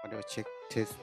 Audio check test.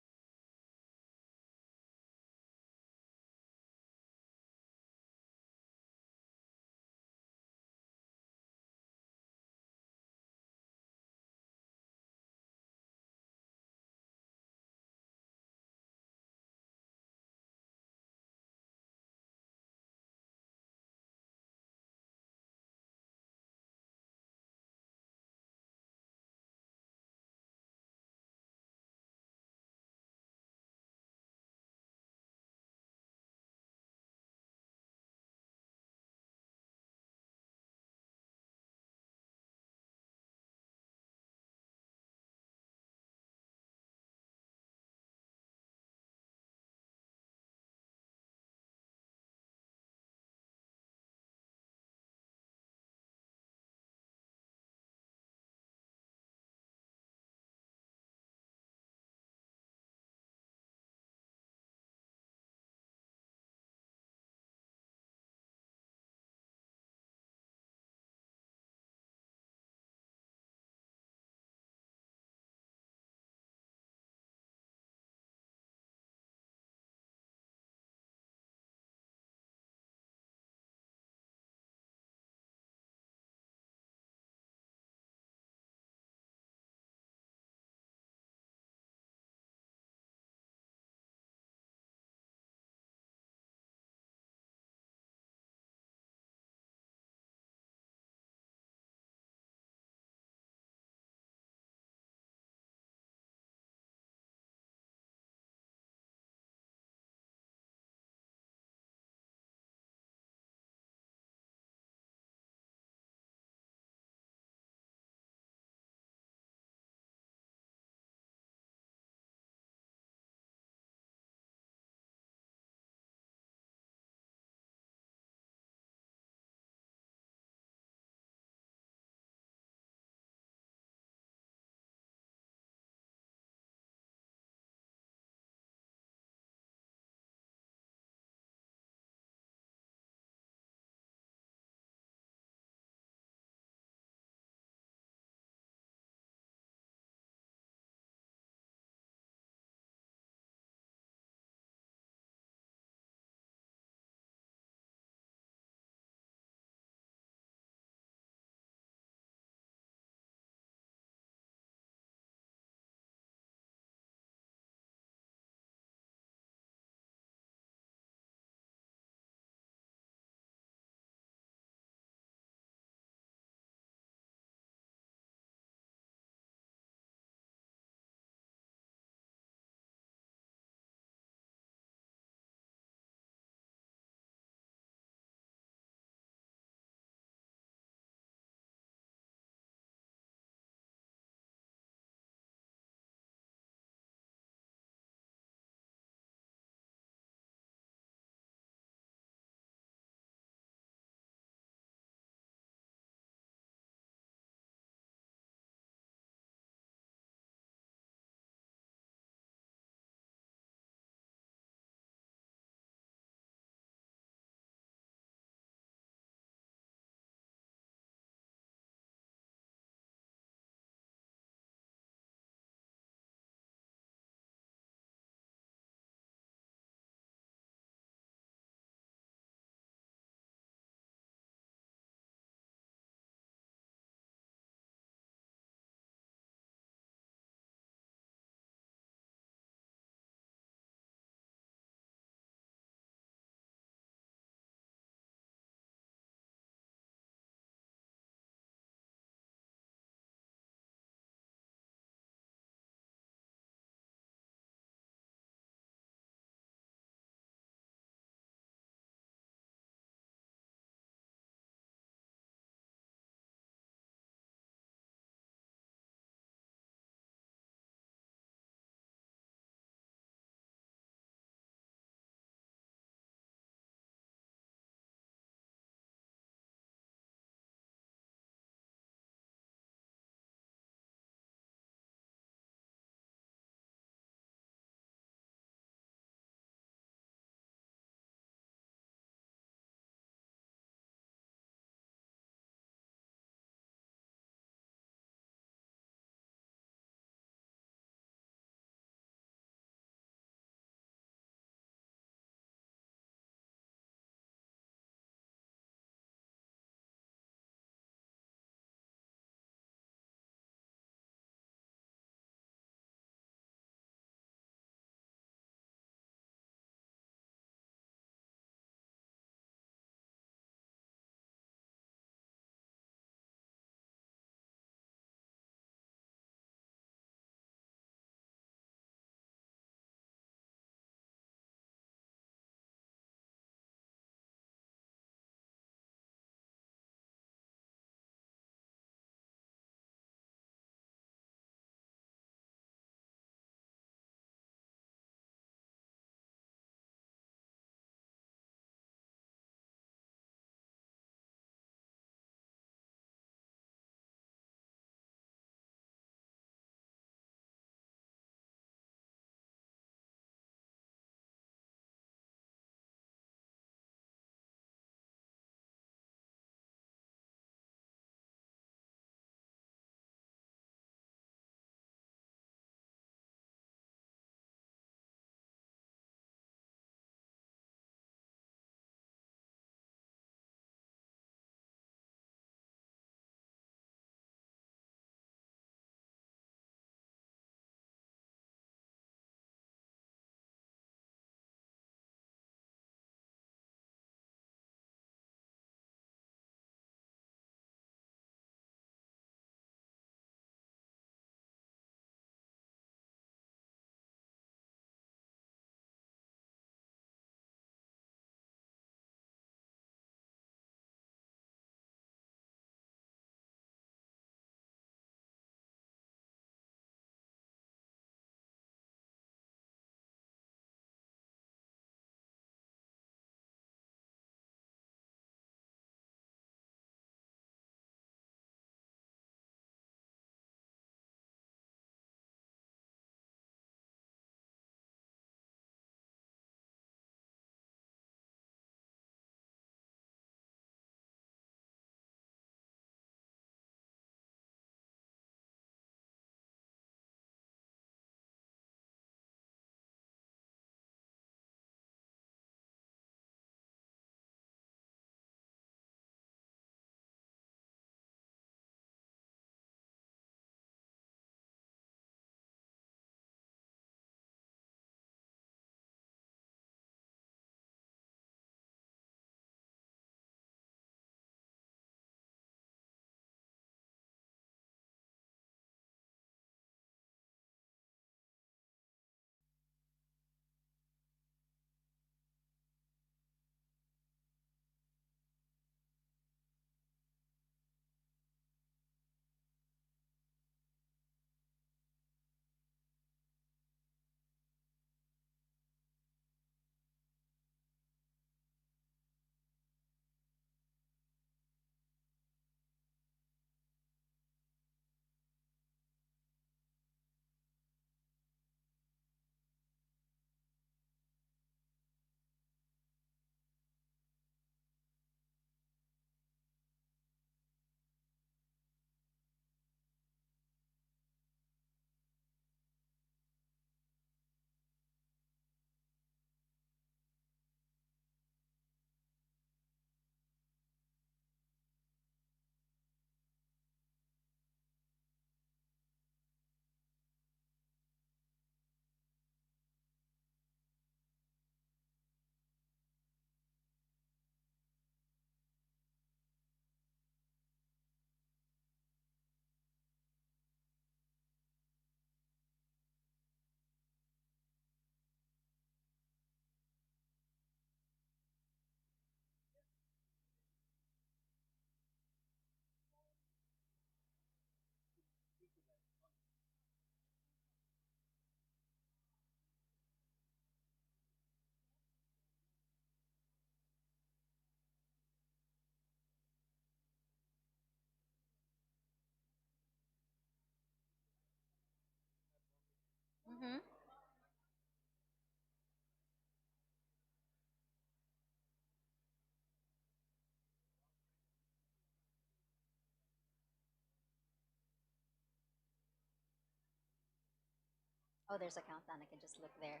Oh, there's a countdown. I can just look there.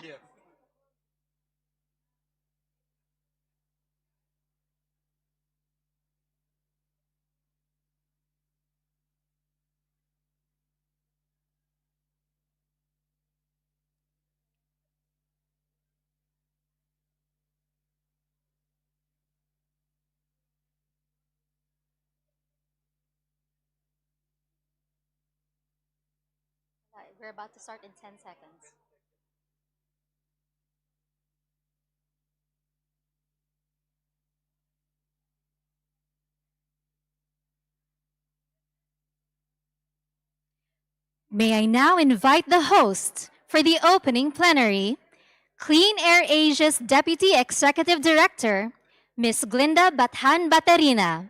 Yes. We're about to start in 10 seconds. May I now invite the host for the opening plenary, Clean Air Asia's Deputy Executive Director, Ms. Glinda Bathan Baterina.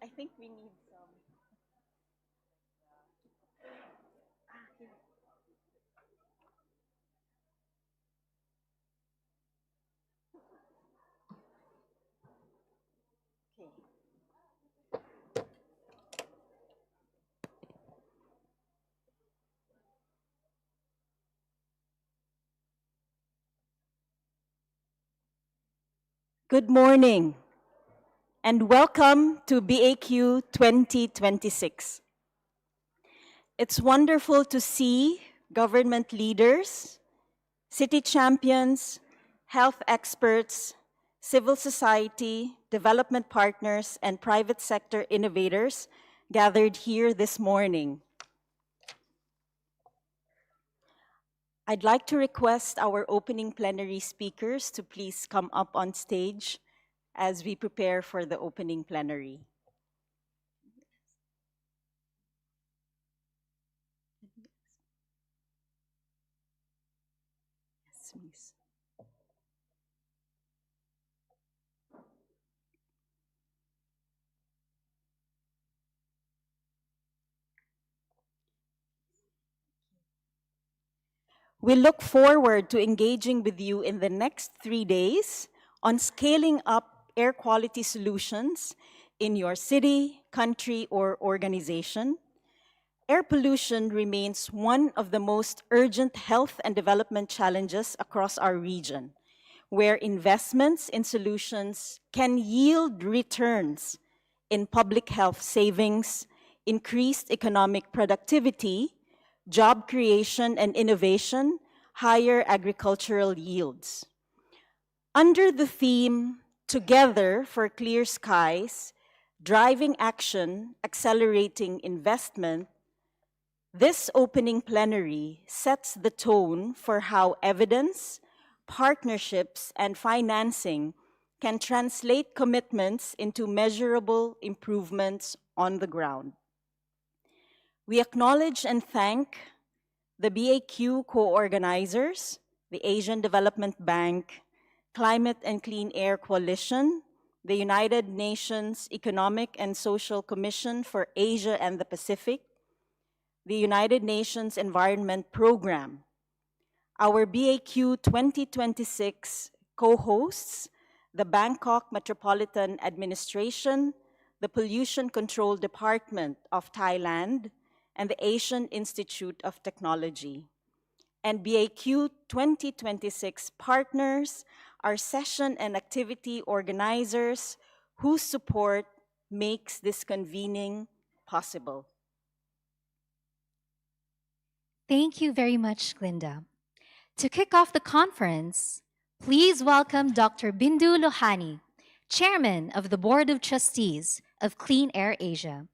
I think we need some. Here. Okay. Good morning and welcome to BAQ 2026. It's wonderful to see government leaders, city champions, health experts, civil society, development partners, and private sector innovators gathered here this morning. I'd like to request our opening plenary speakers to please come up on stage as we prepare for the opening plenary. Yes, please. We look forward to engaging with you in the next 3 days on scaling up air quality solutions in your city, country, or organization. Air pollution remains one of the most urgent health and development challenges across our region, where investments in solutions can yield returns in public health savings, increased economic productivity, job creation and innovation, higher agricultural yields. Under the theme, Together for Clear Skies, Driving Action, Accelerating Investment, this opening plenary sets the tone for how evidence, partnerships, and financing can translate commitments into measurable improvements on the ground. We acknowledge and thank the BAQ co-organizers, the Asian Development Bank, Climate and Clean Air Coalition, the United Nations Economic and Social Commission for Asia and the Pacific, the United Nations Environment Program. Our BAQ 2026 co-hosts, the Bangkok Metropolitan Administration, the Pollution Control Department of Thailand, and the Asian Institute of Technology. And BAQ 2026 partners are session and activity organizers whose support makes this convening possible. Thank you very much, Glinda. To kick off the conference, please welcome Dr. Bindu Lohani, Chairman of the Board of Trustees of Clean Air Asia.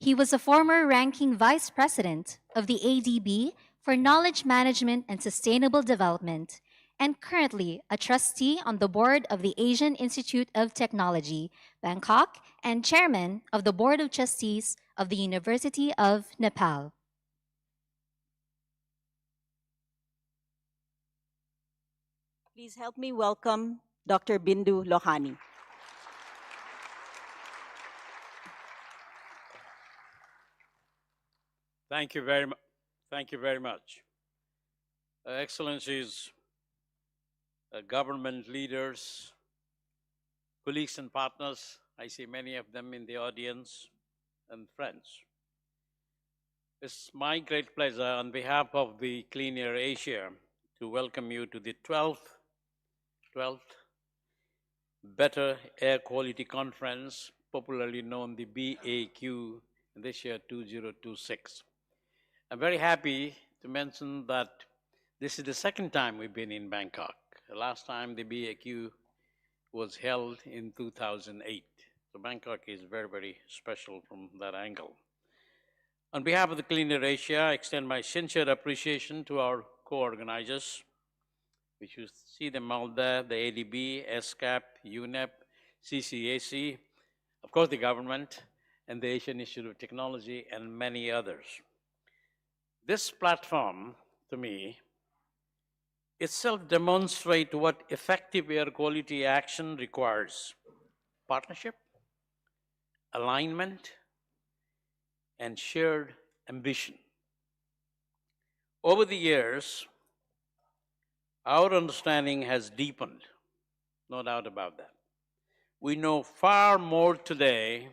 He was a former ranking Vice President of the ADB for Knowledge Management and Sustainable Development and currently a trustee on the board of the Asian Institute of Technology, Bangkok, and Chairman of the Board of Trustees of the University of Nepal. Please help me welcome Dr. Bindu Lohani. Thank you very much. Thank you very much. Excellencies, government leaders, colleagues and partners, I see many of them in the audience, and friends. It's my great pleasure on behalf of the Clean Air Asia to welcome you to the 12th Better Air Quality Conference, popularly known the BAQ, this year 2026. I'm very happy to mention that this is the second time we've been in Bangkok. The last time the BAQ was held in 2008. So Bangkok is very, very special from that angle. On behalf of the Clean Air Asia, I extend my sincere appreciation to our co-organizers, which you see them all there, the ADB, ESCAP, UNEP, CCAC, of course the government, and the Asian Institute of Technology, and many others. This platform, to me, itself demonstrates what effective air quality action requires: partnership, alignment, and shared ambition. Over the years, our understanding has deepened, no doubt about that. We know far more today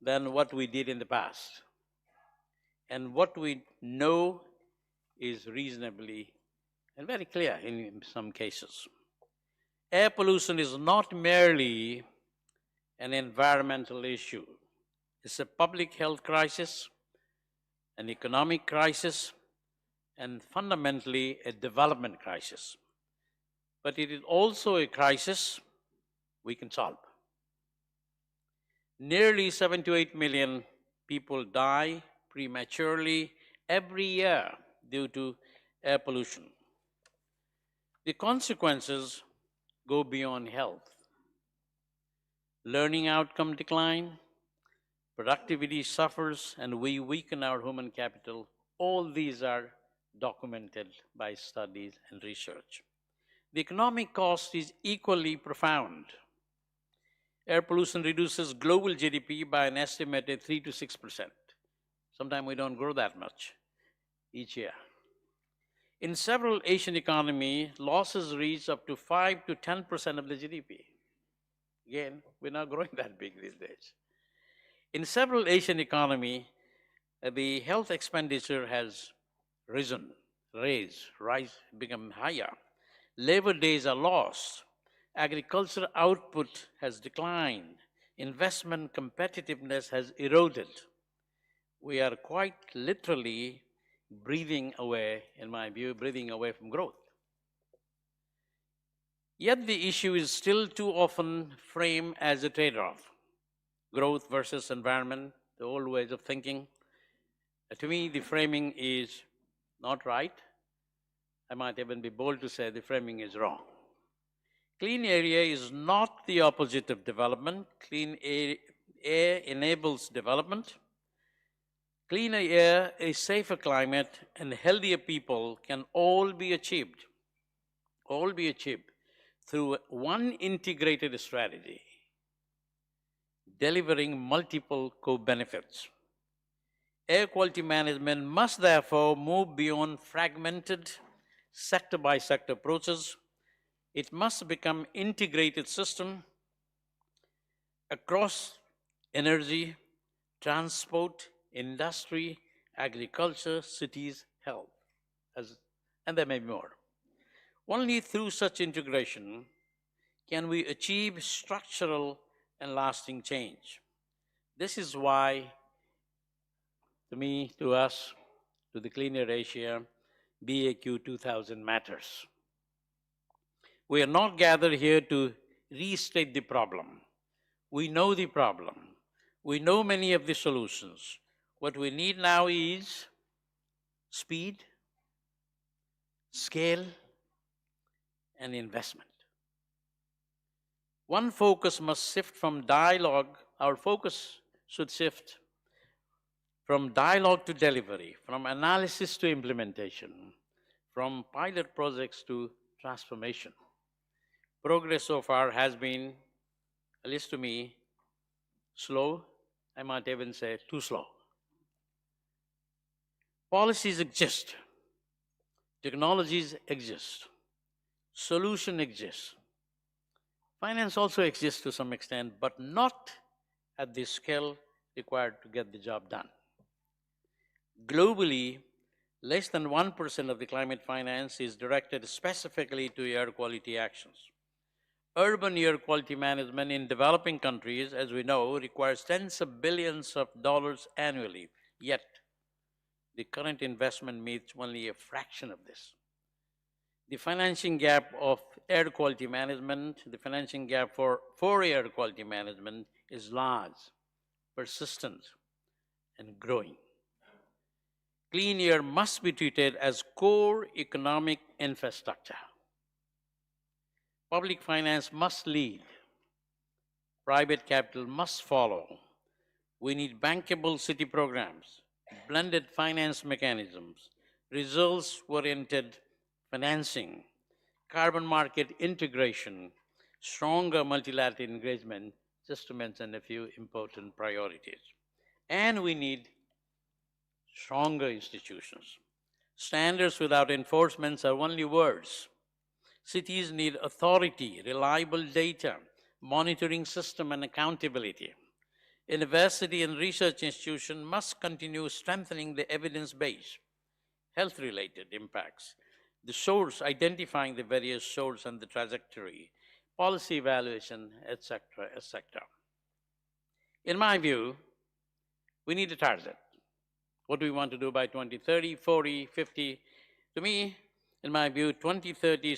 than what we did in the past. And what we know is reasonably and very clear in some cases. Air pollution is not merely an environmental issue. It's a public health crisis, an economic crisis, and fundamentally a development crisis. But it is also a crisis we can solve. Nearly 7 to 8 million people die prematurely every year due to air pollution. The consequences go beyond health. Learning outcome decline, productivity suffers, and we weaken our human capital. All these are documented by studies and research. The economic cost is equally profound. Air pollution reduces global GDP by an estimated 3 to 6%. Sometimes we don't grow that much each year. In several Asian economies, losses reach up to 5 to 10% of the GDP. Again, we're not growing that big these days. In several Asian economies, the health expenditure has become higher. Labor days are lost. Agricultural output has declined. Investment competitiveness has eroded. We are quite literally breathing away, in my view, breathing away from growth. Yet the issue is still too often framed as a trade-off. Growth versus environment, the old ways of thinking. To me, the framing is not right. I might even be bold to say the framing is wrong. Clean area is not the opposite of development. Clean air enables development. Cleaner air, a safer climate, and healthier people can all be achieved through one integrated strategy, delivering multiple co-benefits. Air quality management must therefore move beyond fragmented sector-by-sector approaches. It must become integrated system across energy, transport, industry, agriculture, cities, health, and there may be more. Only through such integration can we achieve structural and lasting change. This is why, to me, to us, to the Clean Air Asia, BAQ 2000 matters. We are not gathered here to restate the problem. We know the problem. We know many of the solutions. What we need now is speed, scale, and investment. One focus must shift from dialogue. Our focus should shift from dialogue to delivery, from analysis to implementation, from pilot projects to transformation. Progress so far has been, at least to me, slow. I might even say too slow. Policies exist. Technologies exist. Solution exists. Finance also exists to some extent, but not at the scale required to get the job done. Globally, less than 1% of the climate finance is directed specifically to air quality actions. Urban air quality management in developing countries, as we know, requires tens of billions of dollars annually, yet the current investment meets only a fraction of this. The financing gap of air quality management, the financing gap for air quality management is large, persistent, and growing. Clean air must be treated as core economic infrastructure. Public finance must lead. Private capital must follow. We need bankable city programs, blended finance mechanisms, results-oriented financing, carbon market integration, stronger multilateral engagement, just to mention a few important priorities. And we need stronger institutions. Standards without enforcement are only words. Cities need authority, reliable data, monitoring system, and accountability. University and research institutions must continue strengthening the evidence base, health-related impacts, the source, identifying the various source and the trajectory, policy evaluation, etc., etc. In my view, we need a target. What do we want to do by 2030, 40, 50? To me, in my view, by 2030,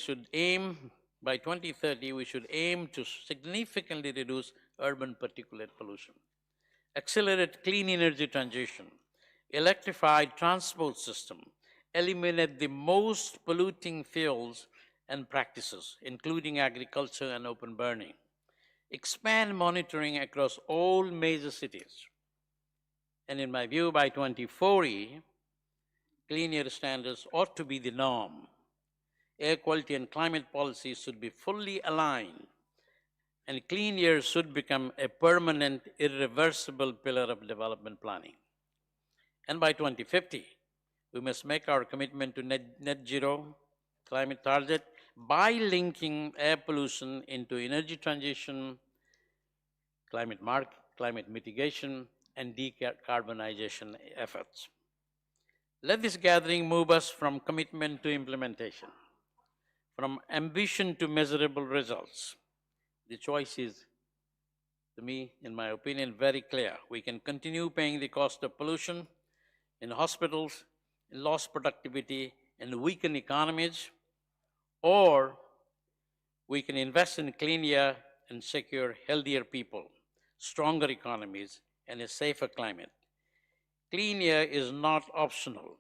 we should aim to significantly reduce urban particulate pollution, accelerate clean energy transition, electrify transport system, eliminate the most polluting fuels and practices, including agriculture and open burning, expand monitoring across all major cities. And in my view, by 2040, clean air standards ought to be the norm. Air quality and climate policies should be fully aligned, and clean air should become a permanent, irreversible pillar of development planning. And by 2050, we must make our commitment to net zero climate target by linking air pollution into energy transition, climate mitigation, and decarbonization efforts. Let this gathering move us from commitment to implementation, from ambition to measurable results. The choice is, to me, in my opinion, very clear. We can continue paying the cost of pollution in hospitals, in lost productivity, and weaken economies, or we can invest in clean air and secure healthier people, stronger economies, and a safer climate. Clean air is not optional.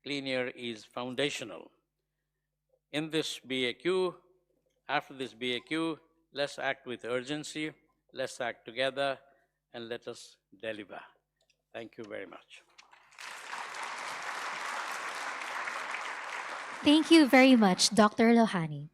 Clean air is foundational. In this BAQ, after this BAQ, let's act with urgency, let's act together, and let us deliver. Thank you very much. Thank you very much, Dr. Lohani.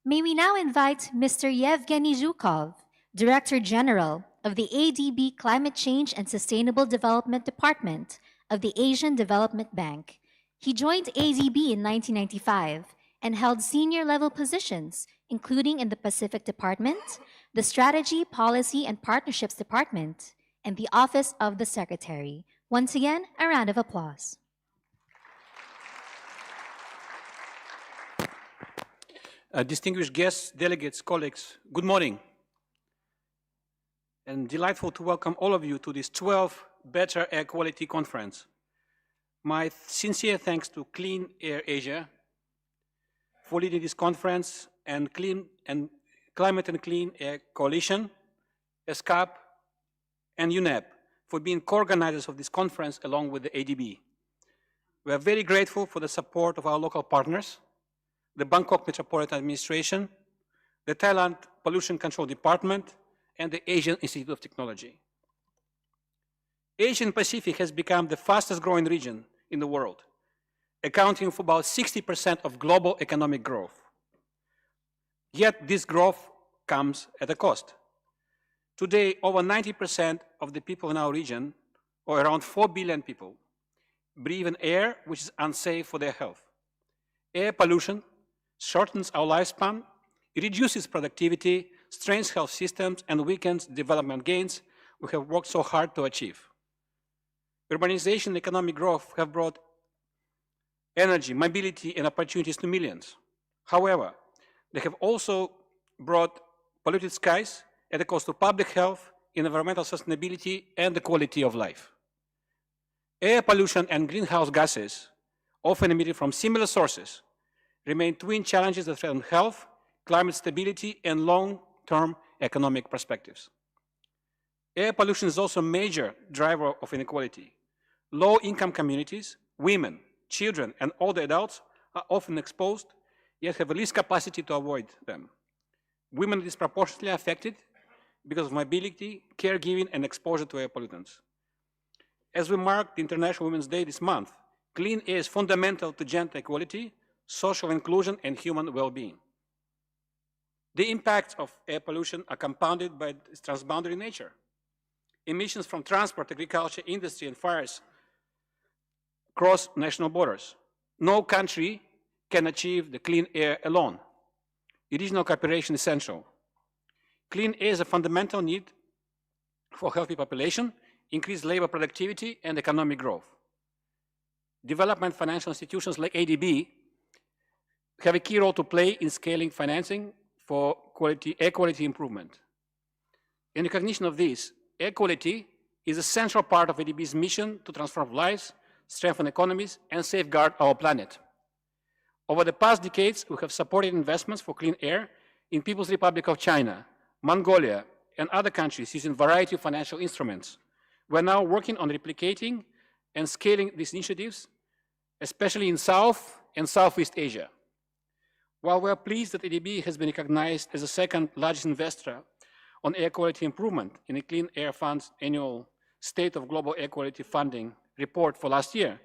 May we now invite Mr. Yevgeniy Zhukov, Director General of the ADB Climate Change and Sustainable Development Department of the Asian Development Bank. He joined ADB in 1995 and held senior-level positions, including in the Pacific Department, the Strategy, Policy, and Partnerships Department, and the Office of the Secretary. Once again, a round of applause. Distinguished guests, delegates, colleagues, good morning. And delightful to welcome all of you to this 12th Better Air Quality Conference. My sincere thanks to Clean Air Asia for leading this conference, and Climate and Clean Air Coalition, ESCAP, and UNEP for being co-organizers of this conference along with the ADB. We are very grateful for the support of our local partners, the Bangkok Metropolitan Administration, the Thailand Pollution Control Department, and the Asian Institute of Technology. Asian Pacific has become the fastest growing region in the world, accounting for about 60% of global economic growth. Yet this growth comes at a cost. Today, over 90% of the people in our region, or around 4 billion people, breathe in air which is unsafe for their health. Air pollution shortens our lifespan, it reduces productivity, strains health systems, and weakens development gains we have worked so hard to achieve. Urbanization and economic growth have brought energy, mobility, and opportunities to millions. However, they have also brought polluted skies at the cost of public health, environmental sustainability, and the quality of life. Air pollution and greenhouse gases, often emitted from similar sources, remain twin challenges that threaten health, climate stability, and long-term economic perspectives. Air pollution is also a major driver of inequality. Low-income communities, women, children, and older adults are often exposed, yet have the least capacity to avoid them. Women are disproportionately affected because of mobility, caregiving, and exposure to air pollutants. As we mark the International Women's Day this month, clean air is fundamental to gender equality, social inclusion, and human well-being. The impacts of air pollution are compounded by its transboundary nature. Emissions from transport, agriculture, industry, and fires cross national borders. No country can achieve the clean air alone. Regional cooperation is essential. Clean air is a fundamental need for a healthy population, increased labor productivity, and economic growth. Development financial institutions like ADB have a key role to play in scaling financing for air quality improvement. In recognition of this, air quality is a central part of ADB's mission to transform lives, strengthen economies, and safeguard our planet. Over the past decades, we have supported investments for clean air in People's Republic of China, Mongolia, and other countries using a variety of financial instruments. We're now working on replicating and scaling these initiatives, especially in South and Southeast Asia. While we're pleased that ADB has been recognized as the second largest investor on air quality improvement in the Clean Air Fund's annual State of Global Air Quality Funding report for last year,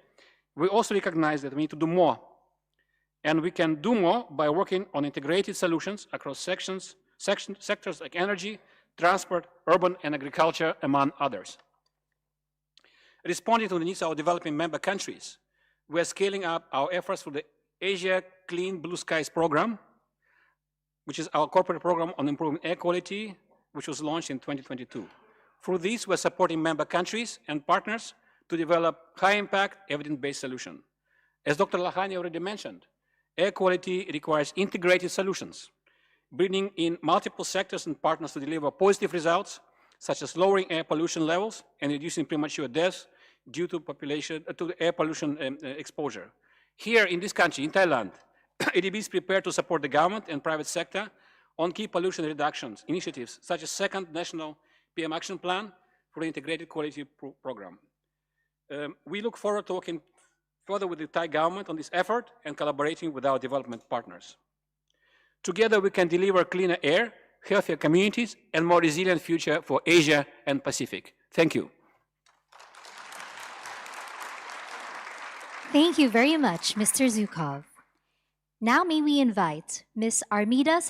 we also recognize that we need to do more. And we can do more by working on integrated solutions across sectors like energy, transport, urban, and agriculture, among others. Responding to the needs of our developing member countries, we are scaling up our efforts for the Asia Clean Blue Skies program, which is our corporate program on improving air quality, which was launched in 2022. Through this, we're supporting member countries and partners to develop high-impact, evidence-based solutions. As Dr. Lohani already mentioned, air quality requires integrated solutions, bringing in multiple sectors and partners to deliver positive results, such as lowering air pollution levels and reducing premature deaths due to air pollution exposure. Here in this country, in Thailand, ADB is prepared to support the government and private sector on key pollution reductions initiatives, such as second national PM action plan for the integrated quality program. We look forward to working further with the Thai government on this effort and collaborating with our development partners. Together, we can deliver cleaner air, healthier communities, and more resilient future for Asia and Pacific. Thank you. Thank you very much, Mr. Zhukov. Now may we invite Ms. Armida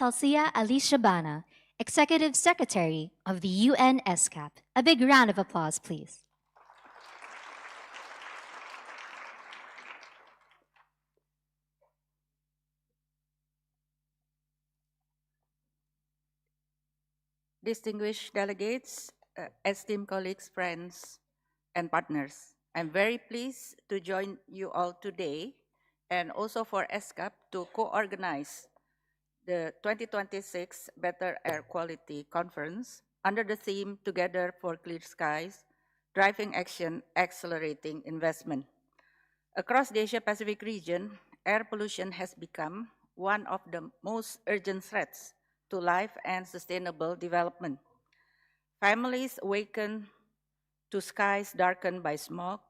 Alisjahbana, Executive Secretary of the UNESCAP. A big round of applause, please. Distinguished delegates, esteemed colleagues, friends, and partners, I'm very pleased to join you all today and also for ESCAP to co-organize the 2026 Better Air Quality Conference under the theme Together for Clear Skies, Driving Action, Accelerating Investment. Across the Asia-Pacific region, air pollution has become one of the most urgent threats to life and sustainable development. Families awaken to skies darkened by smoke,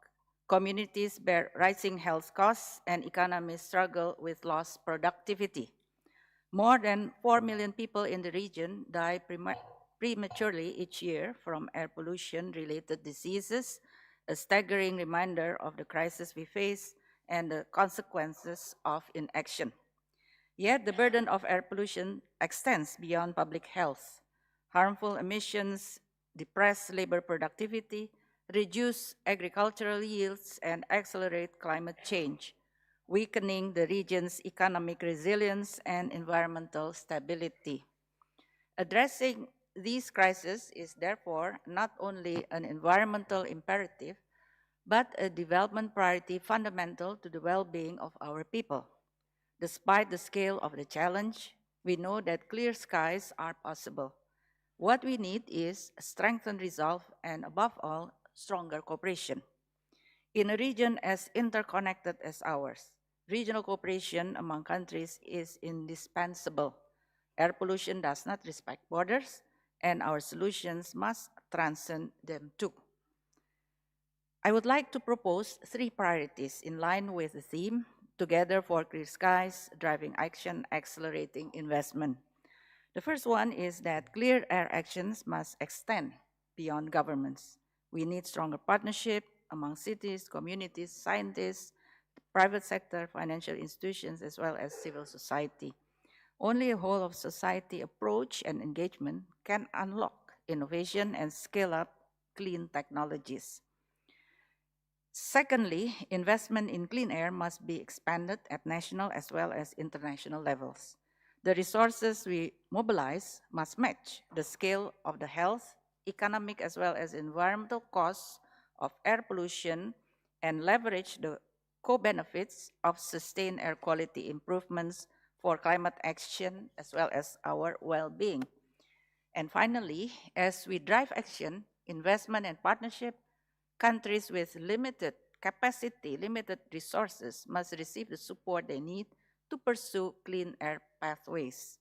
communities bear rising health costs, and economies struggle with lost productivity. More than 4 million people in the region die prematurely each year from air pollution-related diseases, a staggering reminder of the crisis we face and the consequences of inaction. Yet the burden of air pollution extends beyond public health. Harmful emissions depress labor productivity, reduce agricultural yields, and accelerate climate change. weakening the region's economic resilience and environmental stability. Addressing these crises is therefore not only an environmental imperative, but a development priority fundamental to the well-being of our people. Despite the scale of the challenge, we know that clear skies are possible. What we need is strengthened resolve and, above all, stronger cooperation. In a region as interconnected as ours, regional cooperation among countries is indispensable. Air pollution does not respect borders, and our solutions must transcend them too. I would like to propose 3 priorities in line with the theme, Together for Clear Skies, Driving Action, Accelerating Investment. The first one is that clear air actions must extend beyond governments. We need stronger partnership among cities, communities, scientists, private sector, financial institutions, as well as civil society. Only a whole of society approach and engagement can unlock innovation and scale up clean technologies. Secondly, investment in clean air must be expanded at national as well as international levels. The resources we mobilize must match the scale of the health, economic as well as environmental costs of air pollution and leverage the co-benefits of sustained air quality improvements for climate action as well as our well-being. And finally, as we drive action, investment and partnership, countries with limited capacity, limited resources must receive the support they need to pursue clean air pathways.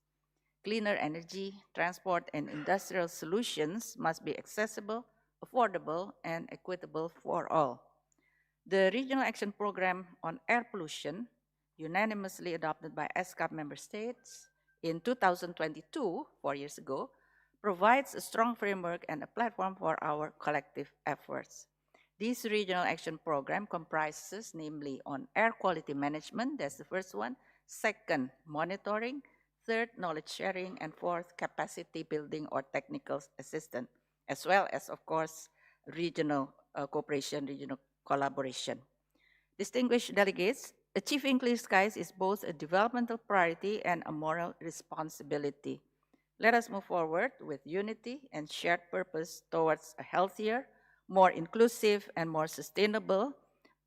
Cleaner energy, transport, and industrial solutions must be accessible, affordable, and equitable for all. The Regional Action Program on Air Pollution, unanimously adopted by ESCAP member states in 2022, 4 years ago, provides a strong framework and a platform for our collective efforts. This Regional Action Program comprises, namely, on air quality management, that's the first one, second, monitoring, third, knowledge sharing, and fourth, capacity building or technical assistance, as well as, of course, regional cooperation, regional collaboration. Distinguished delegates, achieving clear skies is both a developmental priority and a moral responsibility. Let us move forward with unity and shared purpose towards a healthier, more inclusive, and more sustainable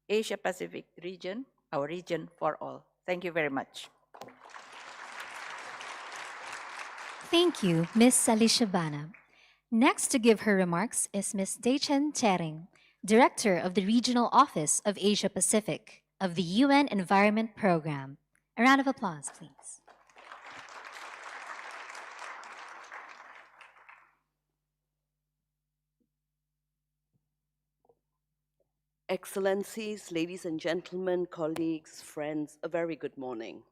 Asia-Pacific region, our region for all. Thank you very much. Thank you, Ms. Alisjahbana. Next to give her remarks is Ms. Dechen Tsering, Director of the Regional Office of Asia Pacific of the UN Environment Program. A round of applause, please. Excellencies, ladies and gentlemen, colleagues, friends, a very good morning.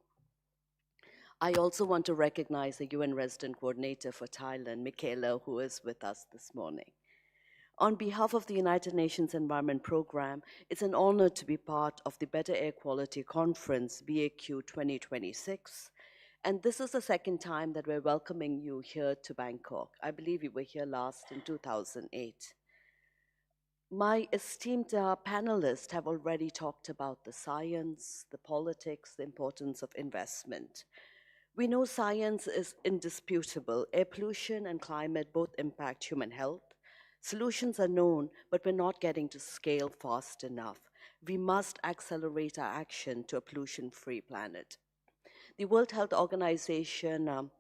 I also want to recognize the UN Resident Coordinator for Thailand, Michaela, who is with us this morning. On behalf of the United Nations Environment Program, it's an honor to be part of the Better Air Quality Conference, BAQ 2026. And this is the second time that we're welcoming you here to Bangkok. I believe you were here last in 2008. My esteemed panelists have already talked about the science, the politics, the importance of investment. We know science is indisputable. Air pollution and climate both impact human health. Solutions are known, but we're not getting to scale fast enough. We must accelerate our action to a pollution-free planet. The World Health Organization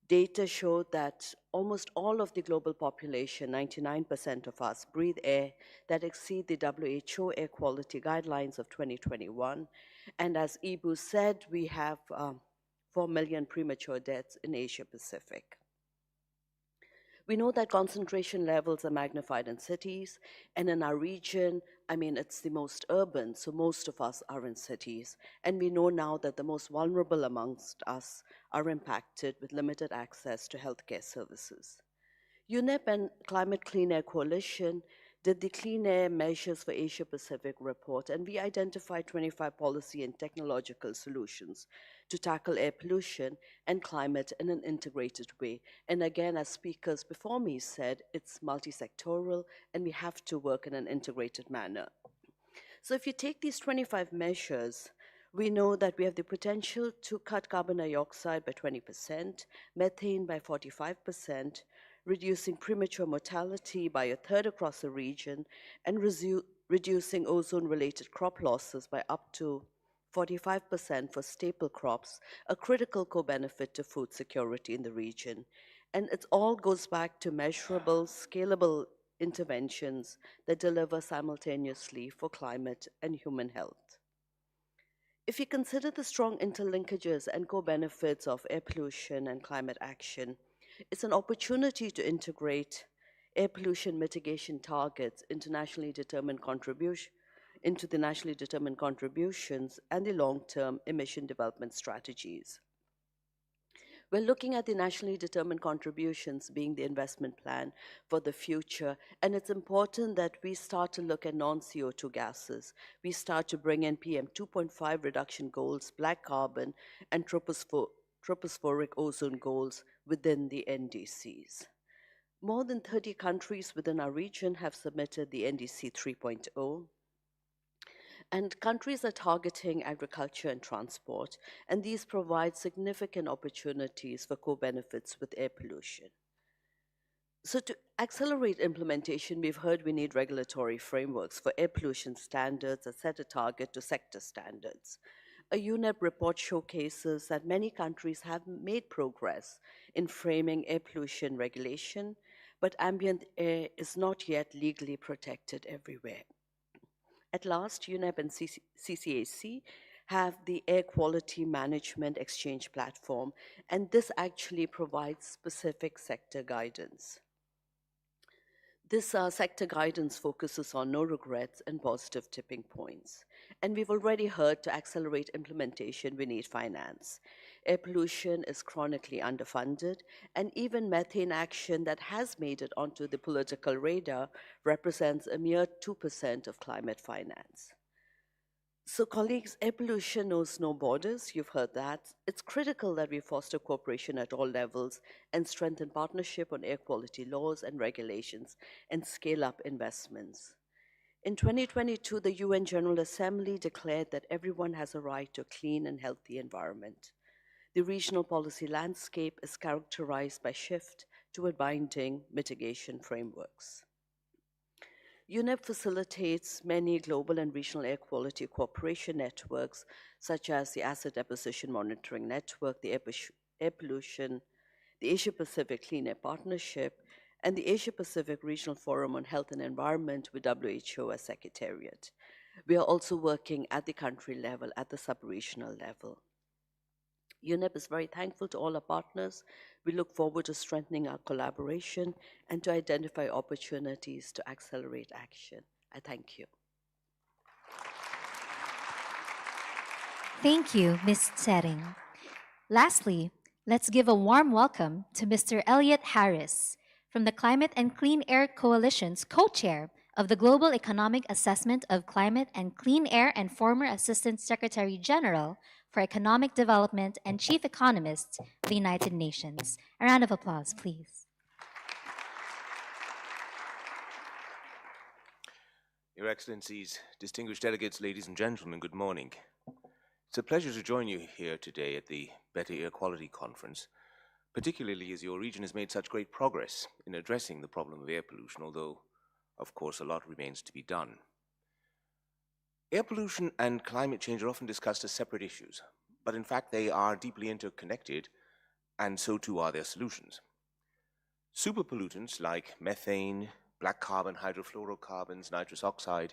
data showed that almost all of the global population, 99% of us, breathe air that exceed the WHO air quality guidelines of 2021. And as Ibu said, we have 4 million premature deaths in Asia Pacific. We know that concentration levels are magnified in cities, and in our region, I mean, it's the most urban, so most of us are in cities. And we know now that the most vulnerable amongst us are impacted with limited access to healthcare services. UNEP and Climate Clean Air Coalition did the Clean Air Measures for Asia Pacific report, and we identified 25 policy and technological solutions to tackle air pollution and climate in an integrated way. And again, as speakers before me said, it's multi-sectoral, and we have to work in an integrated manner. So if you take these 25 measures, We know that we have the potential to cut carbon dioxide by 20%, methane by 45%, reducing premature mortality by a third across the region, and reducing ozone-related crop losses by up to 45% for staple crops, a critical co-benefit to food security in the region. And it all goes back to measurable, scalable interventions that deliver simultaneously for climate and human health. If you consider the strong interlinkages and co-benefits of air pollution and climate action, it's an opportunity to integrate air pollution mitigation targets into the nationally determined contributions and the long-term emission development strategies. We're looking at the nationally determined contributions being the investment plan for the future, and it's important that we start to look at non-CO2 gases. We start to bring in PM 2.5 reduction goals, black carbon, and tropospheric ozone goals within the NDCs. More than 30 countries within our region have submitted the NDC 3.0. And countries are targeting agriculture and transport, and these provide significant opportunities for co-benefits with air pollution. So to accelerate implementation, we've heard we need regulatory frameworks for air pollution standards that set a target to sector standards. A UNEP report showcases that many countries have made progress in framing air pollution regulation, but ambient air is not yet legally protected everywhere. At last, UNEP and CCAC have the Air Quality Management Exchange Platform, and this actually provides specific sector guidance. This sector guidance focuses on no regrets and positive tipping points. And we've already heard to accelerate implementation, we need finance. Air pollution is chronically underfunded, and even methane action that has made it onto the political radar represents a mere 2% of climate finance. So colleagues, air pollution knows no borders, you've heard that. It's critical that we foster cooperation at all levels and strengthen partnership on air quality laws and regulations and scale up investments. In 2022, the UN General Assembly declared that everyone has a right to a clean and healthy environment. The regional policy landscape is characterized by shift toward binding mitigation frameworks. UNEP facilitates many global and regional air quality cooperation networks, such as the Acid Deposition Monitoring Network, the Air Pollution, the Asia-Pacific Clean Air Partnership, and the Asia-Pacific Regional Forum on Health and Environment with WHO as Secretariat. We are also working at the country level, at the sub-regional level. UNEP is very thankful to all our partners. We look forward to strengthening our collaboration and to identify opportunities to accelerate action. I thank you. Thank you, Ms. Tsering. Lastly, let's give a warm welcome to Mr. Elliot Harris from the Climate and Clean Air Coalition's co-chair of the Global Economic Assessment of Climate and Clean Air and former Assistant Secretary General for Economic Development and Chief Economist of the United Nations. A round of applause, please. Your Excellencies, distinguished delegates, ladies and gentlemen, good morning. It's a pleasure to join you here today at the Better Air Quality Conference, particularly as your region has made such great progress in addressing the problem of air pollution, although, of course, a lot remains to be done. Air pollution and climate change are often discussed as separate issues, but in fact they are deeply interconnected, and so too are their solutions. Superpollutants like methane, black carbon, hydrofluorocarbons, nitrous oxide,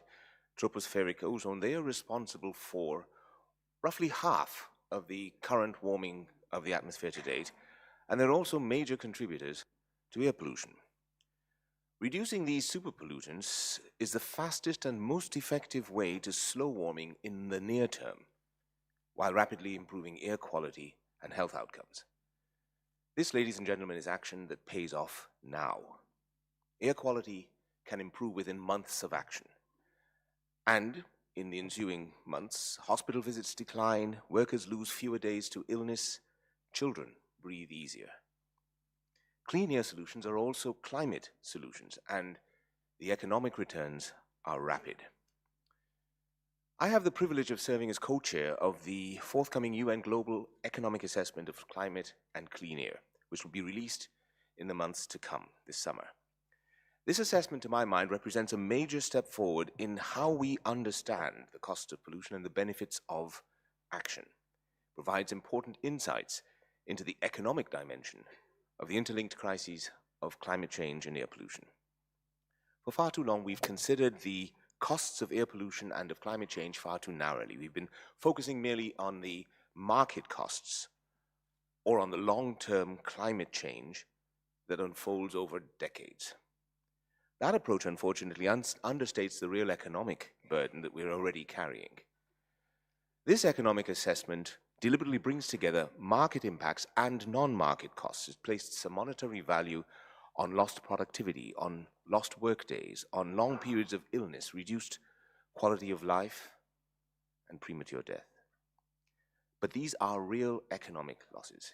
tropospheric ozone, they are responsible for roughly half of the current warming of the atmosphere to date, and they're also major contributors to air pollution. Reducing these superpollutants is the fastest and most effective way to slow warming in the near term, while rapidly improving air quality and health outcomes. This, ladies and gentlemen, is action that pays off now. Air quality can improve within months of action. And in the ensuing months, hospital visits decline, workers lose fewer days to illness, children breathe easier. Clean air solutions are also climate solutions, and the economic returns are rapid. I have the privilege of serving as co-chair of the forthcoming UN Global Economic Assessment of Climate and Clean Air, which will be released in the months to come this summer. This assessment, to my mind, represents a major step forward in how we understand the costs of pollution and the benefits of action. It provides important insights into the economic dimension of the interlinked crises of climate change and air pollution. For far too long, we've considered the costs of air pollution and of climate change far too narrowly. We've been focusing merely on the market costs or on the long-term climate change that unfolds over decades. That approach, unfortunately, understates the real economic burden that we're already carrying. This economic assessment deliberately brings together market impacts and non-market costs. It places a monetary value on lost productivity, on lost work days, on long periods of illness, reduced quality of life, and premature death. But these are real economic losses.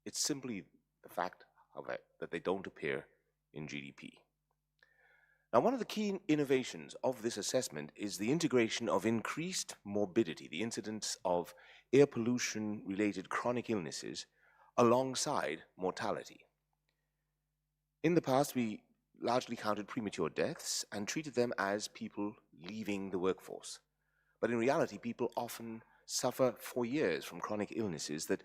It's simply the fact, however, that they don't appear in GDP. Now, one of the key innovations of this assessment is the integration of increased morbidity, the incidence of air pollution-related chronic illnesses, alongside mortality. In the past, we largely counted premature deaths and treated them as people leaving the workforce. But in reality, people often suffer for years from chronic illnesses that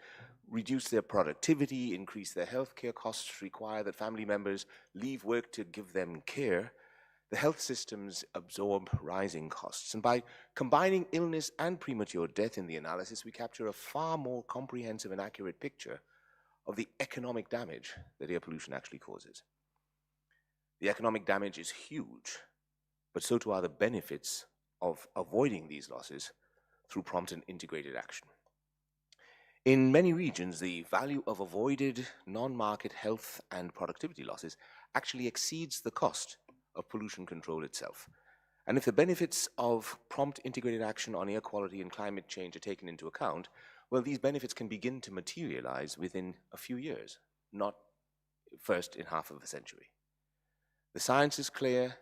reduce their productivity, increase their healthcare costs, require that family members leave work to give them care. The health systems absorb rising costs. And by combining illness and premature death in the analysis, we capture a far more comprehensive and accurate picture of the economic damage that air pollution actually causes. The economic damage is huge, but so too are the benefits of avoiding these losses through prompt and integrated action. In many regions, the value of avoided non-market health and productivity losses actually exceeds the cost of pollution control itself. And if the benefits of prompt integrated action on air quality and climate change are taken into account, well, these benefits can begin to materialize within a few years, not first in half of a century. The science is clear,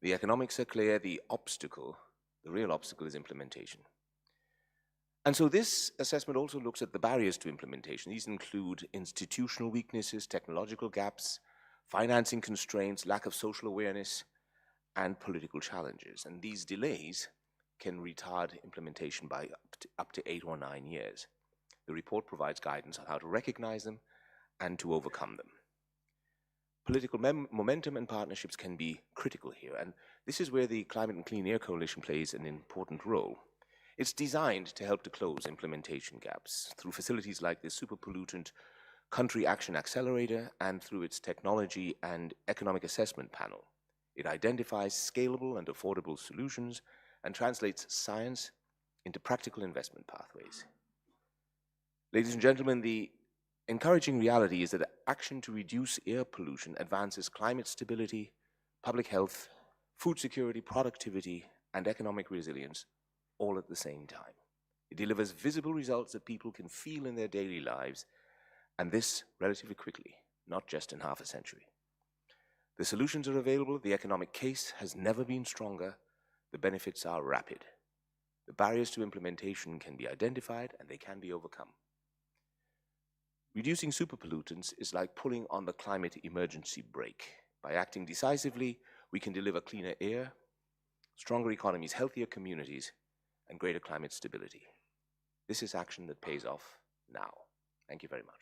the economics are clear, the real obstacle is implementation. And so this assessment also looks at the barriers to implementation. These include institutional weaknesses, technological gaps, financing constraints, lack of social awareness, and political challenges. And these delays can retard implementation by up to 8 or 9 years. The report provides guidance on how to recognize them and to overcome them. Political momentum and partnerships can be critical here, and this is where the Climate and Clean Air Coalition plays an important role. It's designed to help to close implementation gaps through facilities like the Super Pollutant Country Action Accelerator and through its Technology and Economic Assessment Panel. It identifies scalable and affordable solutions and translates science into practical investment pathways. Ladies and gentlemen, the encouraging reality is that action to reduce air pollution advances climate stability, public health, food security, productivity, and economic resilience all at the same time. It delivers visible results that people can feel in their daily lives, and this relatively quickly, not just in half a century. The solutions are available, the economic case has never been stronger, the benefits are rapid. The barriers to implementation can be identified and they can be overcome. Reducing superpollutants is like pulling on the climate emergency brake. By acting decisively, we can deliver cleaner air, stronger economies, healthier communities, and greater climate stability. This is action that pays off now. Thank you very much.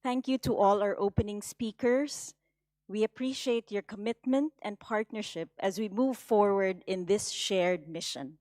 Thank you to all our opening speakers. We appreciate your commitment and partnership as we move forward in this shared mission.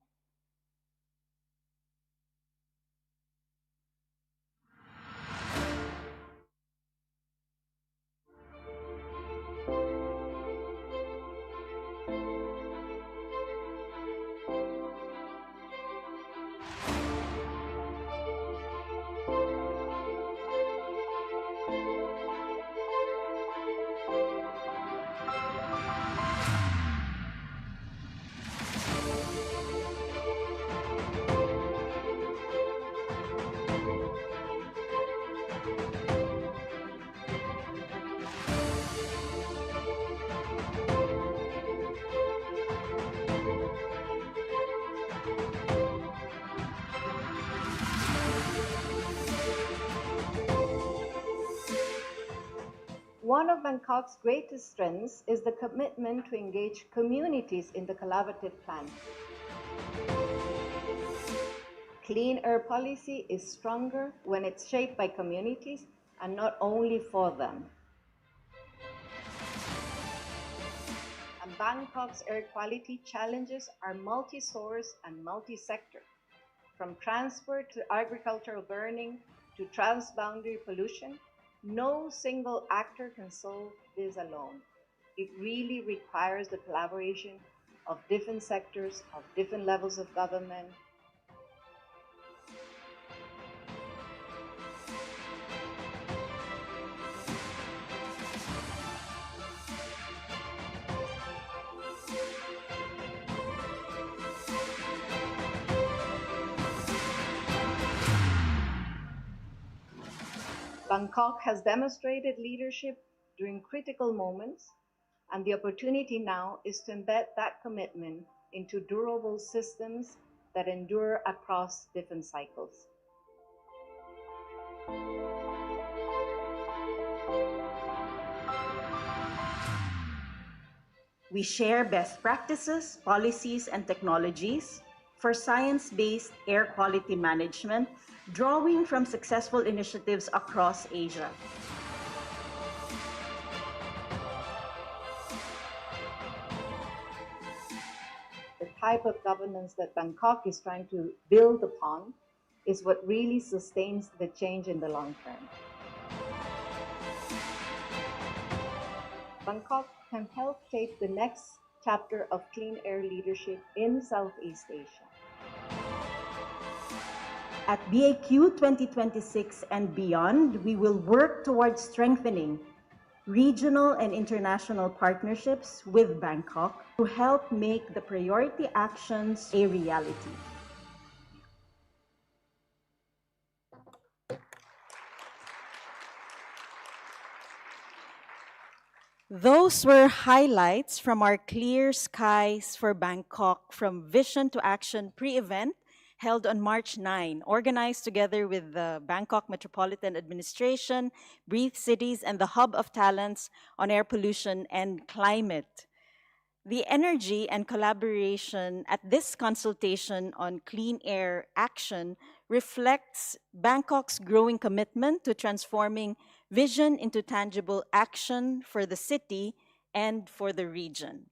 One of Bangkok's greatest strengths is the commitment to engage communities in the collaborative plan. Clean air policy is stronger when it's shaped by communities and not only for them. And Bangkok's air quality challenges are multi-source and multi-sector. From transport to agricultural burning to transboundary pollution, no single actor can solve this alone. It really requires the collaboration of different sectors, of different levels of government. Bangkok has demonstrated leadership during critical moments, and the opportunity now is to embed that commitment into durable systems that endure across different cycles. We share best practices, policies, and technologies for science-based air quality management, drawing from successful initiatives across Asia. The type of governance that Bangkok is trying to build upon is what really sustains the change in the long term. Bangkok can help shape the next chapter of clean air leadership in Southeast Asia. At BAQ 2026 and beyond, we will work towards strengthening regional and international partnerships with Bangkok to help make the priority actions a reality. Those were highlights from our Clear Skies for Bangkok from Vision to Action pre-event held on March 9, organized together with the Bangkok Metropolitan Administration, Breathe Cities, and the Hub of Talents on Air Pollution and Climate. The energy and collaboration at this consultation on clean air action reflects Bangkok's growing commitment to transforming vision into tangible action for the city and for the region.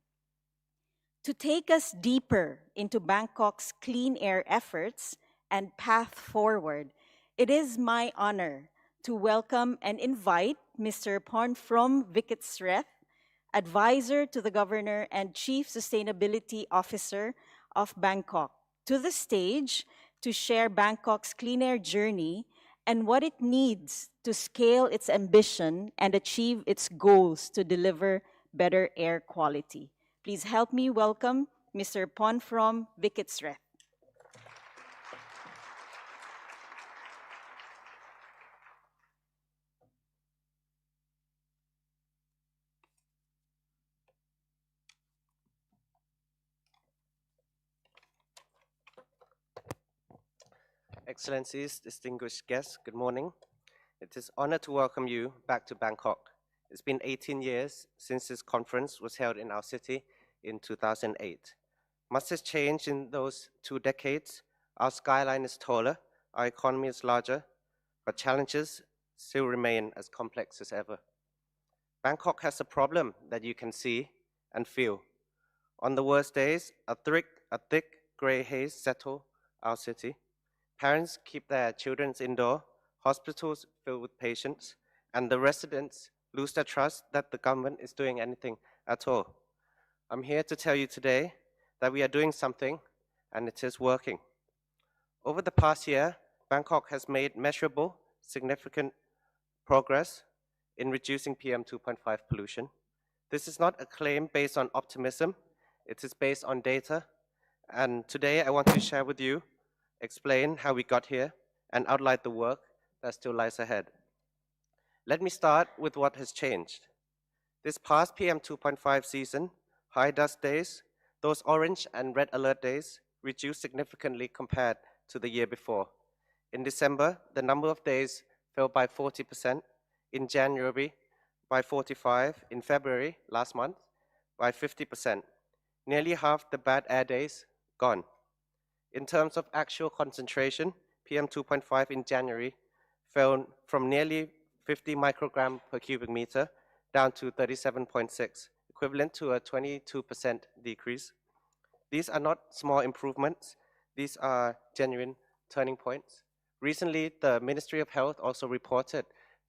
To take us deeper into Bangkok's clean air efforts and path forward, it is my honor to welcome and invite Mr. Pornfrom Vikitsreth, Advisor to the Governor and Chief Sustainability Officer of Bangkok, to the stage to share Bangkok's clean air journey and what it needs to scale its ambition and achieve its goals to deliver better air quality. Please help me welcome Mr. Pornfrom Vikitsreth. Excellencies, distinguished guests, good morning. It is an honor to welcome you back to Bangkok. It's been 18 years since this conference was held in our city in 2008. Much has changed in those 2 decades. Our skyline is taller, our economy is larger, but challenges still remain as complex as ever. Bangkok has a problem that you can see and feel. On the worst days, a thick gray haze settles our city. Parents keep their children indoors, hospitals fill with patients, and the residents lose their trust that the government is doing anything at all. I'm here to tell you today that we are doing something, and it is working. Over the past year, Bangkok has made measurable, significant progress in reducing PM 2.5 pollution. This is not a claim based on optimism, it is based on data, and today I want to share with you, explain how we got here, and outline the work that still lies ahead. Let me start with what has changed. This past PM 2.5 season, high dust days, those orange and red alert days, reduced significantly compared to the year before. In December, the number of days fell by 40%. In January, by 45 in February last month by 50%. Nearly half the bad air days gone. In terms of actual concentration, PM 2.5 in January fell from nearly 50 microgram per cubic meter down to 37.6, equivalent to a 22% decrease. These are not small improvements. These are genuine turning points. Recently, the Ministry of Health also reported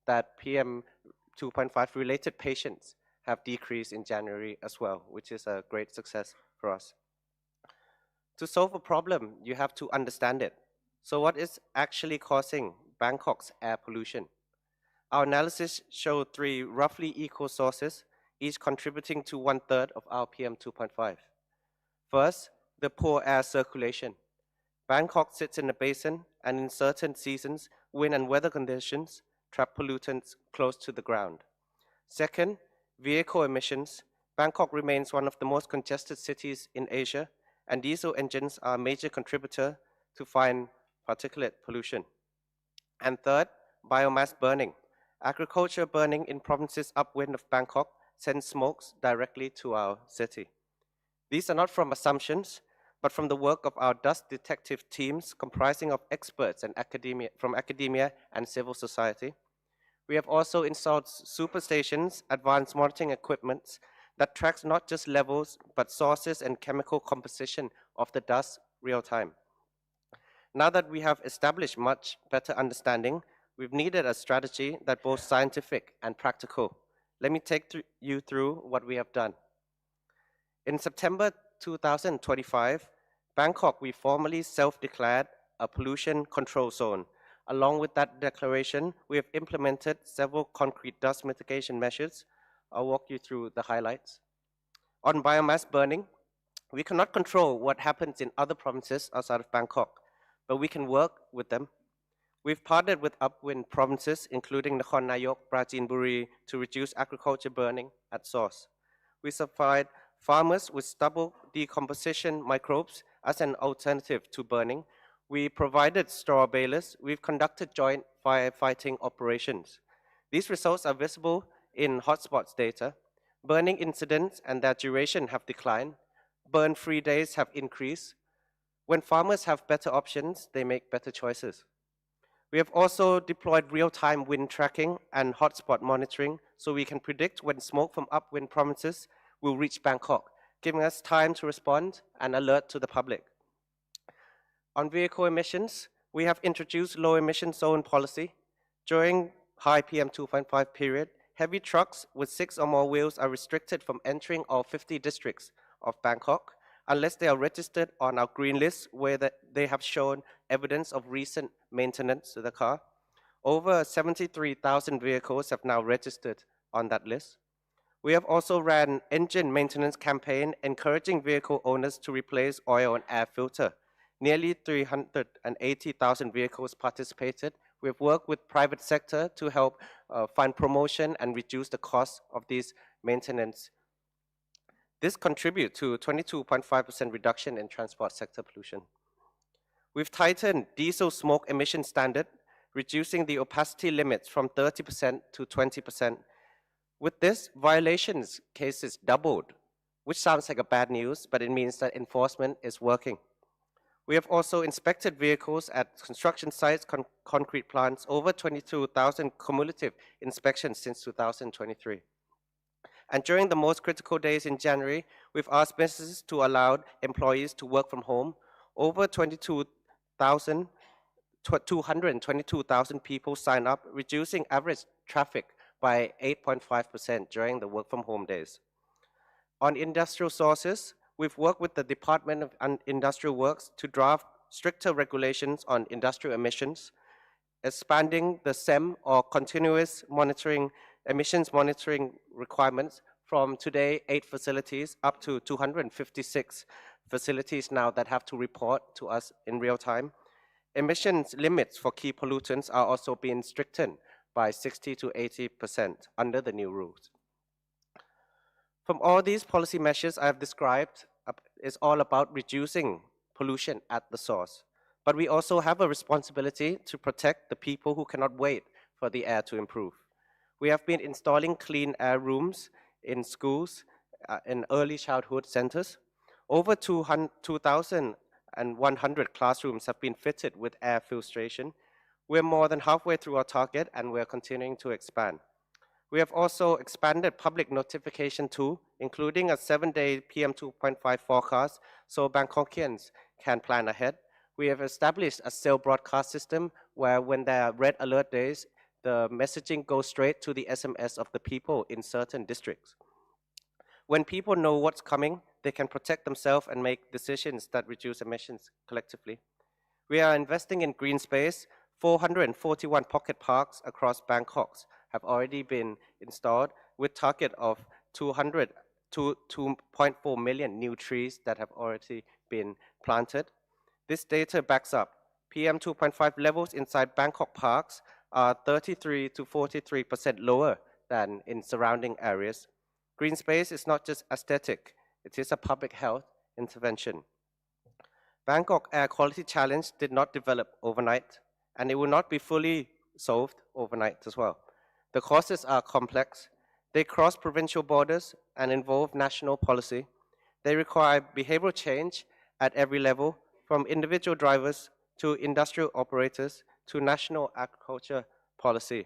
that PM 2.5 related patients have decreased in January as well, which is a great success for us. To solve a problem, you have to understand it. So what is actually causing Bangkok's air pollution? Our analysis showed 3 roughly equal sources, each contributing to 1/3 of our PM 2.5. First, the poor air circulation. Bangkok sits in a basin, and in certain seasons, wind and weather conditions trap pollutants close to the ground. Second, vehicle emissions. Bangkok remains one of the most congested cities in Asia, and diesel engines are a major contributor to fine particulate pollution. And third, biomass burning. Agriculture burning in provinces upwind of Bangkok sends smokes directly to our city. These are not from assumptions, but from the work of our dust detective teams comprising of experts and from academia and civil society. We have also installed superstations, advanced monitoring equipment that tracks not just levels, but sources and chemical composition of the dust real time. Now that we have established much better understanding, we've needed a strategy that both scientific and practical. Let me take you through what we have done. In September 2025, Bangkok, we formally self-declared a pollution control zone. Along with that declaration, we have implemented several concrete dust mitigation measures. I'll walk you through the highlights. On biomass burning, we cannot control what happens in other provinces outside of Bangkok, but we can work with them. We've partnered with upwind provinces, including Nakhon Nayok, Pradinburi, to reduce agriculture burning at source. We supplied farmers with stubble decomposition microbes as an alternative to burning. We provided straw balers. We've conducted joint firefighting operations. These results are visible in hotspots data. Burning incidents and their duration have declined. Burn-free days have increased. When farmers have better options, they make better choices. We have also deployed real-time wind tracking and hotspot monitoring so we can predict when smoke from upwind provinces will reach Bangkok, giving us time to respond and alert to the public. On vehicle emissions, we have introduced low emission zone policy. During high PM 2.5 period, heavy trucks with 6 or more wheels are restricted from entering all 50 districts of Bangkok unless they are registered on our green list where they have shown evidence of recent maintenance to the car. Over 73,000 vehicles have now registered on that list. We have also ran engine maintenance campaign encouraging vehicle owners to replace oil and air filter. Nearly 380,000 vehicles participated. We have worked with private sector to help fund promotion and reduce the cost of these maintenance. This contributes to 22.5% reduction in transport sector pollution. We've tightened diesel smoke emission standard, reducing the opacity limits from 30% to 20%. With this, violations cases doubled, which sounds like a bad news, but it means that enforcement is working. We have also inspected vehicles at construction sites, concrete plants, over 22,000 cumulative inspections since 2023. And during the most critical days in January, we've asked businesses to allow employees to work from home. Over 222,000 people signed up, reducing average traffic by 8.5% during the work from home days. On industrial sources, we've worked with the Department of Industrial Works to draft stricter regulations on industrial emissions, expanding the SEM or continuous monitoring emissions monitoring requirements from today 8 facilities up to 256 facilities now that have to report to us in real time. Emissions limits for key pollutants are also being strengthened by 60 to 80% under the new rules. From all these policy measures I have described, is all about reducing pollution at the source. But we also have a responsibility to protect the people who cannot wait for the air to improve. We have been installing clean air rooms in schools, in early childhood centers. Over 2,100 classrooms have been fitted with air filtration. We're more than halfway through our target, and we're continuing to expand. We have also expanded public notification tool, including a 7-day PM 2.5 forecast, so Bangkokians can plan ahead. We have established a cell broadcast system where when there are red alert days, the messaging goes straight to the SMS of the people in certain districts. When people know what's coming, they can protect themselves and make decisions that reduce emissions collectively. We are investing in green space. 441 pocket parks across Bangkok have already been installed, with target of 200 to 2.4 million new trees that have already been planted. This data backs up. PM 2.5 levels inside Bangkok parks are 33 to 43% lower than in surrounding areas. Green space is not just aesthetic, it is a public health intervention. Bangkok Air Quality Challenge did not develop overnight, and it will not be fully solved overnight as well. The causes are complex. They cross provincial borders and involve national policy. They require behavioral change at every level, from individual drivers to industrial operators to national agriculture policy.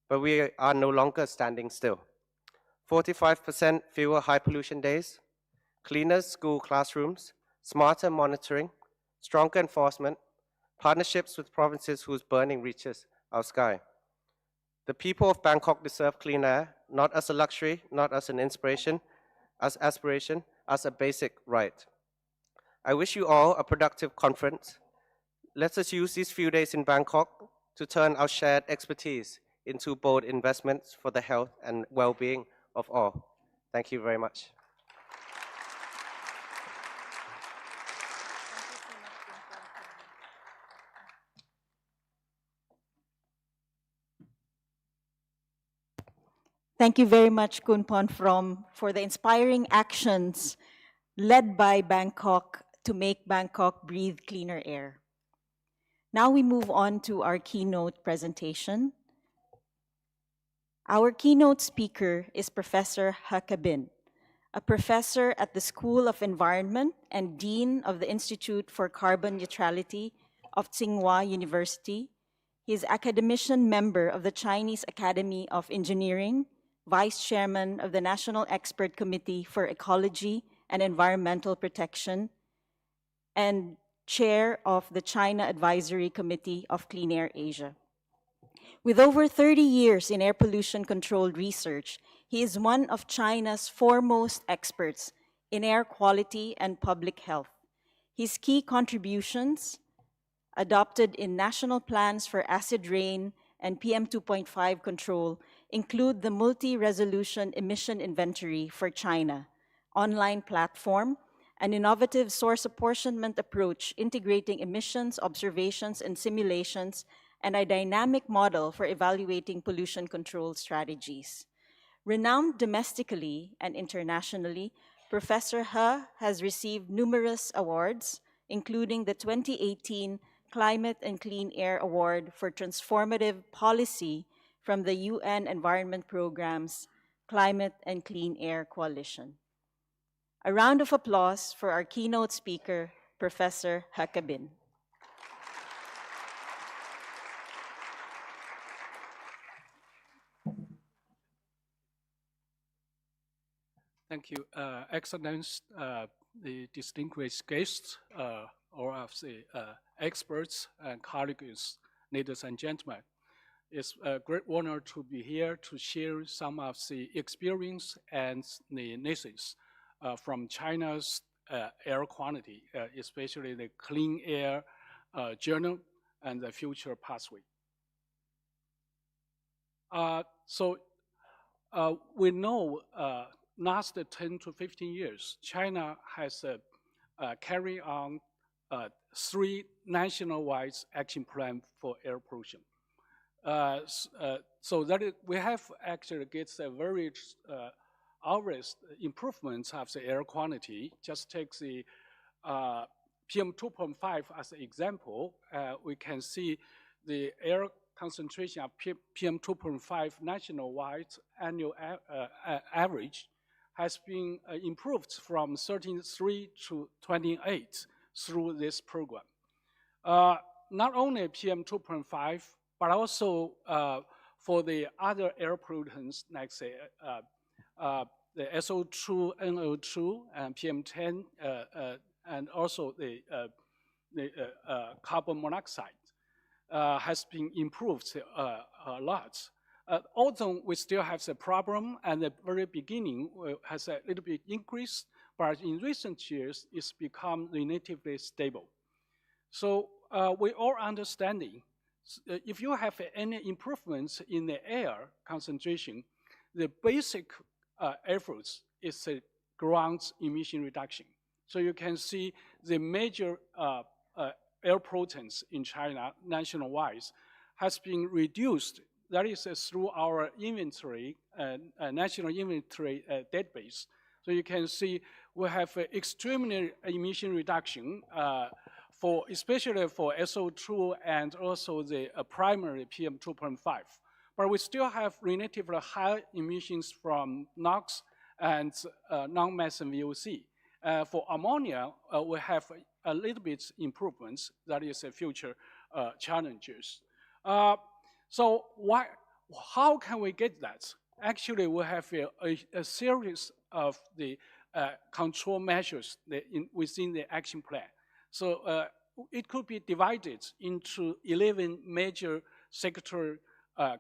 But we are no longer standing still. 45% fewer high pollution days, cleaner school classrooms, smarter monitoring, stronger enforcement, partnerships with provinces whose burning reaches our sky. The people of Bangkok deserve clean air, not as a luxury, not as an inspiration, as aspiration, as a basic right. I wish you all a productive conference. Let us use these few days in Bangkok to turn our shared expertise into bold investments for the health and well-being of all. Thank you very much. Thank you very much, Kunpon, for the inspiring actions led by Bangkok to make Bangkok breathe cleaner air. Now we move on to our keynote presentation. Our keynote speaker is Professor Hakabin, a professor at the School of Environment and Dean of the Institute for Carbon Neutrality of Tsinghua University. He is academician member of the Chinese Academy of Engineering, Vice Chairman of the National Expert Committee for Ecology and Environmental Protection, and Chair of the China Advisory Committee of Clean Air Asia. With over 30 years in air pollution control research, he is one of China's foremost experts in air quality and public health. His key contributions, adopted in national plans for acid rain and PM 2.5 control, include the Multi-Resolution Emission Inventory for China, online platform, an innovative source apportionment approach integrating emissions, observations, and simulations, and a dynamic model for evaluating pollution control strategies. Renowned domestically and internationally, Professor He has received numerous awards, including the 2018 Climate and Clean Air Award for Transformative Policy from the UN Environment Programme's Climate and Clean Air Coalition. A round of applause for our keynote speaker, Professor Hakabin. Thank you, Excellence, the distinguished guests, all of the experts and colleagues, ladies and gentlemen. It's a great honor to be here to share some of the experience and the lessons from China's air quality, especially the Clean Air Journal and the future pathway. We know last 10 to 15 years, China has carried on 3 nationwide action plans for air pollution. So that we have actually get a very obvious improvements of the air quality. Just take the PM 2.5 as an example. We can see the air concentration of PM2.5 nationwide annual average has been improved from 33 to 28 through this program. Not only PM2.5, but also for the other air pollutants, like say the SO2, NO2, and PM10, and also the carbon monoxide has been improved a lot. Although we still have the problem, and the very beginning has a little bit increased, but in recent years it's become relatively stable. So we all understanding, if you have any improvements in the air concentration, the basic efforts is ground emission reduction. So you can see the major air pollutants in China nationwide has been reduced. That is through our inventory, national inventory database. So you can see we have extremely emission reduction especially for SO2 and also the primary PM2.5. But we still have relatively high emissions from NOx and non-methane VOC. For ammonia, we have a little bit improvements. That is a future challenges. So how can we get that? Actually, we have a series of the control measures within the action plan. So it could be divided into 11 major sector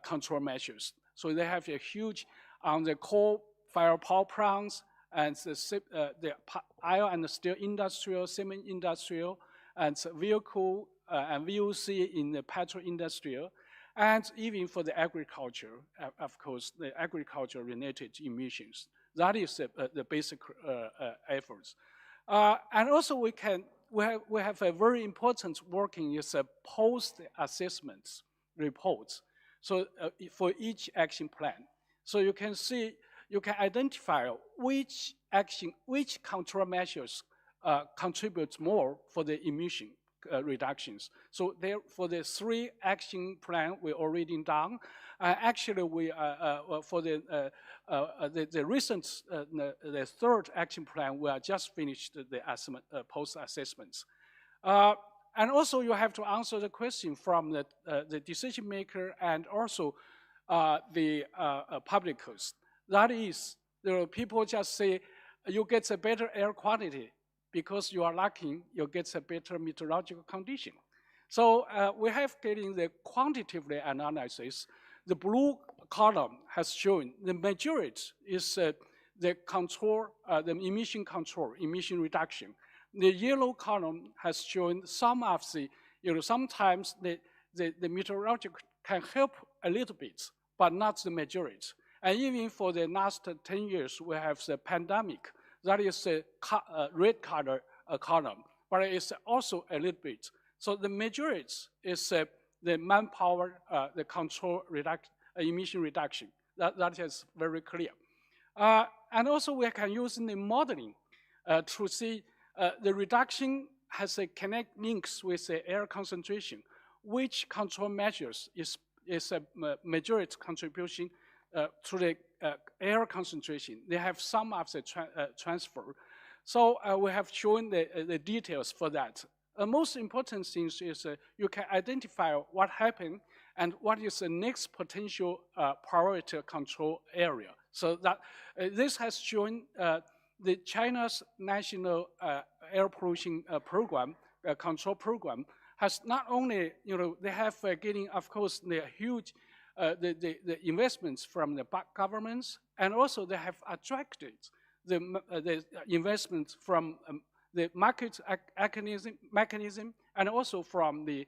control measures. So they have a huge on the coal-fired power plants and the iron and steel industrial, semi-industrial, and vehicle and VOC in the petrol industrial, and even for the agriculture, of course, the agriculture-related emissions. That is the basic efforts. And also we have a very important working is a post-assessment report. So for each action plan. So you can see, you can identify which control measures contribute more for the emission reductions. So there, for the 3 action plan we already done. Actually, we for the recent the 3rd action plan, we are just finished the post assessments. And also, you have to answer the question from the decision maker and also the publicers. That is, people just say you get a better air quality because you are lucky, you get a better meteorological condition. So we have getting the quantitative analysis. The blue column has shown the majority is the control, the emission control, emission reduction. The yellow column has shown some of the, sometimes the meteorological can help a little bit, but not the majority. And even for the last 10 years, we have the pandemic. That is the red color column, but it's also a little bit. So the majority is the manpower, the control emission reduction. That is very clear. And also we can use the modeling to see the reduction has a connect links with the air concentration. Which control measures is a majority contribution to the air concentration? They have some of the transfer. So we have shown the details for that. The most important thing is you can identify what happened and what is the next potential priority control area. So that this has shown the China's national air pollution program, control program, has not only, they have getting, of course, the huge the investments from the governments, and also they have attracted the investments from the market mechanism, and also from the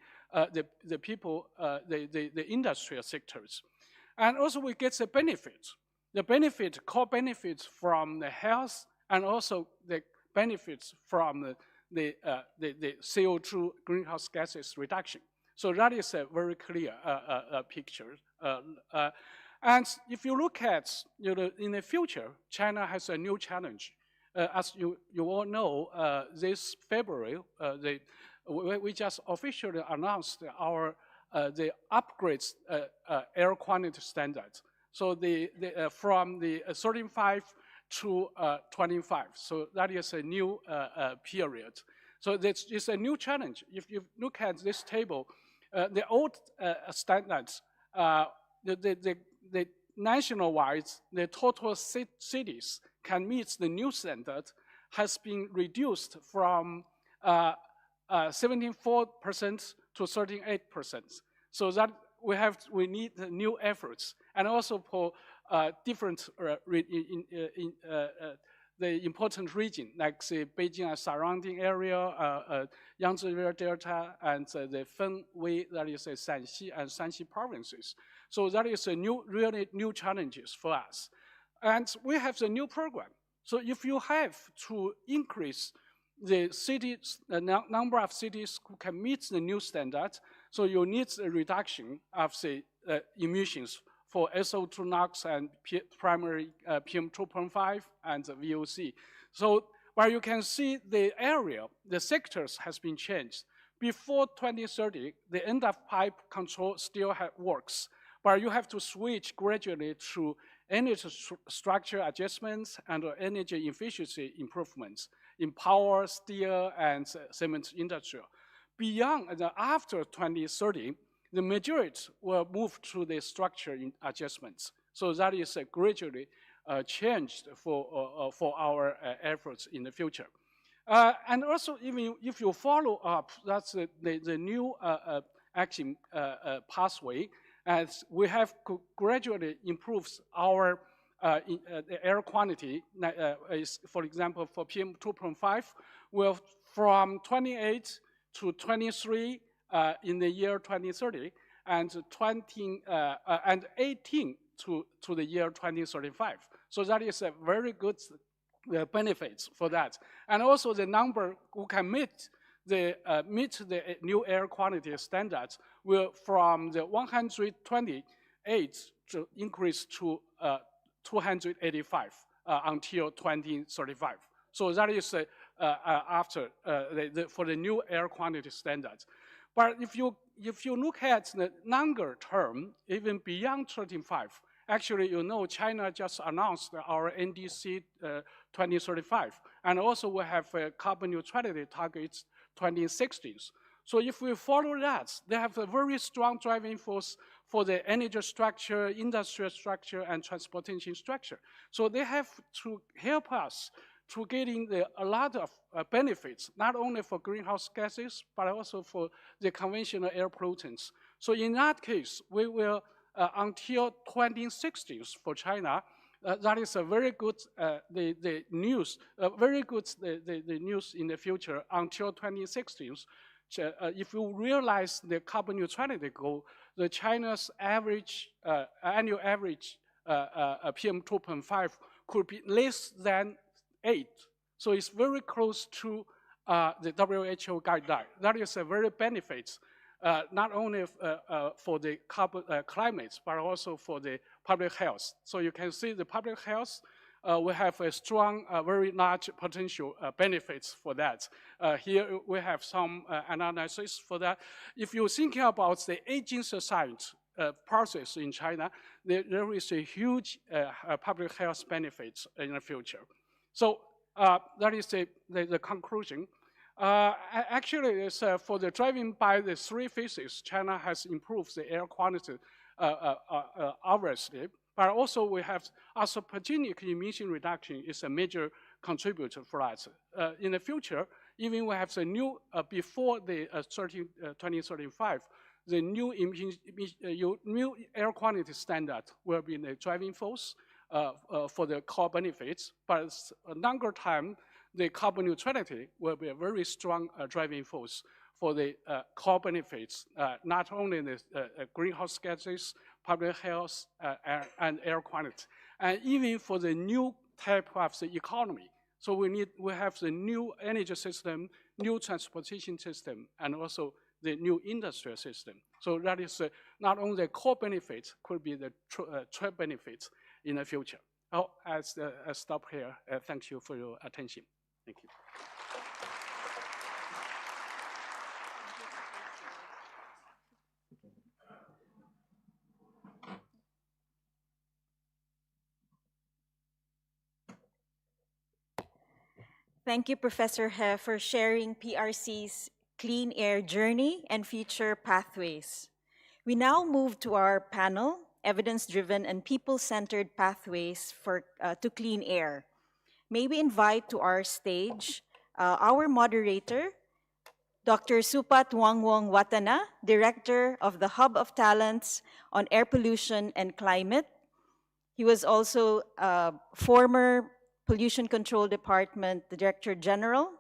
people, the industrial sectors. And also we get the benefits. Core benefits from the health, and also the benefits from the CO2 greenhouse gases reduction. So that is a very clear picture. And if you look at, in the future, China has a new challenge. As you all know, this February, we just officially announced our the upgrades air quality standards. So from the 35 to 25. So that is a new period. So this is a new challenge. If you look at this table, the old standards, the national-wise, the total cities can meet the new standard has been reduced from 74% to 38%. So that we need new efforts, and also for different the important region, like the Beijing and surrounding area, Yangtze River Delta, and the Fenway, that is Shanxi and Shanxi provinces. So that is a really new challenges for us. And we have the new program. So if you have to increase the cities, the number of cities who can meet the new standard, so you need a reduction of the emissions for SO2 NOx and primary PM2.5 and the VOC. So where you can see the area, the sectors has been changed. Before 2030, the end of pipe control still works, but you have to switch gradually to energy structure adjustments and energy efficiency improvements in power, steel, and cement industry. Beyond and after 2030, the majority will move to the structure adjustments. So that is gradually changed for our efforts in the future. And also, even if you follow up, that's the new action pathway, as we have gradually improved our the air quality. For example, for PM2.5, will from 28 to 23 in the year 2030, and 18 to the year 2035. So that is a very good benefits for that. And also the number who can meet the new air quality standards will from the 128 to increase to 285 until 2035. So that is after for the new air quality standards. But if you look at the longer term, even beyond 35, actually, you know, China just announced our NDC 2035, and also we have carbon neutrality targets 2060. So if we follow that, they have a very strong driving force for the energy structure, industrial structure, and transportation structure. So they have to help us to getting a lot of benefits, not only for greenhouse gases, but also for the conventional air pollutants. So in that case, we will, until 2060s for China, that is a very good the news, very good the news in the future until 2060s. If you realize the carbon neutrality goal, the China's average annual average PM2.5 could be less than 8. So it's very close to the WHO guideline. That is a very benefits, not only for the climate, but also for the public health. So you can see the public health, we have a strong, very large potential benefits for that. Here we have some analysis for that. If you think about the aging society process in China, there is a huge public health benefits in the future. So that is the conclusion. Actually, it's, for the driving by the 3 phases, China has improved the air quality obviously, but also we have anthropogenic emission reduction is a major contributor for us. In the future, even we have the new, before the 2035, the new new air quality standard will be the driving force for the core benefits, but a longer time, the carbon neutrality will be a very strong driving force for the core benefits, not only the greenhouse gases, public health, and air quality, and even for the new type of the economy. So we have the new energy system, new transportation system, and also the new industrial system. So that is not only the core benefits, could be the trade benefits in the future. I'll stop here. Thank you for your attention. Thank you. Thank you, Professor He, for sharing PRC's clean air journey and future pathways. We now move to our panel, Evidence-Driven and People-Centered Pathways to Clean Air. May we invite to our stage our moderator, Dr. Supat Wangwong Watana, Director of the Hub of Talents on Air Pollution and Climate. He was also former Pollution Control Department Director General.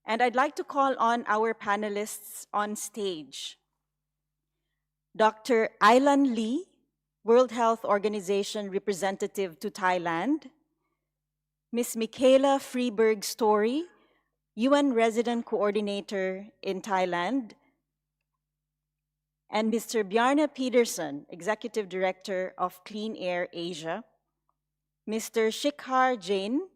And I'd like to call on our panelists on stage. Dr. Ailan Lee, World Health Organization representative to Thailand. Ms. Michaela Freeberg-Story, UN Resident Coordinator in Thailand. And Mr. Bjarne Pedersen, Executive Director of Clean Air Asia. Mr. Shikhar Jain,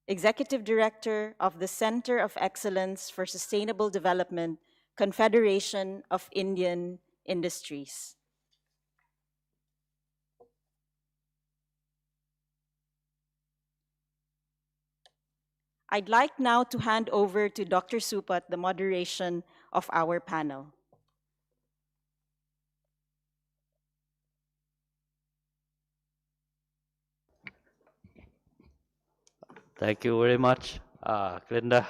Executive Director of the Center of Excellence for Sustainable Development, Confederation of Indian Industries. I'd like now to hand over to Dr. Supat the moderation of our panel. Thank you very much, Glenda,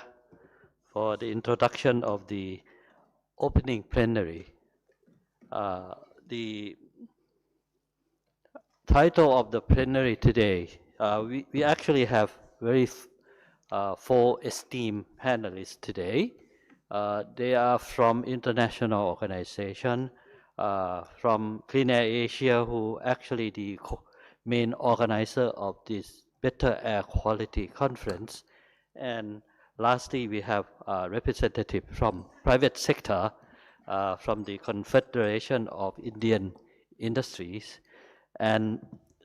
for the introduction of the opening plenary. The title of the plenary today, we actually have four esteemed panelists today. They are from international organization, from Clean Air Asia, who actually the main organizer of this Better Air Quality Conference. And lastly, we have a representative from private sector, from the Confederation of Indian Industries. And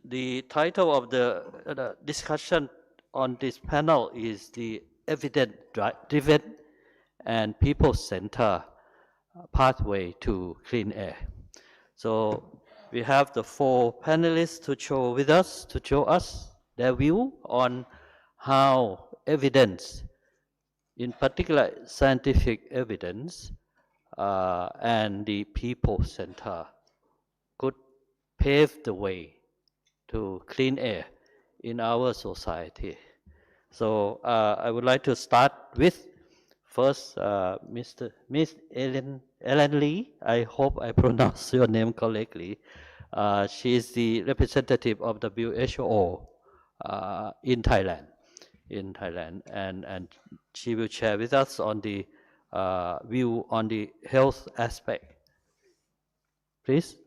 the title of the discussion on this panel is the Evidence-Driven and People-Centered Pathway to Clean Air. So we have the four panelists to show us their view on how evidence, in particular scientific evidence, and the people center could pave the way to clean air in our society. So I would like to start with first Miss Ellen Lee. I hope I pronounced your name correctly. She is the representative of the WHO in Thailand, and she will share with us on the view on the health aspect. Please.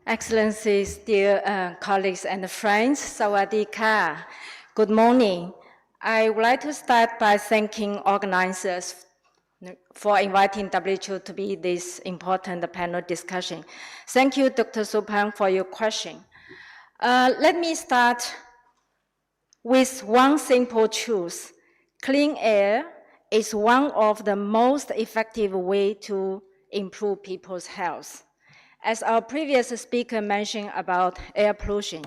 Excellencies, dear colleagues and friends, Sawadee Ka. Good morning. I would like to start by thanking organizers for inviting WHO to be this important panel discussion. Thank you, Dr. Supan, for your question. Let me start with one simple truth. Clean air is one of the most effective ways to improve people's health. As our previous speaker mentioned about air pollution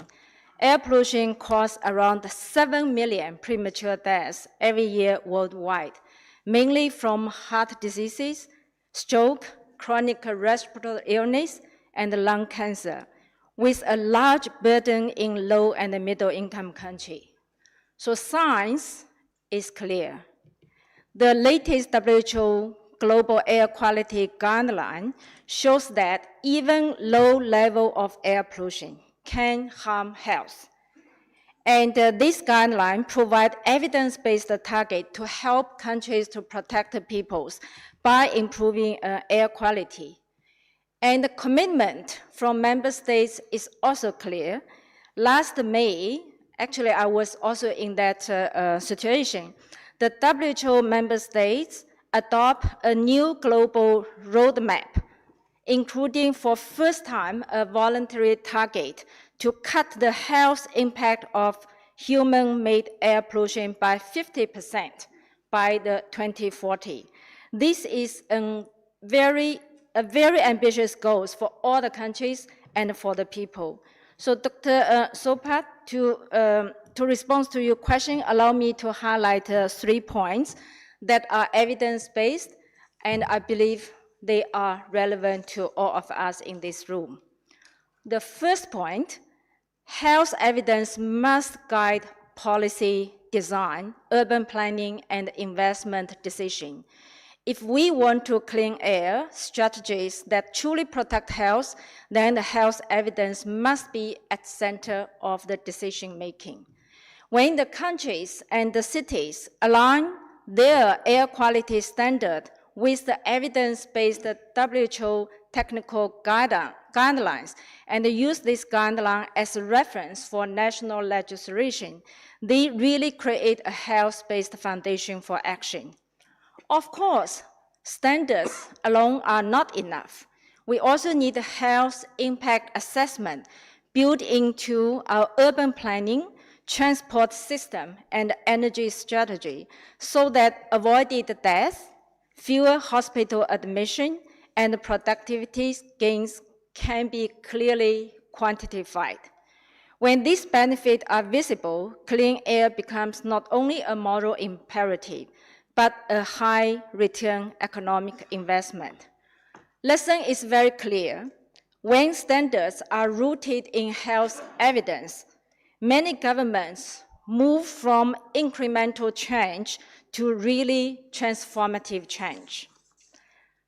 causes around 7 million premature deaths every year worldwide, mainly from heart diseases, stroke, chronic respiratory illness, and lung cancer, with a large burden in low and middle income countries. So science is clear. The latest WHO Global Air Quality Guideline shows that even low level of air pollution can harm health. And this guideline provides evidence-based target to help countries to protect people by improving air quality. And the commitment from member states is also clear. Last May, actually I was also in that situation, the WHO member states adopt a new global roadmap, including for first time a voluntary target to cut the health impact of human-made air pollution by 50% by the 2040. This is a very ambitious goal for all the countries and for the people. So Dr. Sopat, to to respond to your question, allow me to highlight 3 points that are evidence-based, and I believe they are relevant to all of us in this room. The first point, health evidence must guide policy design, urban planning, and investment decision. If we want to clean air strategies that truly protect health, then the health evidence must be at the center of the decision making. When the countries and the cities align their air quality standard with the evidence-based WHO technical guidelines and use this guideline as a reference for national legislation, they really create a health-based foundation for action. Of course, standards alone are not enough. We also need a health impact assessment built into our urban planning, transport system, and energy strategy so that avoided death, fewer hospital admission, and productivity gains can be clearly quantified. When these benefits are visible, clean air becomes not only a moral imperative, but a high return economic investment. Lesson is very clear. When standards are rooted in health evidence, many governments move from incremental change to really transformative change.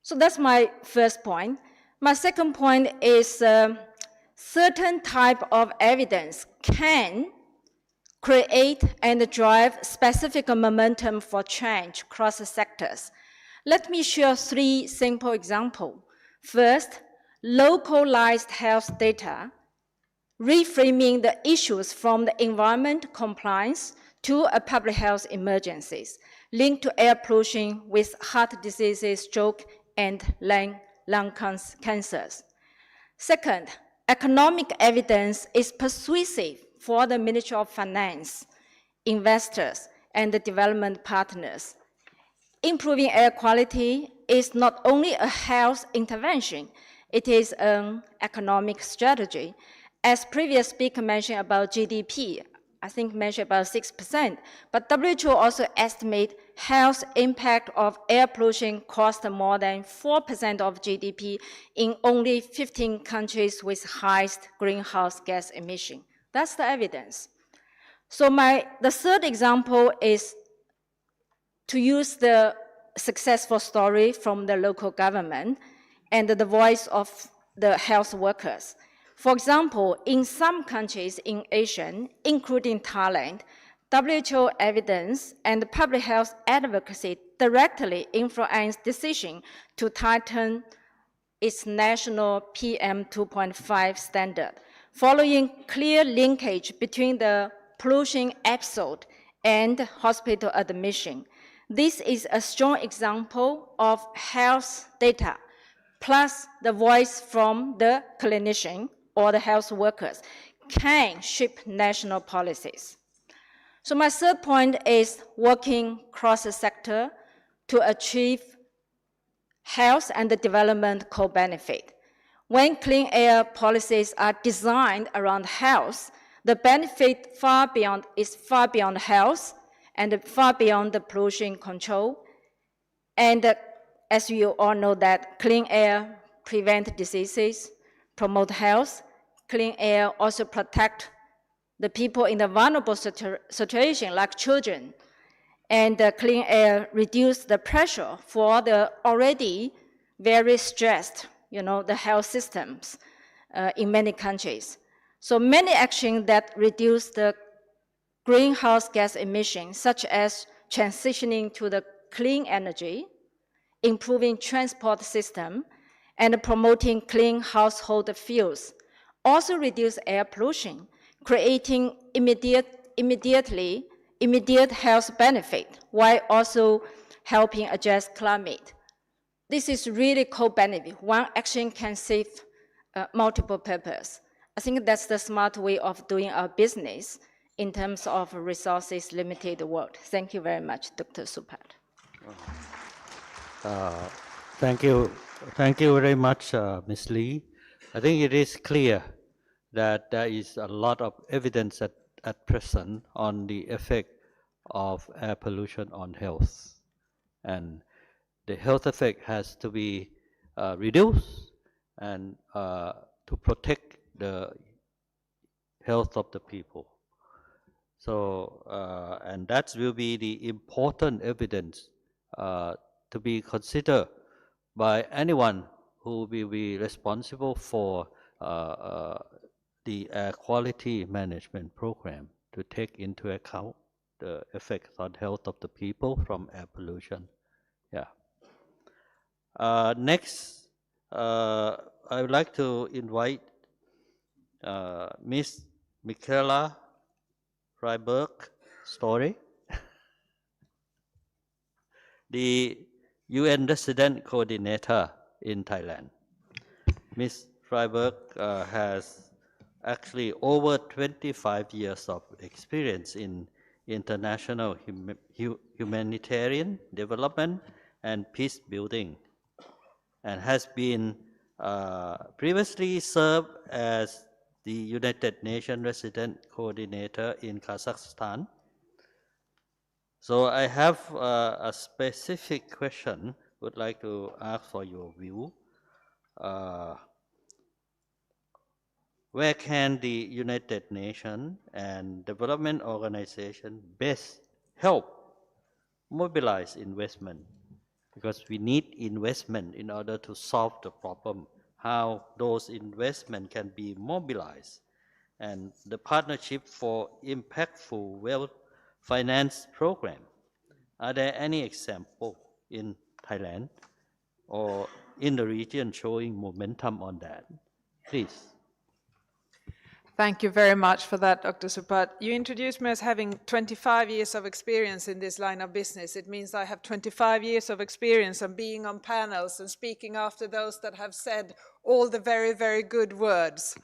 So that's my first point. My second point is certain type of evidence can create and drive specific momentum for change across the sectors. Let me share 3 simple examples. First, localized health data, reframing the issues from the environment compliance to a public health emergencies, linked to air pollution with heart diseases, stroke, and lung cancers. Second, economic evidence is persuasive for the Ministry of Finance, investors, and the development partners. Improving air quality is not only a health intervention, it is an economic strategy. As previous speaker mentioned about GDP, I think mentioned about 6%, but WHO also estimate health impact of air pollution cost more than 4% of GDP in only 15 countries with highest greenhouse gas emission. That's the evidence. So the third example is to use the successful story from the local government and the voice of the health workers. For example, in some countries in Asia, including Thailand, WHO evidence and public health advocacy directly influence decision to tighten its national PM 2.5 standard, following clear linkage between the pollution episode and hospital admission. This is a strong example of health data plus the voice from the clinician or the health workers can shape national policies. So my third point is working across the sector to achieve health and the development co-benefit. When clean air policies are designed around health, the benefit is far beyond health and far beyond the pollution control. And as you all know that clean air prevents diseases, promote health. Clean air also protect the people in the vulnerable situation like children. And clean air reduce the pressure for the already very stressed, the health systems in many countries. So many actions that reduce the greenhouse gas emissions, such as transitioning to the clean energy, improving transport system, and promoting clean household fuels, also reduce air pollution, creating immediate health benefit, while also helping address climate. This is really co-benefit. One action can save multiple purposes. I think that's the smart way of doing our business in terms of resources limited world. Thank you very much, Dr. Supat. Thank you very much, Ms. Lee. I think it is clear that there is a lot of evidence that at present on the effect of air pollution on health. And the health effect has to be reduced and to protect the health of the people. So, and that will be the important evidence to be considered by anyone who will be responsible for the air quality management program, to take into account the effects on health of the people from air pollution. Yeah. Next, I would like to invite Miss Michaela Freiberg Story, the UN Resident Coordinator in Thailand. Ms. Freiberg has actually over 25 years of experience in international humanitarian development and peace building, and has been previously served as the United Nations Resident Coordinator in Kazakhstan. So I have a specific question would like to ask for your view. Where can the United Nations and development organization best help mobilize investment? Because we need investment in order to solve the problem, how those investments can be mobilized. And the Partnership for Impactful Wealth Finance Program. Are there any examples in Thailand or in the region showing momentum on that? Please. Thank you very much for that, Dr. Supat. You introduced me as having 25 years of experience in this line of business. It means I have 25 years of experience of being on panels and speaking after those that have said all the very, very good words.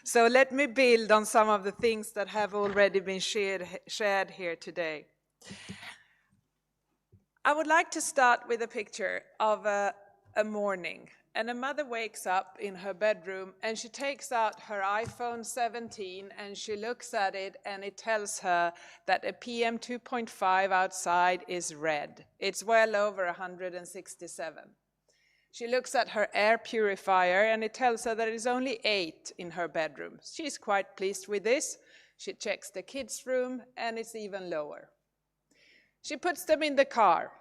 So let me build on some of the things that have already been shared here today. I would like to start with a picture of a morning. And a mother wakes up in her bedroom and she takes out her iPhone 17 and she looks at it and it tells her that a PM 2.5 outside is red. It's well over 167. She looks at her air purifier and it tells her that it's only 8 in her bedroom. She's quite pleased with this. She checks the kids' room and it's even lower. She puts them in the car,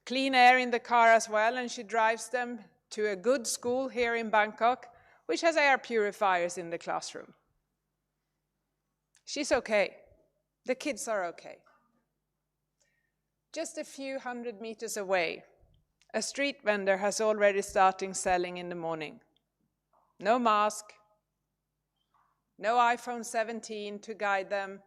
clean air in the car as well, and she drives them to a good school here in Bangkok, which has air purifiers in the classroom. She's okay. The kids are okay. Just a few 100 meters away, a street vendor has already started selling in the morning. No mask, no iPhone 17 to guide them,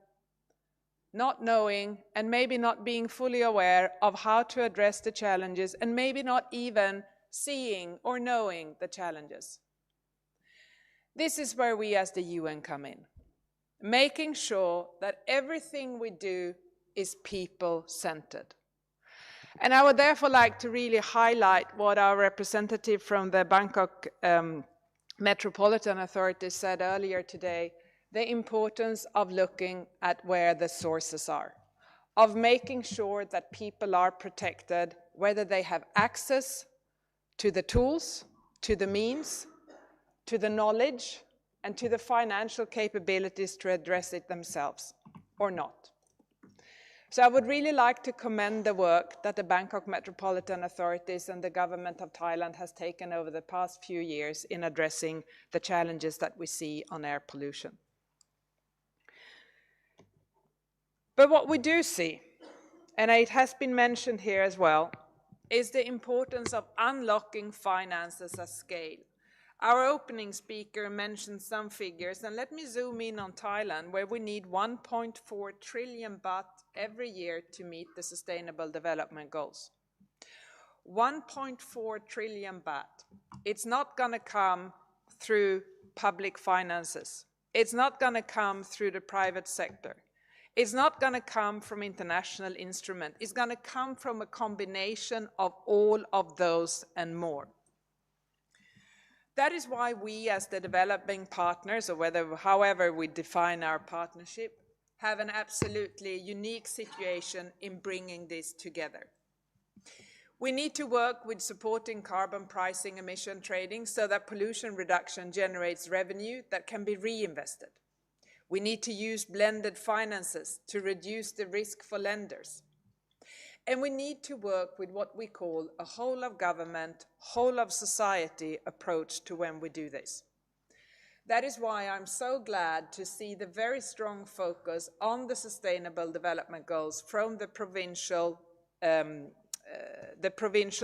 not knowing and maybe not being fully aware of how to address the challenges, and maybe not even seeing or knowing the challenges. This is where we as the UN come in, making sure that everything we do is people-centered. And I would therefore like to really highlight what our representative from the Bangkok Metropolitan Authority said earlier today, the importance of looking at where the sources are, of making sure that people are protected, whether they have access to the tools, to the means, to the knowledge, and to the financial capabilities to address it themselves, or not. So I would really like to commend the work that the Bangkok Metropolitan Authorities and the government of Thailand has taken over the past few years in addressing the challenges that we see on air pollution. But what we do see, and it has been mentioned here as well, is the importance of unlocking finances at scale. Our opening speaker mentioned some figures, and let me zoom in on Thailand, where we need 1.4 trillion baht every year to meet the Sustainable Development Goals. 1.4 trillion baht. It's not going to come through public finances. It's not going to come through the private sector. It's not going to come from international instruments. It's going to come from a combination of all of those and more. That is why we as the developing partners, or however we define our partnership, have an absolutely unique situation in bringing this together. We need to work with supporting carbon pricing, emission trading, so that pollution reduction generates revenue that can be reinvested. We need to use blended finances to reduce the risk for lenders. And we need to work with what we call a whole of government, whole of society approach to when we do this. That is why I'm so glad to see the very strong focus on the Sustainable Development Goals from the provincial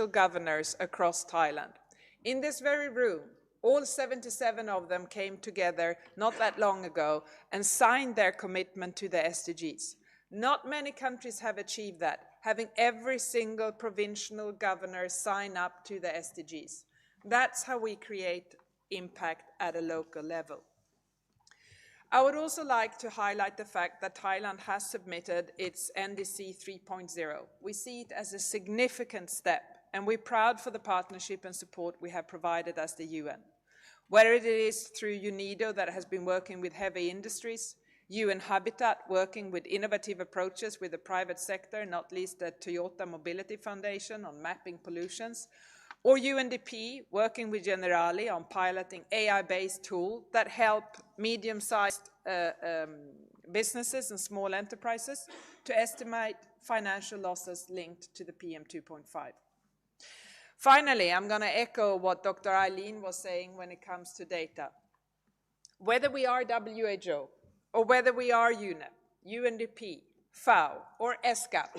governors across Thailand. In this very room, all 77 of them came together not that long ago and signed their commitment to the SDGs. Not many countries have achieved that, having every single provincial governor sign up to the SDGs. That's how we create impact at a local level. I would also like to highlight the fact that Thailand has submitted its NDC 3.0. We see it as a significant step, and we're proud for the partnership and support we have provided as the UN. Whether it is through UNIDO that has been working with heavy industries, UN Habitat working with innovative approaches with the private sector, not least the Toyota Mobility Foundation on mapping pollutions, or UNDP working with Generali on piloting AI-based tools that help medium-sized businesses and small enterprises to estimate financial losses linked to the PM 2.5. Finally, I'm going to echo what Dr. Eileen was saying when it comes to data. Whether we are WHO, or whether we are UNEP, UNDP, FAO, or ESCAP,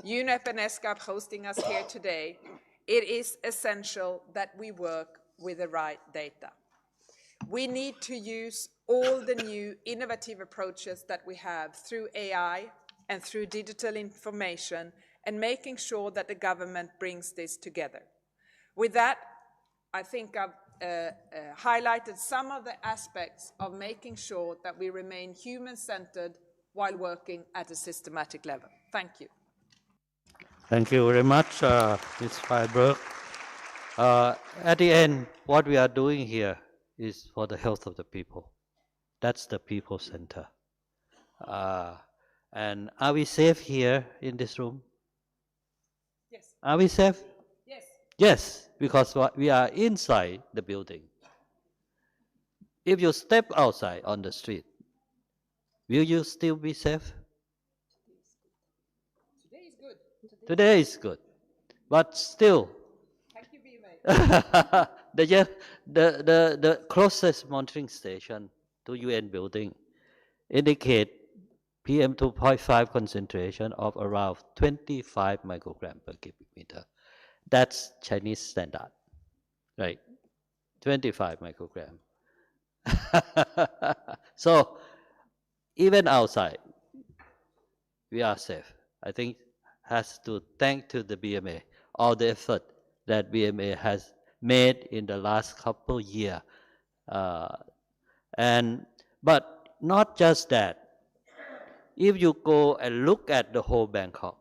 UNEP and ESCAP hosting us here today, it is essential that we work with the right data. We need to use all the new innovative approaches that we have through AI and through digital information, and making sure that the government brings this together. With that, I think I've highlighted some of the aspects of making sure that we remain human-centered while working at a systematic level. Thank you. Thank you very much, Ms. Freiberg. At the end, what we are doing here is for the health of the people. That's the people center. And are we safe here in this room? Yes. Are we safe? Yes. Yes, because we are inside the building. If you step outside on the street, will you still be safe? Today is good. Today is good, but still, Thank you, BMA. the closest monitoring station to UN building indicate PM 2.5 concentration of around 25 microgram per cubic meter. That's Chinese standard, right? 25 microgram. So even outside, we are safe. I think has to thank to the BMA, all the effort that BMA has made in the last couple years. But not just that. If you go and look at the whole Bangkok,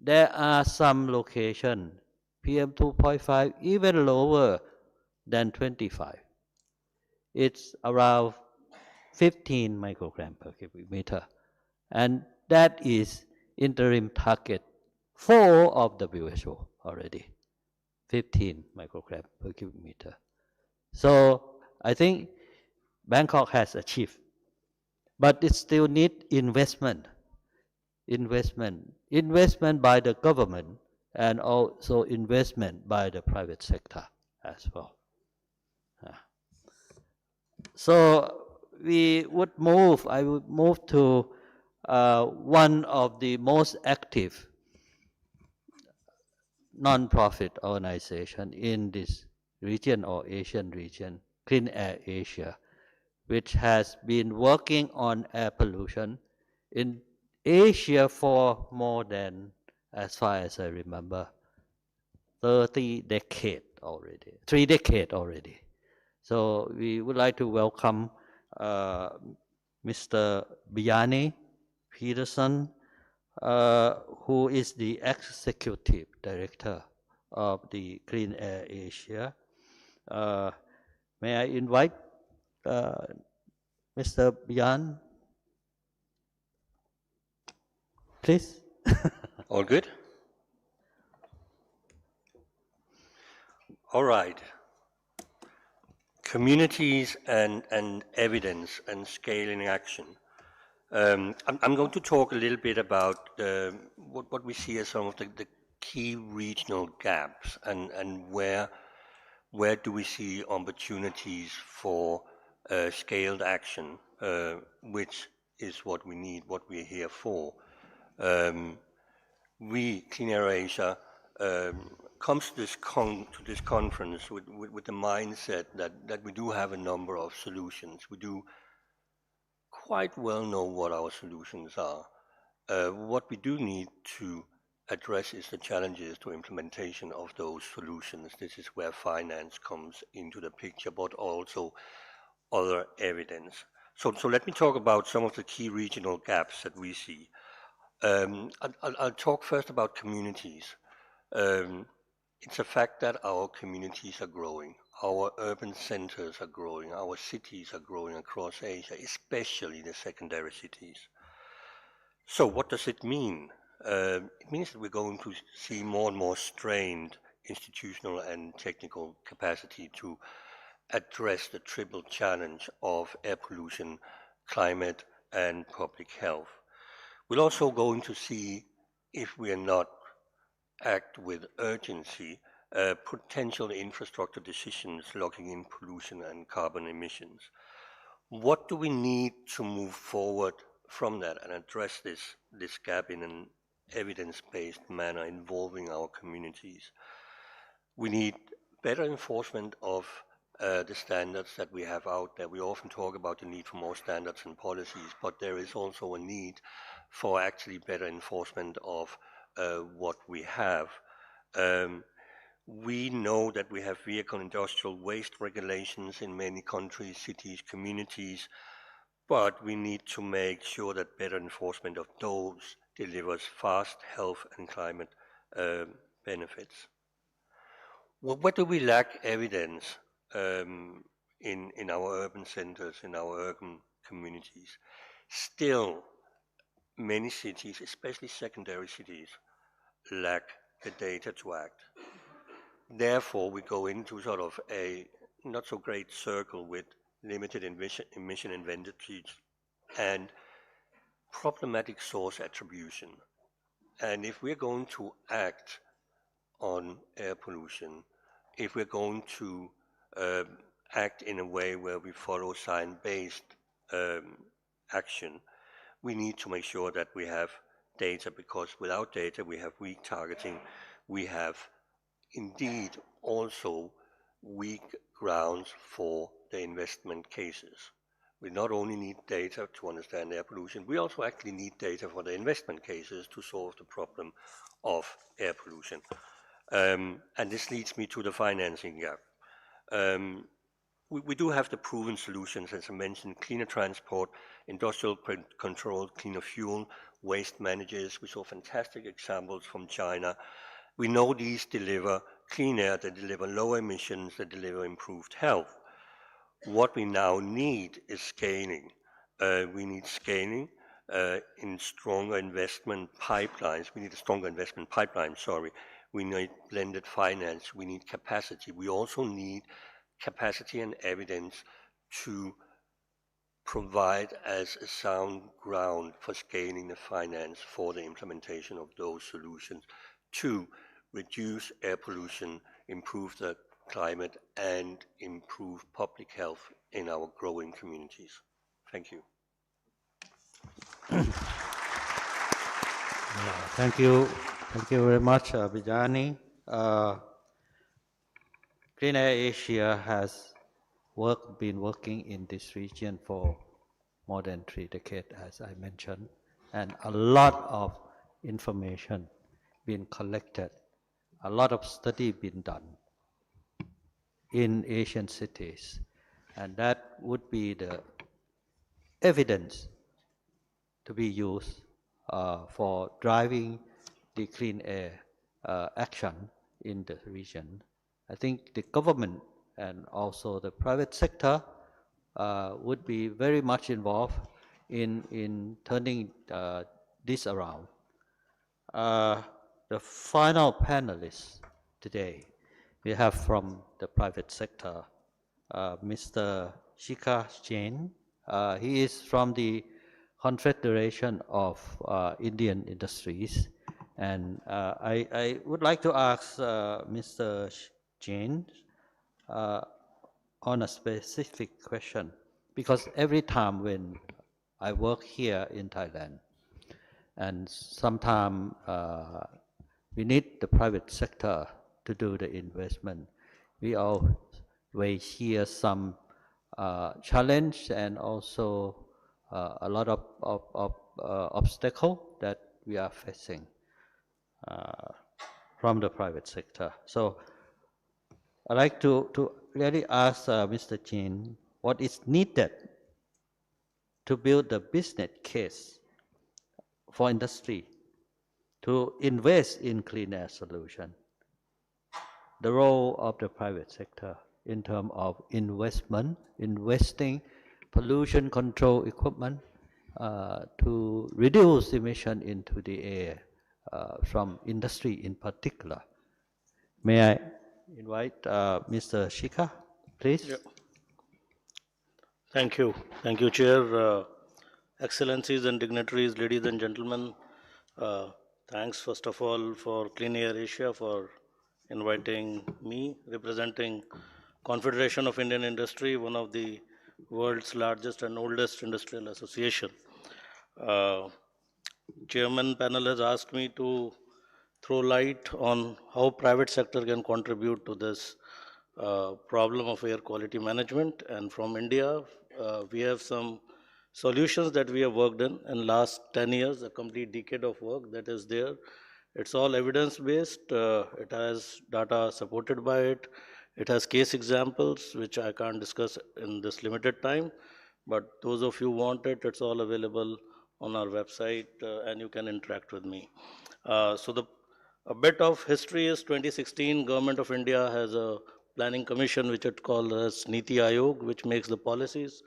there are some locations, PM 2.5 even lower than 25. It's around 15 microgram per cubic meter. And that is interim target 4 of WHO already, 15 microgram per cubic meter. So I think Bangkok has achieved, but it still needs investment by the government, and also investment by the private sector as well. So I would move to one of the most active non-profit organization in this region or Asian region, Clean Air Asia, which has been working on air pollution in Asia for more than, as far as I remember, 3 decades already. So we would like to welcome Mr. Yevgeniy Peterson, who is the Executive Director of the Clean Air Asia. May I invite Mr. Yevgeniy Please. All good? All right. Communities and evidence and scaling action. I'm going to talk a little bit about what we see as some of the key regional gaps and where do we see opportunities for scaled action, which is what we need, what we're here for. We, Clean Air Asia, comes to this conference with the mindset that we do have a number of solutions. We do quite well know what our solutions are. What we do need to address is the challenges to implementation of those solutions. This is where finance comes into the picture, but also other evidence. So let me talk about some of the key regional gaps that we see. I'll talk first about communities. It's a fact that our communities are growing. Our urban centers are growing. Our cities are growing across Asia, especially the secondary cities. So what does it mean? It means that we're going to see more and more strained institutional and technical capacity to address the triple challenge of air pollution, climate, and public health. We're also going to see, if we are not act with urgency, potential infrastructure decisions locking in pollution and carbon emissions. What do we need to move forward from that and address this gap in an evidence-based manner involving our communities? We need better enforcement of the standards that we have out there. We often talk about the need for more standards and policies, but there is also a need for actually better enforcement of what we have. We know that we have vehicle industrial waste regulations in many countries, cities, communities, but we need to make sure that better enforcement of those delivers fast health and climate benefits. Where do we lack evidence in our urban centers, in our urban communities? Still, many cities, especially secondary cities, lack the data to act. Therefore, we go into sort of a not so great circle with limited emission inventories and problematic source attribution. And if we're going to act on air pollution, if we're going to act in a way where we follow science-based action, we need to make sure that we have data, because without data we have weak targeting. We have indeed also weak grounds for the investment cases. We not only need data to understand air pollution, we also actually need data for the investment cases to solve the problem of air pollution. And this leads me to the financing gap. We do have the proven solutions, as I mentioned: cleaner transport, industrial control, cleaner fuel, waste managers. We saw fantastic examples from China. We know these deliver clean air, they deliver low emissions, they deliver improved health. What we now need is scaling. We need scaling in stronger investment pipelines. We need a stronger investment pipeline, We need blended finance. We need capacity. We also need capacity and evidence to provide as a sound ground for scaling the finance for the implementation of those solutions to reduce air pollution, improve the climate, and improve public health in our growing communities. Thank you. Thank you. Thank you very much, Yevgeniy. Clean Air Asia has been working in this region for more than 3 decades, as I mentioned, and a lot of information being collected, a lot of study being done in Asian cities, and that would be the evidence to be used for driving the clean air action in the region. I think the government and also the private sector would be very much involved in turning this around. The final panelist today, we have from the private sector, Mr. Shikha Jain. He is from the Confederation of Indian Industries. And I would like to ask Mr. Jain on a specific question, because every time when I work here in Thailand, and sometimes we need the private sector to do the investment, we always hear some challenge and also a lot of obstacle that we are facing from the private sector. So I'd like to really ask Mr. Jin, what is needed to build the business case for industry to invest in clean air solution? The role of the private sector in terms of investing pollution control equipment to reduce emission into the air from industry in particular. May I invite Mr. Shikha, please? Yeah. Thank you. Thank you, Chair. Excellencies and dignitaries, ladies and gentlemen, thanks first of all for Clean Air Asia for inviting me, representing Confederation of Indian Industry, one of the world's largest and oldest industrial association. Chairman panel has asked me to throw light on how private sector can contribute to this problem of air quality management. And from India, we have some solutions that we have worked in last 10 years, a complete decade of work that is there. It's all evidence-based. It has data supported by it. It has case examples, which I can't discuss in this limited time. But those of you who want it, it's all available on our website, and you can interact with me. A bit of history is 2016, Government of India has a planning commission, which it called as Niti Aayog, which makes the policies,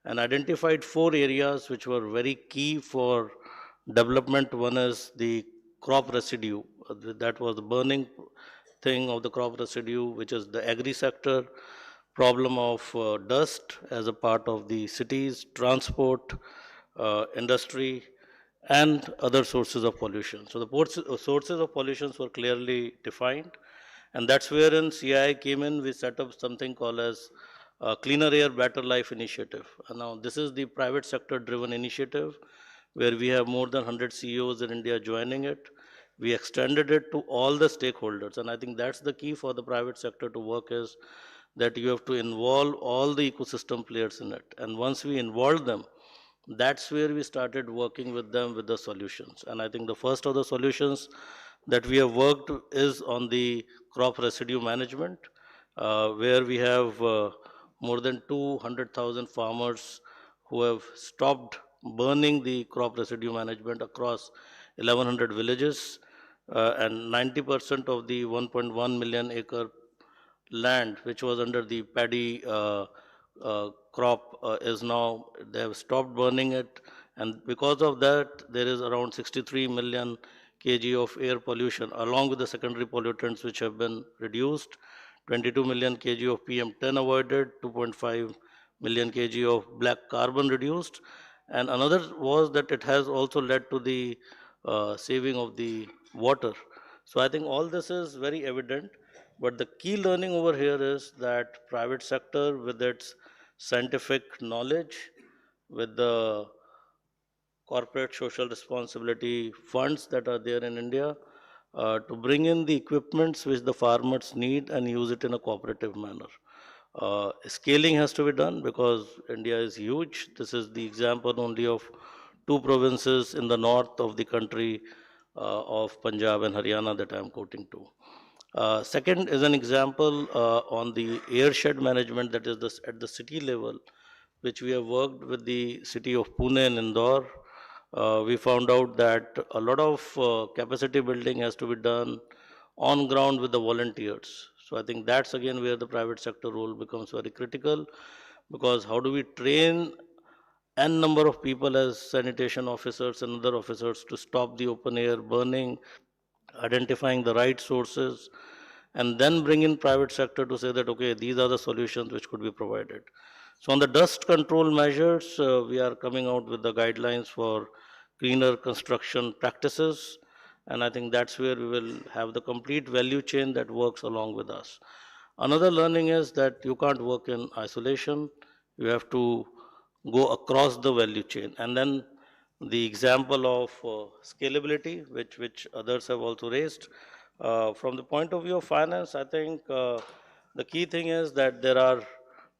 and identified 4 areas which were very key for development. One is the crop residue. That was the burning thing of the crop residue, which is the agri sector, problem of dust as a part of the cities, transport, industry, and other sources of pollution. So the sources of pollution were clearly defined, and that's wherein CII came in. We set up something called as Cleaner Air, Better Life initiative. And now this is the private sector driven initiative where we have more than 100 CEOs in India joining it. We extended it to all the stakeholders, and I think that's the key for the private sector to work, is that you have to involve all the ecosystem players in it. And once we involve them, that's where we started working with them with the solutions. And I think the first of the solutions that we have worked is on the crop residue management, where we have more than 200,000 farmers who have stopped burning the crop residue management across 1,100 villages, and 90% of the 1.1 million acre land which was under the paddy crop is now, they have stopped burning it, and because of that there is around 63 million kg of air pollution along with the secondary pollutants which have been reduced, 22 million kg of PM10 avoided, 2.5 million kg of black carbon reduced, and another was that it has also led to the saving of the water. So I think all this is very evident, but the key learning over here is that private sector with its scientific knowledge, with the corporate social responsibility funds that are there in India, to bring in the equipments which the farmers need and use it in a cooperative manner. Scaling has to be done because India is huge. This is the example only of 2 provinces in the north of the country, of Punjab and Haryana, that I am quoting to. Second is an example on the airshed management, that is at the city level, which we have worked with the city of Pune and Indore. We found out that a lot of capacity building has to be done on ground with the volunteers. So I think that's again where the private sector role becomes very critical, because how do we train n number of people as sanitation officers and other officers to stop the open air burning, identifying the right sources, and then bring in private sector to say that, okay, these are the solutions which could be provided. So on the dust control measures, we are coming out with the guidelines for cleaner construction practices. And I think that's where we will have the complete value chain that works along with us. Another learning is that you can't work in isolation. You have to go across the value chain. And then the example of scalability, which others have also raised. From the point of view of finance, I think the key thing is that there are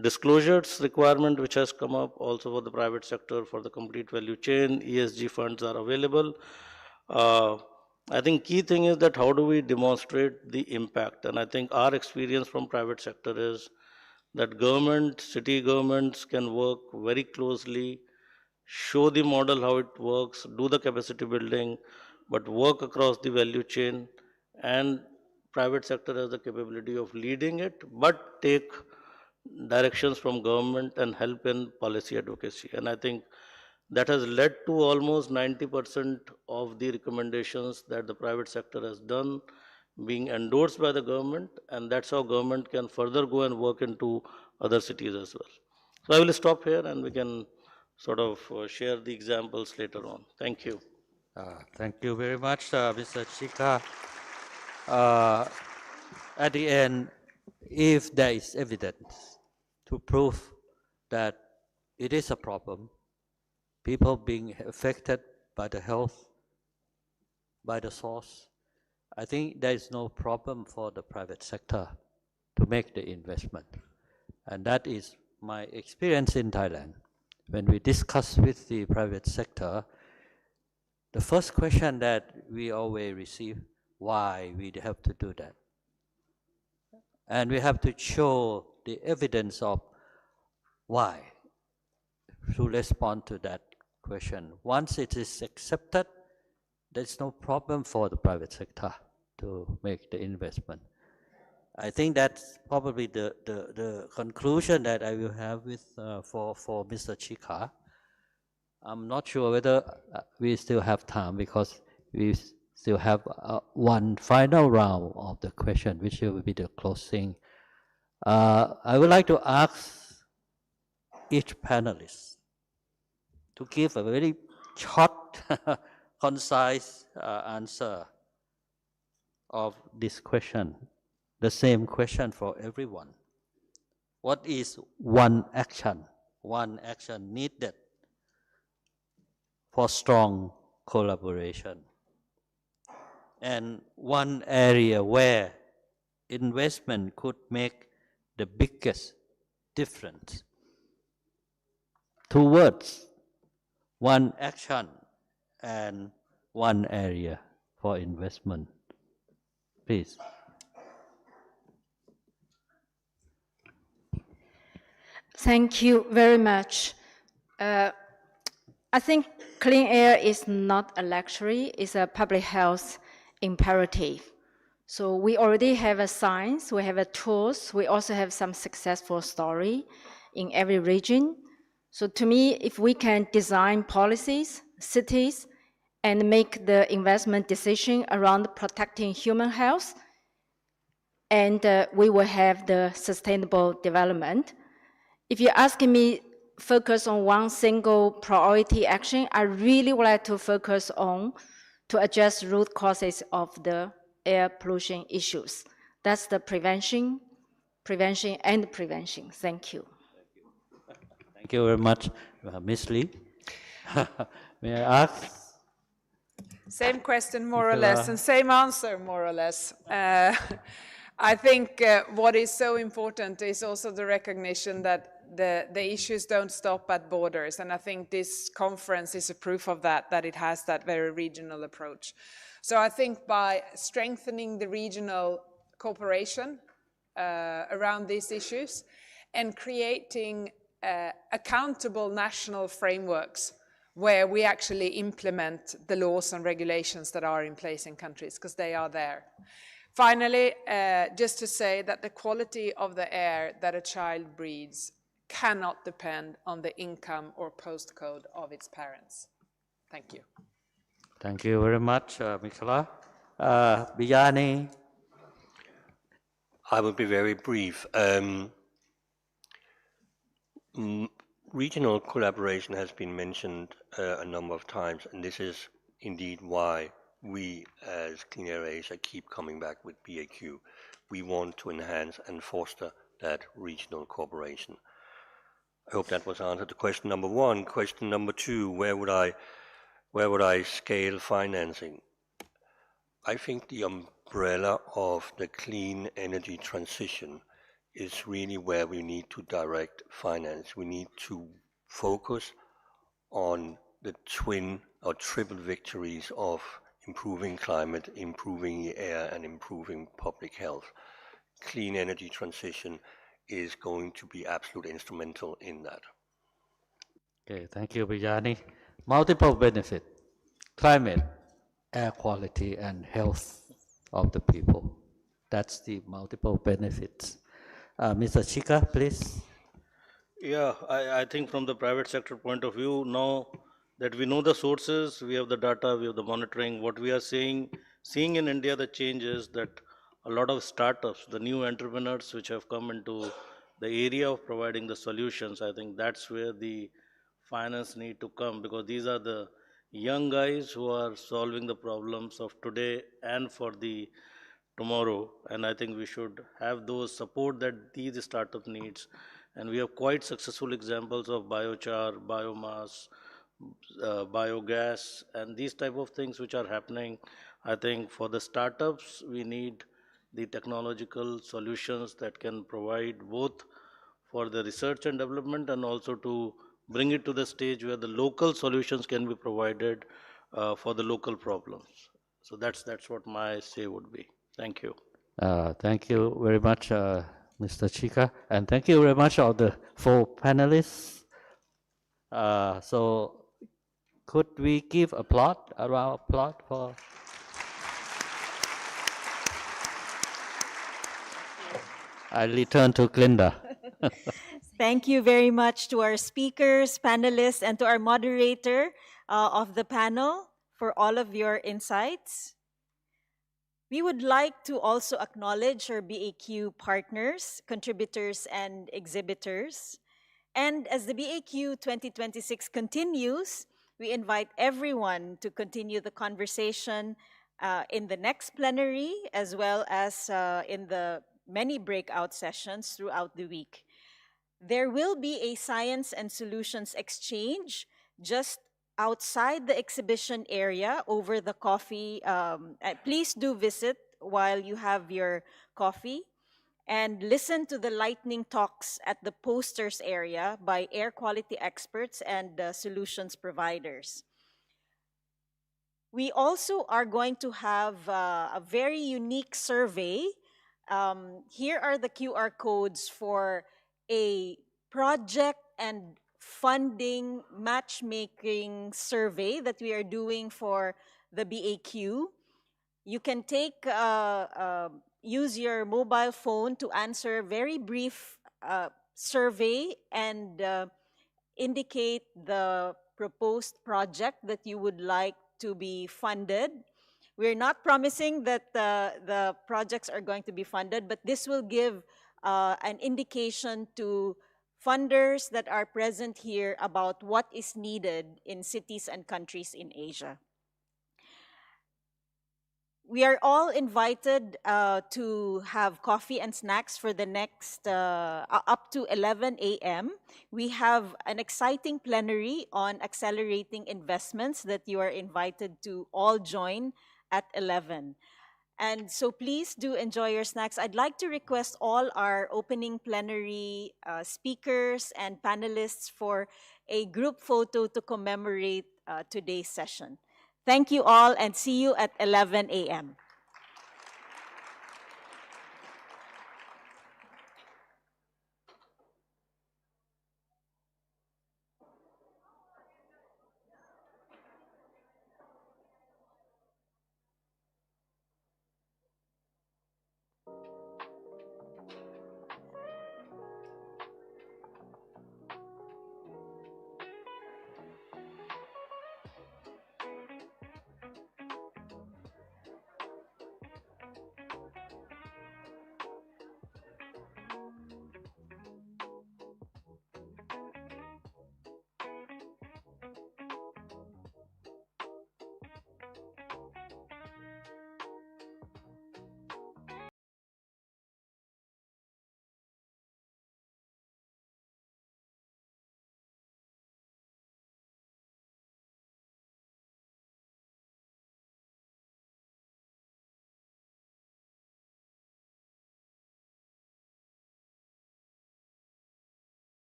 disclosures requirement which has come up also for the private sector for the complete value chain. ESG funds are available. I think key thing is that how do we demonstrate the impact? And I think our experience from private sector is that government, city governments can work very closely, show the model how it works, do the capacity building, but work across the value chain, and private sector has the capability of leading it, but take directions from government and help in policy advocacy. And I think that has led to almost 90% of the recommendations that the private sector has done being endorsed by the government, and that's how government can further go and work into other cities as well. So I will stop here and we can sort of share the examples later on. Thank you. Thank you very much, Mr. Chika. At the end, if there is evidence to prove that it is a problem, people being affected by the health, by the source, I think there is no problem for the private sector to make the investment. And that is my experience in Thailand. When we discuss with the private sector, the first question that we always receive, why we have to do that? And we have to show the evidence of why to respond to that question. Once it is accepted, there's no problem for the private sector to make the investment. I think that's probably the conclusion that I will have with for Mr. Chika. I'm not sure whether we still have time because we still have one final round of the question, which will be the closing. I would like to ask each panelist to give a very short, concise answer of this question, the same question for everyone. What is one action needed for strong collaboration? And one area where investment could make the biggest difference. 2 words, one action and one area for investment. Please. Thank you very much. I think clean air is not a luxury, it's a public health imperative. So we already have a science, we have a tools, we also have some successful story in every region. So to me, if we can design policies, cities, and make the investment decision around protecting human health, and we will have the sustainable development. If you're asking me focus on one single priority action, I really would like to focus on to address root causes of the air pollution issues. That's the prevention. Thank you. Thank you very much, Ms. Lee. May I ask? Same question, more or less, and same answer, more or less. I think what is so important is also the recognition that the issues don't stop at borders, and I think this conference is a proof of that it has that very regional approach. So I think by strengthening the regional cooperation around these issues and creating accountable national frameworks where we actually implement the laws and regulations that are in place in countries, because they are there. Finally, just to say that the quality of the air that a child breathes cannot depend on the income or postcode of its parents. Thank you. Thank you very much, Mikala. Yevgeniy. I will be very brief. Regional collaboration has been mentioned a number of times, and this is indeed why we as Clean Air Asia keep coming back with BAQ. We want to enhance and foster that regional cooperation. I hope that was answered to question number one. Question number two, where would I scale financing? I think the umbrella of the clean energy transition is really where we need to direct finance. We need to focus on the twin or triple victories of improving climate, improving the air, and improving public health. Clean energy transition is going to be absolutely instrumental in that. Okay, thank you, Yevgeniy. Multiple benefit: climate, air quality, and health of the people. That's the multiple benefits. Mr. Chika, please. Yeah, I think from the private sector point of view, now that we know the sources, we have the data, we have the monitoring, what we are seeing in India, the change is that a lot of startups, the new entrepreneurs which have come into the area of providing the solutions, I think that's where the finance need to come, because these are the young guys who are solving the problems of today and for the tomorrow, and I think we should have those support that these startup needs. And we have quite successful examples of biochar, biomass, biogas, and these type of things which are happening. I think for the startups, we need the technological solutions that can provide both for the research and development and also to bring it to the stage where the local solutions can be provided for the local problems. So that's what my say would be. Thank you. Thank you very much, Mr. Chika, and thank you very much all the 4 panelists. So could we give a round of applause for? I return to Glinda. Thank you very much to our speakers, panelists, and to our moderator of the panel for all of your insights. We would like to also acknowledge our BAQ partners, contributors, and exhibitors. And as the BAQ 2026 continues, we invite everyone to continue the conversation in the next plenary, as well as in the many breakout sessions throughout the week. There will be a science and solutions exchange just outside the exhibition area over the coffee. Please do visit while you have your coffee and listen to the lightning talks at the posters area by air quality experts and solutions providers. We also are going to have a very unique survey. Here are the QR codes for a project and funding matchmaking survey that we are doing for the BAQ. You can use your mobile phone to answer a very brief survey and indicate the proposed project that you would like to be funded. We're not promising that the projects are going to be funded, but this will give an indication to funders that are present here about what is needed in cities and countries in Asia. We are all invited to have coffee and snacks for the next, up to 11 a.m. We have an exciting plenary on accelerating investments that you are invited to all join at 11. And so please do enjoy your snacks. I'd like to request all our opening plenary speakers and panelists for a group photo to commemorate today's session. Thank you all and see you at 11 a.m.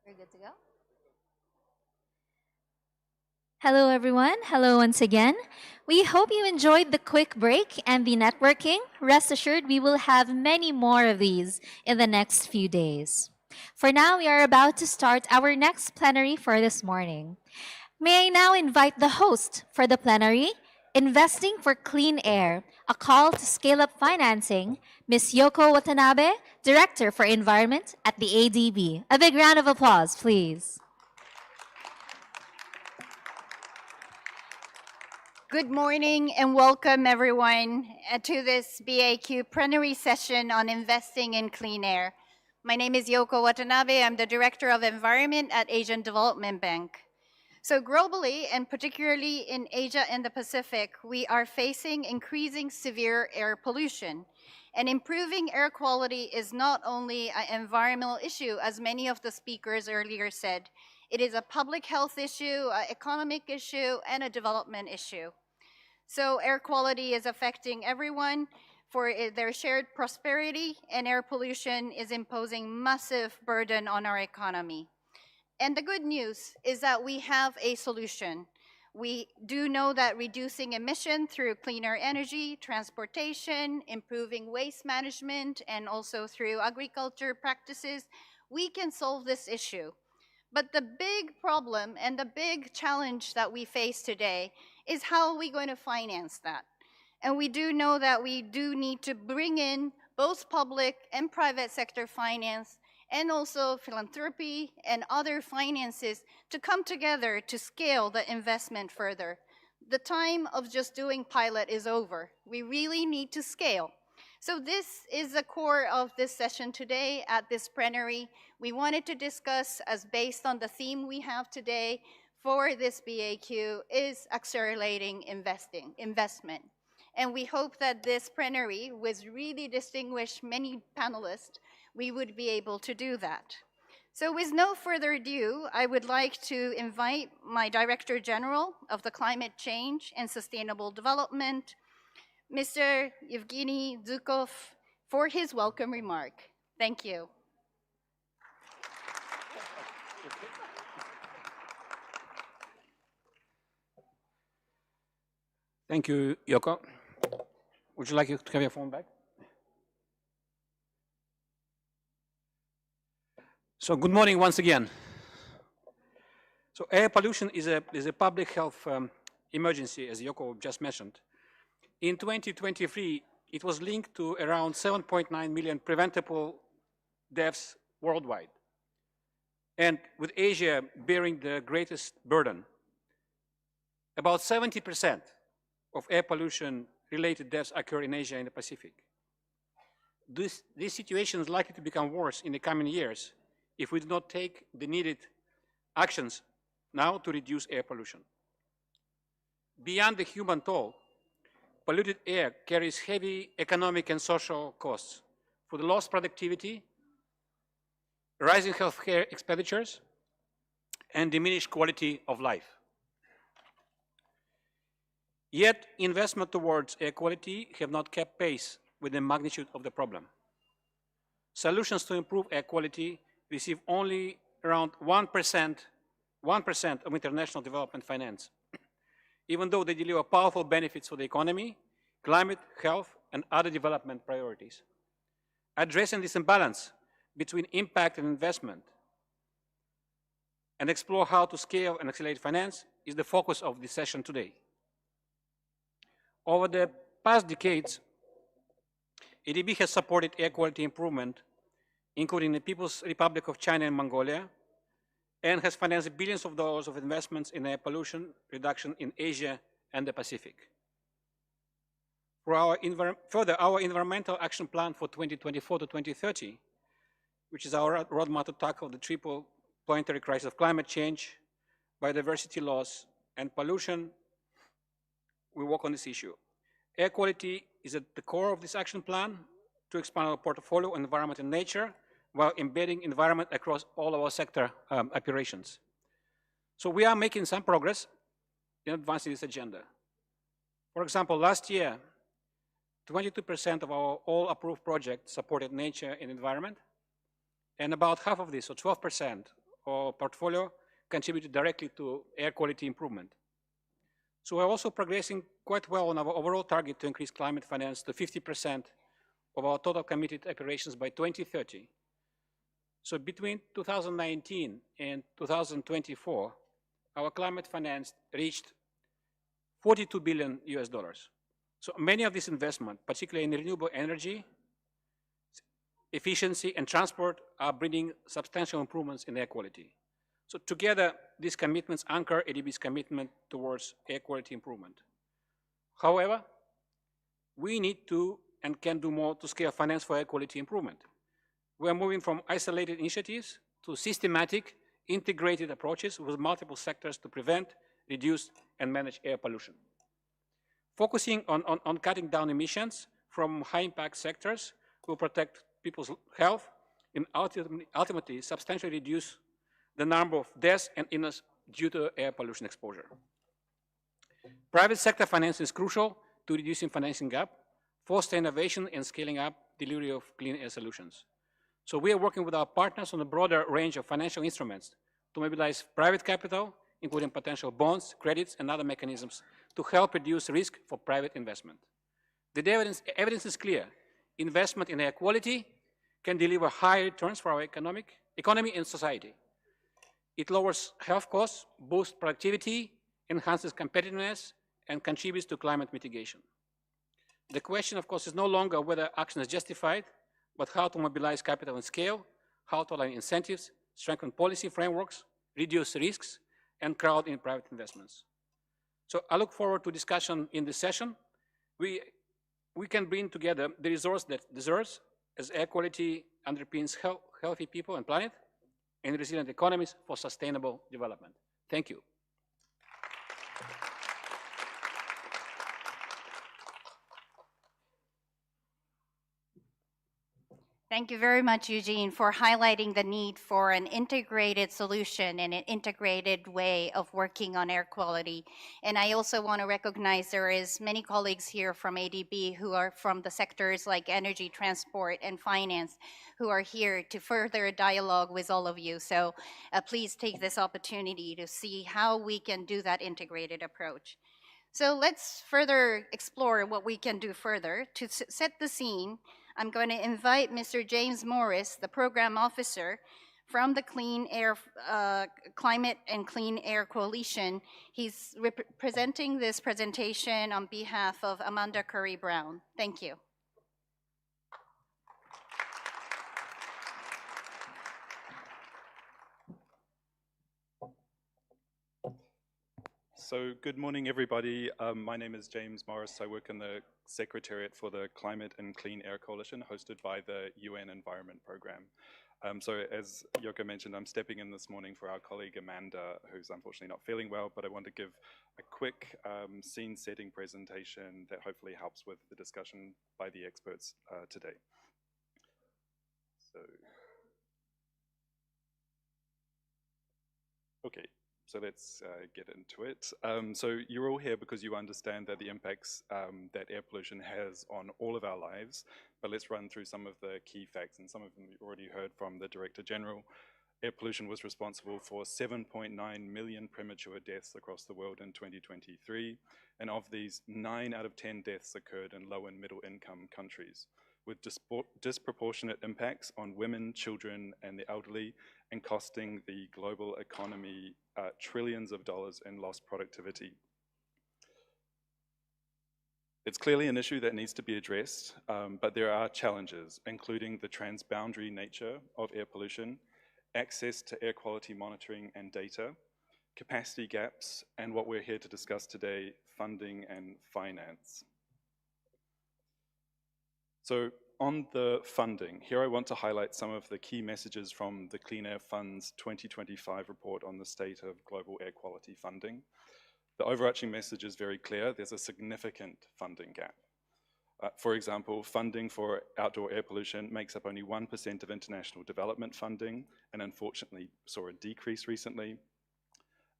We're good to go. Hello, everyone. Hello once again. We hope you enjoyed the quick break and the networking. Rest assured, we will have many more of these in the next few days. For now, we are about to start our next plenary for this morning. May I now invite the host for the plenary, Investing for Clean Air, a call to scale up financing, Ms. Yoko Watanabe, Director for Environment at the ADB. A big round of applause, please. Good morning and welcome everyone to this BAQ plenary session on investing in clean air. My name is Yoko Watanabe. I'm the Director of Environment at Asian Development Bank. So globally, and particularly in Asia and the Pacific, we are facing increasing severe air pollution. And improving air quality is not only an environmental issue, as many of the speakers earlier said. It is a public health issue, an economic issue, and a development issue. So air quality is affecting everyone for their shared prosperity, and air pollution is imposing massive burden on our economy. And the good news is that we have a solution. We do know that reducing emission through cleaner energy, transportation, improving waste management, and also through agriculture practices, we can solve this issue. But the big problem and the big challenge that we face today is how are we going to finance that? And we do know that we do need to bring in both public and private sector finance and also philanthropy and other finances to come together to scale the investment further. The time of just doing pilot is over. We really need to scale. So this is the core of this session today at this plenary. We wanted to discuss, as based on the theme we have today for this BAQ, is accelerating investment. And we hope that this plenary, with really distinguished many panelists, we would be able to do that. So with no further ado, I would like to invite my Director General of the Climate Change and Sustainable Development, Mr. Yevgeniy Zhukov, for his welcome remark. Thank you. Thank you, Yoko. Would you like to have your phone back? So good morning once again. So air pollution is a public health emergency, as Yoko just mentioned. In 2023, it was linked to around 7.9 million preventable deaths worldwide. And with Asia bearing the greatest burden, about 70% of air pollution-related deaths occur in Asia and the Pacific. This situation is likely to become worse in the coming years if we do not take the needed actions now to reduce air pollution. Beyond the human toll, polluted air carries heavy economic and social costs for the lost productivity, rising healthcare expenditures, and diminished quality of life. Yet, investment towards air quality have not kept pace with the magnitude of the problem. Solutions to improve air quality receive only around 1% of international development finance, even though they deliver powerful benefits for the economy, climate, health, and other development priorities. Addressing this imbalance between impact and investment and explore how to scale and accelerate finance is the focus of this session today. Over the past decades, ADB has supported air quality improvement, including the People's Republic of China and Mongolia, and has financed billions of dollars of investments in air pollution reduction in Asia and the Pacific. For our our environmental action plan for 2024 to 2030, which is our roadmap to tackle the triple planetary crisis of climate change, biodiversity loss, and pollution, we work on this issue. Air quality is at the core of this action plan to expand our portfolio on environment and nature while embedding environment across all our sector operations. So we are making some progress in advancing this agenda. For example, last year, 22% of our all approved projects supported nature and environment, and about half of this, so 12% our portfolio contributed directly to air quality improvement. So we're also progressing quite well on our overall target to increase climate finance to 50% of our total committed operations by 2030. So between 2019 and 2024, our climate finance reached $42 billion US. So many of this investment, particularly in renewable energy, efficiency, and transport, are bringing substantial improvements in air quality. So together, these commitments anchor ADB's commitment towards air quality improvement. However, we need to and can do more to scale finance for air quality improvement. We are moving from isolated initiatives to systematic, integrated approaches with multiple sectors to prevent, reduce, and manage air pollution. Focusing on cutting down emissions from high-impact sectors will protect people's health and ultimately substantially reduce the number of deaths and illness due to air pollution exposure. Private sector finance is crucial to reducing financing gap, foster innovation, and scaling up delivery of clean air solutions. So we are working with our partners on a broader range of financial instruments to mobilize private capital, including potential bonds, credits, and other mechanisms to help reduce risk for private investment. The evidence is clear. Investment in air quality can deliver high returns for our economy and society. It lowers health costs, boosts productivity, enhances competitiveness, and contributes to climate mitigation. The question, of course, is no longer whether action is justified, but how to mobilize capital and scale, how to align incentives, strengthen policy frameworks, reduce risks, and crowd in private investments. So I look forward to discussion in this session. We can bring together the resource that deserves, as air quality underpins healthy people and planet, and resilient economies for sustainable development. Thank you. Thank you very much, Eugene, for highlighting the need for an integrated solution and an integrated way of working on air quality. And I also want to recognize there is many colleagues here from ADB who are from the sectors like energy, transport, and finance who are here to further dialogue with all of you. So please take this opportunity to see how we can do that integrated approach. So let's further explore what we can do further. To set the scene, I'm going to invite Mr. James Morris, the Program Officer from the Climate and Clean Air Coalition. He's presenting this presentation on behalf of Amanda Curry Brown. Thank you. So good morning, everybody. My name is James Morris. I work in the Secretariat for the Climate and Clean Air Coalition, hosted by the UN Environment Program. So as Yoko mentioned, I'm stepping in this morning for our colleague Amanda, who's unfortunately not feeling well, but I want to give a quick scene-setting presentation that hopefully helps with the discussion by the experts today. So, okay. So let's get into it. So you're all here because you understand that the impacts that air pollution has on all of our lives, but let's run through some of the key facts, and some of them you've already heard from the Director General. Air pollution was responsible for 7.9 million premature deaths across the world in 2023, and of these, 9 out of 10 deaths occurred in low and middle income countries, with disproportionate impacts on women, children, and the elderly, and costing the global economy trillions of dollars in lost productivity. It's clearly an issue that needs to be addressed, but there are challenges, including the transboundary nature of air pollution, access to air quality monitoring and data, capacity gaps, and what we're here to discuss today, funding and finance. So on the funding, here I want to highlight some of the key messages from the Clean Air Fund's 2025 report on the state of global air quality funding. The overarching message is very clear. There's a significant funding gap. For example, funding for outdoor air pollution makes up only 1% of international development funding, and unfortunately saw a decrease recently.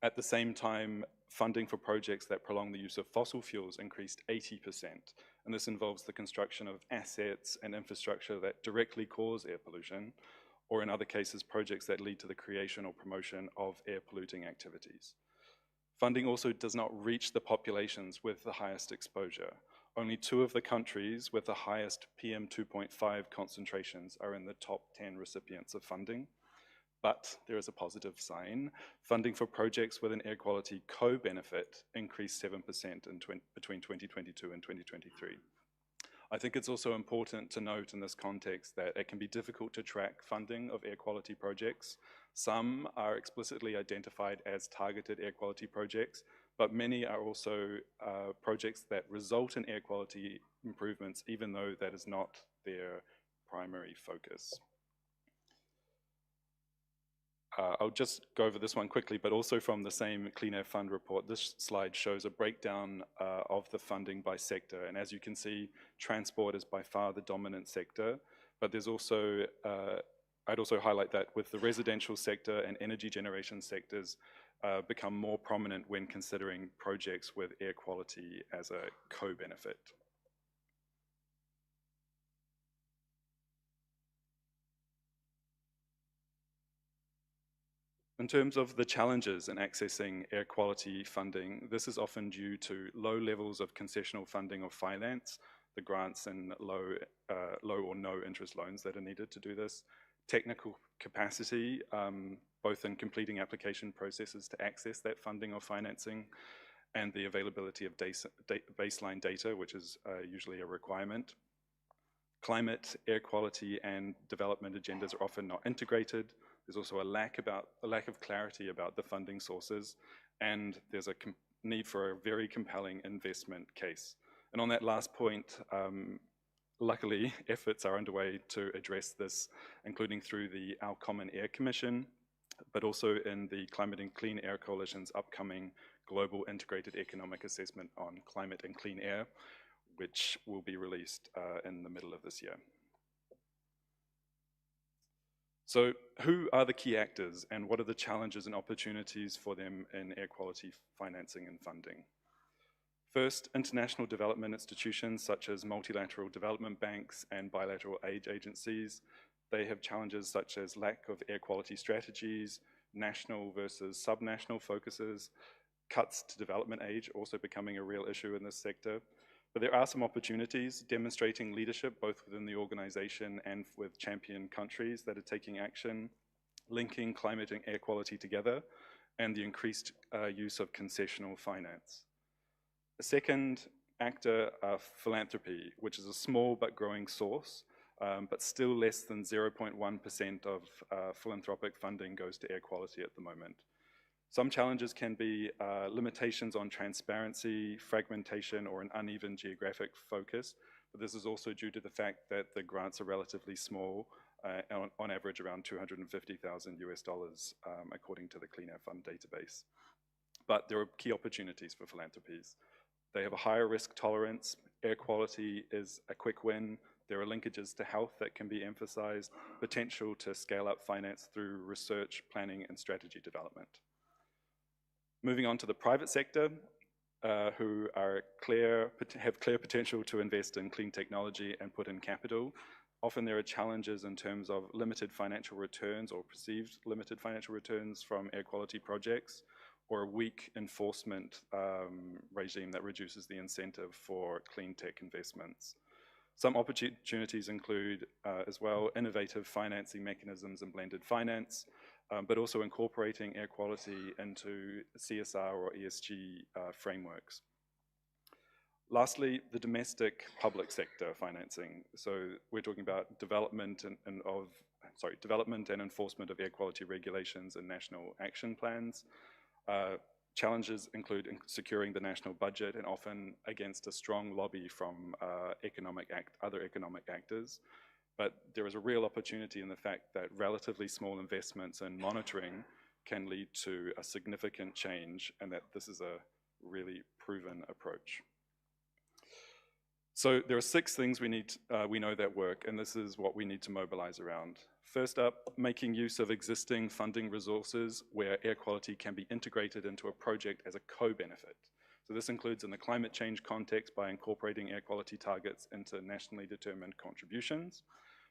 At the same time, funding for projects that prolong the use of fossil fuels increased 80%, and this involves the construction of assets and infrastructure that directly cause air pollution, or in other cases, projects that lead to the creation or promotion of air polluting activities. Funding also does not reach the populations with the highest exposure. Only 2 of the countries with the highest PM2.5 concentrations are in the top 10 recipients of funding. But there is a positive sign. Funding for projects with an air quality co-benefit increased 7% between 2022 and 2023. I think it's also important to note in this context that it can be difficult to track funding of air quality projects. Some are explicitly identified as targeted air quality projects, but many are also projects that result in air quality improvements, even though that is not their primary focus. I'll just go over this one quickly, but also from the same Clean Air Fund report, this slide shows a breakdown of the funding by sector. And as you can see, transport is by far the dominant sector, but there's also, I'd also highlight that with the residential sector and energy generation sectors become more prominent when considering projects with air quality as a co-benefit. In terms of the challenges in accessing air quality funding, this is often due to low levels of concessional funding or finance, the grants and low or no interest loans that are needed to do this, technical capacity, both in completing application processes to access that funding or financing, and the availability of baseline data, which is usually a requirement. Climate, air quality, and development agendas are often not integrated. There's also a lack of clarity about the funding sources, and there's a need for a very compelling investment case. And on that last point, luckily, efforts are underway to address this, including through the Our Common Air Commission, but also in the Climate and Clean Air Coalition's upcoming Global Integrated Economic Assessment on Climate and Clean Air, which will be released in the middle of this year. So who are the key actors and what are the challenges and opportunities for them in air quality financing and funding? First, international development institutions such as multilateral development banks and bilateral aid agencies, they have challenges such as lack of air quality strategies, national versus subnational focuses, cuts to development aid also becoming a real issue in this sector. But there are some opportunities demonstrating leadership both within the organization and with champion countries that are taking action, linking climate and air quality together, and the increased use of concessional finance. A second actor, philanthropy, which is a small but growing source, but still less than 0.1% of philanthropic funding goes to air quality at the moment. Some challenges can be limitations on transparency, fragmentation, or an uneven geographic focus, but this is also due to the fact that the grants are relatively small, on average around $250,000 US, according to the Clean Air Fund database. But there are key opportunities for philanthropies. They have a higher risk tolerance, air quality is a quick win, there are linkages to health that can be emphasized, potential to scale up finance through research, planning, and strategy development. Moving on to the private sector, who have clear potential to invest in clean technology and put in capital. Often there are challenges in terms of limited financial returns or perceived limited financial returns from air quality projects, or a weak enforcement regime that reduces the incentive for clean tech investments. Some opportunities include as well innovative financing mechanisms and blended finance, but also incorporating air quality into CSR or ESG frameworks. Lastly, the domestic public sector financing. So we're talking about development and enforcement of air quality regulations and national action plans. Challenges include securing the national budget and often against a strong lobby from other economic actors. But there is a real opportunity in the fact that relatively small investments in monitoring can lead to a significant change, and that this is a really proven approach. So there are 6 things we know that work, and this is what we need to mobilize around. First up, making use of existing funding resources where air quality can be integrated into a project as a co-benefit. So this includes in the climate change context by incorporating air quality targets into nationally determined contributions,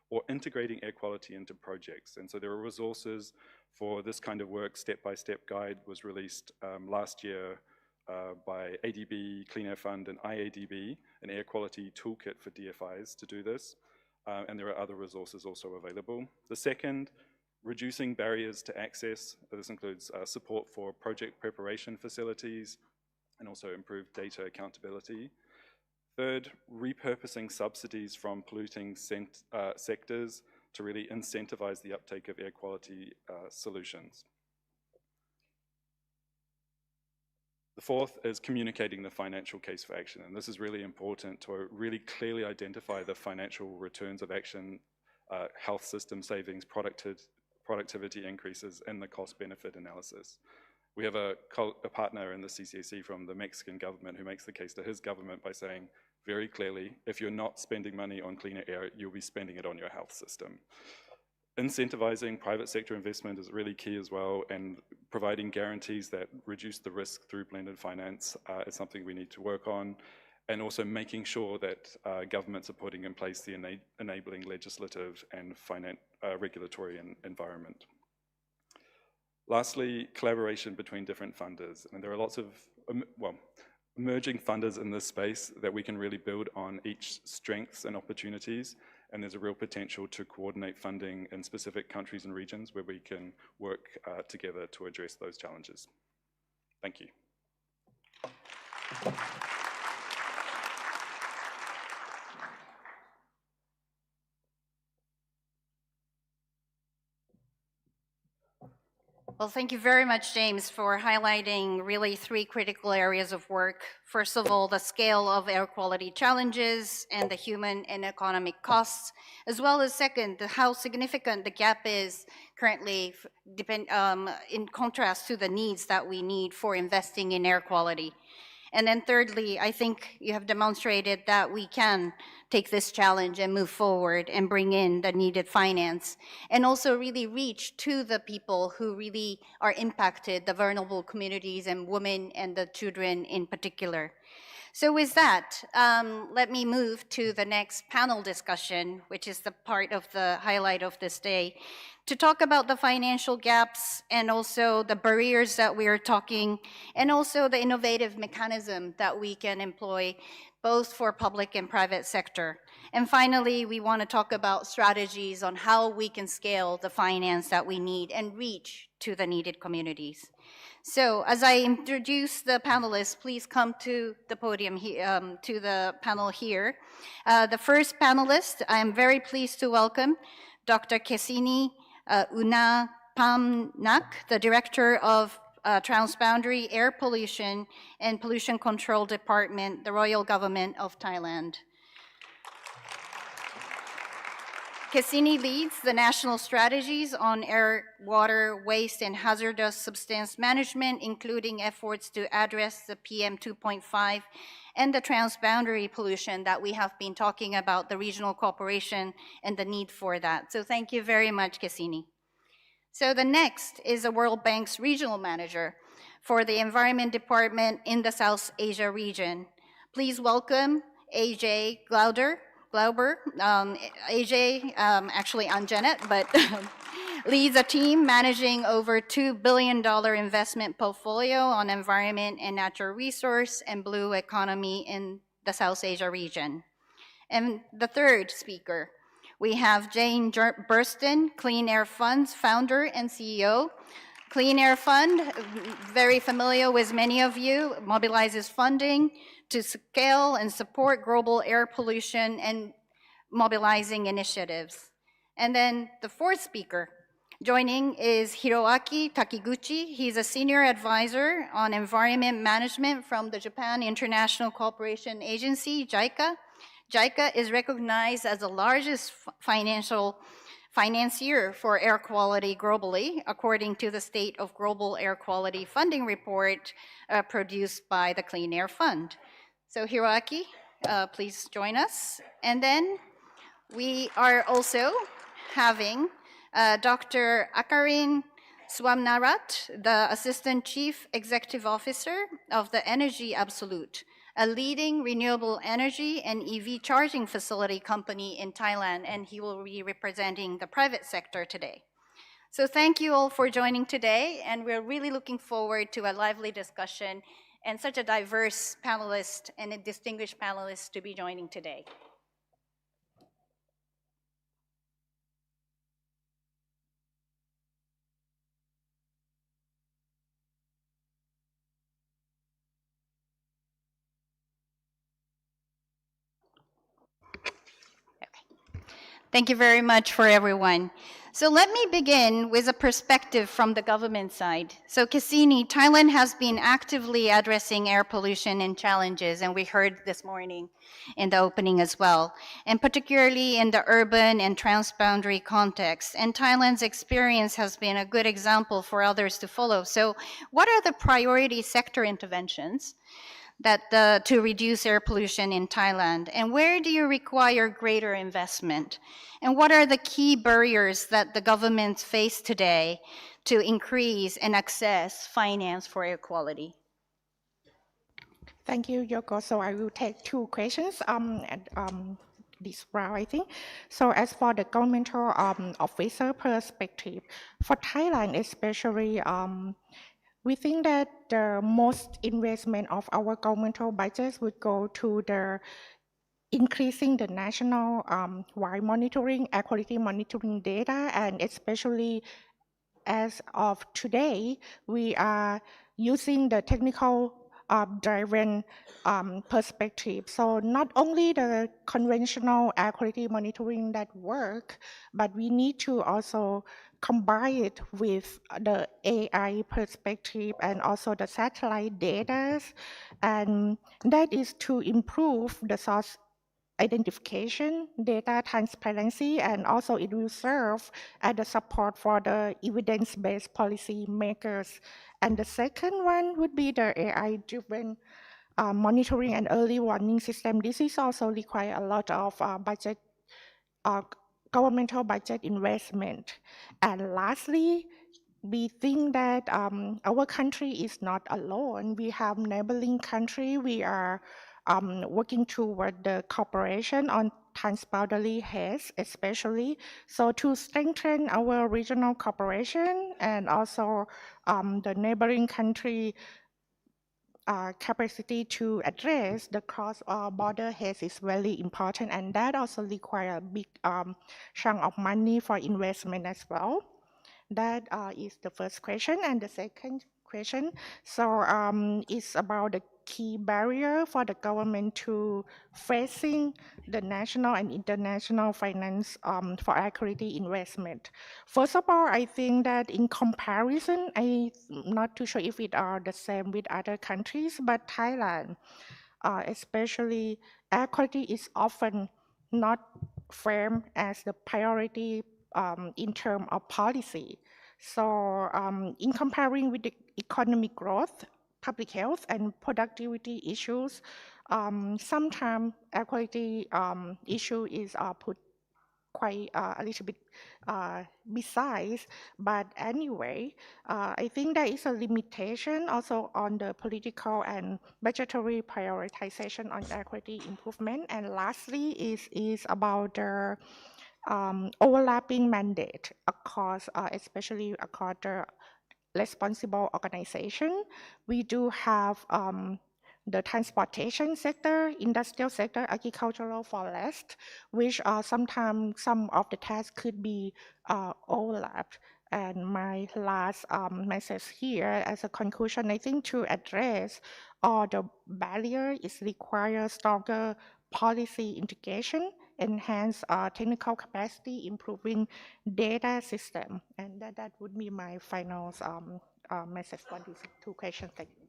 or integrating air quality into projects. And so there are resources for this kind of work. Step-by-step guide was released last year by ADB, Clean Air Fund, and IADB, an air quality toolkit for DFIs to do this. And there are other resources also available. The second, reducing barriers to access. This includes support for project preparation facilities and also improved data accountability. Third, repurposing subsidies from polluting sectors to really incentivize the uptake of air quality solutions. The fourth is communicating the financial case for action, and this is really important to really clearly identify the financial returns of action, health system savings, productivity increases, and the cost-benefit analysis. We have a partner in the CCAC from the Mexican government who makes the case to his government by saying very clearly, if you're not spending money on cleaner air, you'll be spending it on your health system. Incentivizing private sector investment is really key as well, and providing guarantees that reduce the risk through blended finance is something we need to work on, and also making sure that governments are putting in place the enabling legislative and regulatory environment. Lastly, collaboration between different funders. And there are lots of, emerging funders in this space that we can really build on each strengths and opportunities, and there's a real potential to coordinate funding in specific countries and regions where we can work together to address those challenges. Thank you. Well, thank you very much, James, for highlighting really three critical areas of work. First of all, the scale of air quality challenges and the human and economic costs, as well as second, how significant the gap is currently in contrast to the needs that we need for investing in air quality. And then thirdly, I think you have demonstrated that we can take this challenge and move forward and bring in the needed finance, and also really reach to the people who really are impacted, the vulnerable communities and women and the children in particular. So with that, let me move to the next panel discussion, which is the part of the highlight of this day, to talk about the financial gaps and also the barriers that we are talking, and also the innovative mechanism that we can employ both for public and private sector. And finally, we want to talk about strategies on how we can scale the finance that we need and reach to the needed communities. So as I introduce the panelists, please come to the podium here, to the panel here. The first panelist, I am very pleased to welcome Dr. Yevgeniy Unapamnak, the Director of Transboundary Air Pollution and Pollution Control Department, the Royal Government of Thailand. Yevgeniy leads the national strategies on air, water, waste, and hazardous substance management, including efforts to address the PM 2.5 and the transboundary pollution that we have been talking about, the regional cooperation and the need for that. So thank you very much, Yevgeniy. So the next is the World Bank's regional manager for the Environment Department in the South Asia region. Please welcome AJ Glauber. AJ, actually on Janet, but leads a team managing over $2 billion investment portfolio on environment and natural resource and blue economy in the South Asia region. And the third speaker, we have Jane Burston, Clean Air Fund's founder and CEO. Clean Air Fund, very familiar with many of you, mobilizes funding to scale and support global air pollution and mobilizing initiatives. And then the fourth speaker joining is Hiroaki Takiguchi. He's a senior advisor on environment management from the Japan International Cooperation Agency, JICA. JICA is recognized as the largest financier for air quality globally, according to the State of Global Air Quality Funding Report produced by the Clean Air Fund. So Hiroaki, please join us. And then we are also having Dr. Akarin Swamnarat, the Assistant Chief Executive Officer of the Energy Absolute, a leading renewable energy and EV charging facility company in Thailand, and he will be representing the private sector today. So thank you all for joining today, and we're really looking forward to a lively discussion and such a diverse panelist and a distinguished panelist to be joining today. Thank you very much for everyone. So let me begin with a perspective from the government side. So Cassini, Thailand has been actively addressing air pollution and challenges, and we heard this morning in the opening as well, and particularly in the urban and transboundary context. And Thailand's experience has been a good example for others to follow. So what are the priority sector interventions to reduce air pollution in Thailand? And where do you require greater investment? And what are the key barriers that the governments face today to increase and access finance for air quality? Thank you, Yoko. So I will take two questions this round, I think. So as for the governmental officer perspective, for Thailand especially, we think that the most investment of our governmental budgets would go to the increasing the national wide monitoring, air quality monitoring data, and especially as of today, we are using the technical driven perspective. So not only the conventional air quality monitoring that work, but we need to also combine it with the AI perspective and also the satellite data, and that is to improve the source identification, data transparency, and also it will serve as a support for the evidence-based policy makers. And the second one would be the AI-driven monitoring and early warning system. This is also require a lot of budget, governmental budget investment. And lastly, we think that our country is not alone. We have neighboring country. We are working toward the cooperation on transboundary health, especially. So to strengthen our regional cooperation and also the neighboring country capacity to address the cross-border health is very important, and that also requires a big chunk of money for investment as well. That is the first question. And the second question, so it's about the key barrier for the government to facing the national and international finance for air quality investment. First of all, I think that in comparison, I'm not too sure if it are the same with other countries, but Thailand, especially air quality is often not framed as the priority in terms of policy. So in comparing with the economic growth, public health, and productivity issues, sometimes air quality issue is put quite a little bit besides. But anyway, I think there is a limitation also on the political and budgetary prioritization on air quality improvement. And lastly is about the overlapping mandate across, especially across the responsible organization. We do have the transportation sector, industrial sector, agricultural, forest, which sometimes some of the tasks could be overlapped. And my last message here as a conclusion, I think to address all the barriers is require stronger policy integration, enhance technical capacity, improving data system. And that would be my final message for these two questions. Thank you.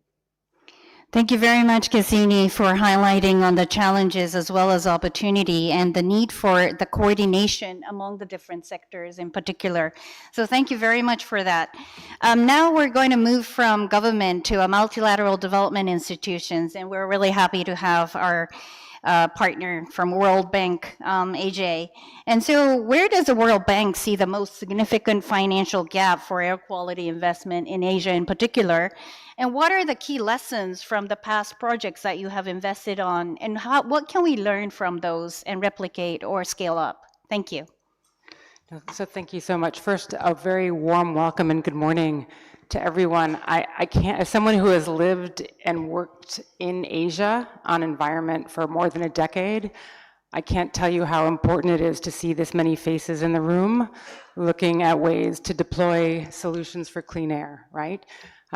Thank you very much, Cassini, for highlighting on the challenges as well as opportunity and the need for the coordination among the different sectors in particular. So thank you very much for that. Now we're going to move from government to a multilateral development institutions, and we're really happy to have our partner from World Bank, AJ. And so where does the World Bank see the most significant financial gap for air quality investment in Asia in particular? And what are the key lessons from the past projects that you have invested on? And what can we learn from those and replicate or scale up? Thank you. So thank you so much. First, a very warm welcome and good morning to everyone. I can't, as someone who has lived and worked in Asia on environment for more than a decade, I can't tell you how important it is to see this many faces in the room looking at ways to deploy solutions for clean air, right?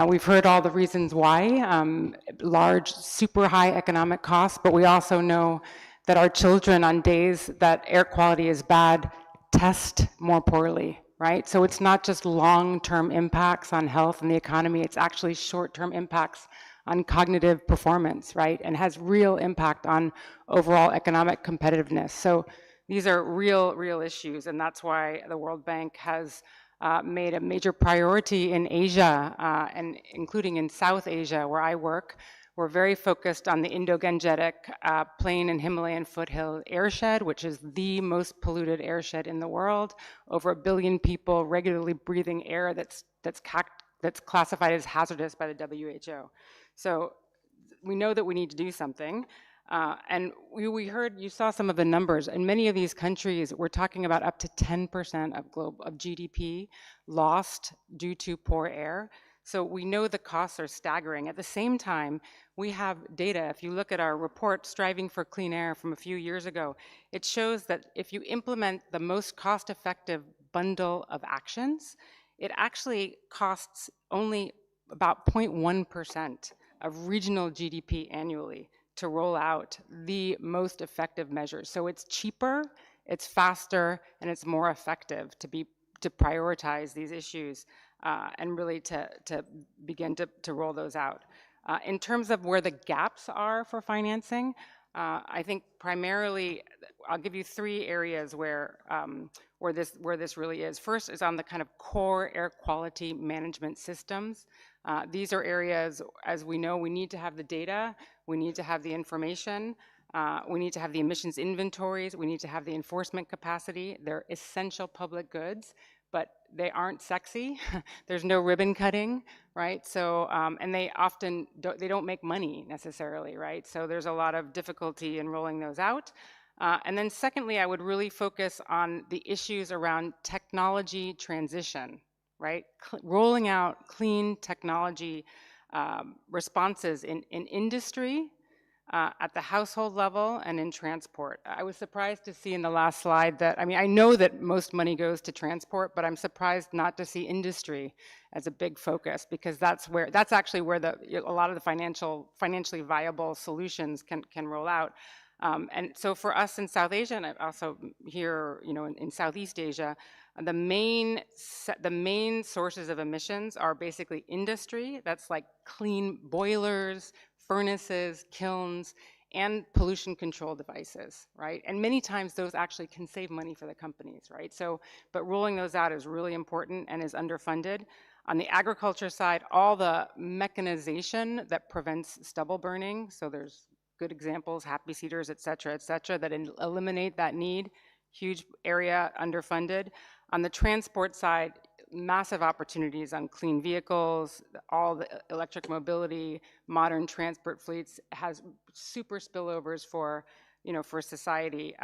We've heard all the reasons why, large, super high economic costs, but we also know that our children on days that air quality is bad test more poorly, right? So it's not just long-term impacts on health and the economy, it's actually short-term impacts on cognitive performance, right? And has real impact on overall economic competitiveness. So these are real issues, and that's why the World Bank has made a major priority in Asia, and including in South Asia, where I work. We're very focused on the Indo-Gangetic Plain and Himalayan foothill airshed, which is the most polluted airshed in the world. Over 1 billion people regularly breathing air that's classified as hazardous by the WHO. So we know that we need to do something. And we heard, you saw some of the numbers. In many of these countries, we're talking about up to 10% of GDP lost due to poor air. So we know the costs are staggering. At the same time, we have data. If you look at our report, Striving for Clean Air from a few years ago, it shows that if you implement the most cost-effective bundle of actions, it actually costs only about 0.1% of regional GDP annually to roll out the most effective measures. So it's cheaper, it's faster, and it's more effective to prioritize these issues and really to begin to roll those out. In terms of where the gaps are for financing, I think primarily, I'll give you 3 areas where this really is. First is on the kind of core air quality management systems. These are areas, as we know, we need to have the data, we need to have the information, we need to have the emissions inventories, we need to have the enforcement capacity. They're essential public goods, but they aren't sexy. There's no ribbon cutting, right? So, and they often don't make money necessarily, right? So there's a lot of difficulty in rolling those out. And then secondly, I would really focus on the issues around technology transition, right? Rolling out clean technology responses in industry, at the household level, and in transport. I was surprised to see in the last slide that, I mean, I know that most money goes to transport, but I'm surprised not to see industry as a big focus, because that's actually where a lot of the financially viable solutions can roll out. And so for us in South Asia, and also here, in Southeast Asia, the main sources of emissions are basically industry. That's like clean boilers, furnaces, kilns, and pollution control devices, right? And many times those actually can save money for the companies, right? So, but rolling those out is really important and is underfunded. On the agriculture side, all the mechanization that prevents stubble burning, so there's good examples, happy seeders, et cetera, that eliminate that need, huge area underfunded. On the transport side, massive opportunities on clean vehicles, all the electric mobility, modern transport fleets has super spillovers for society.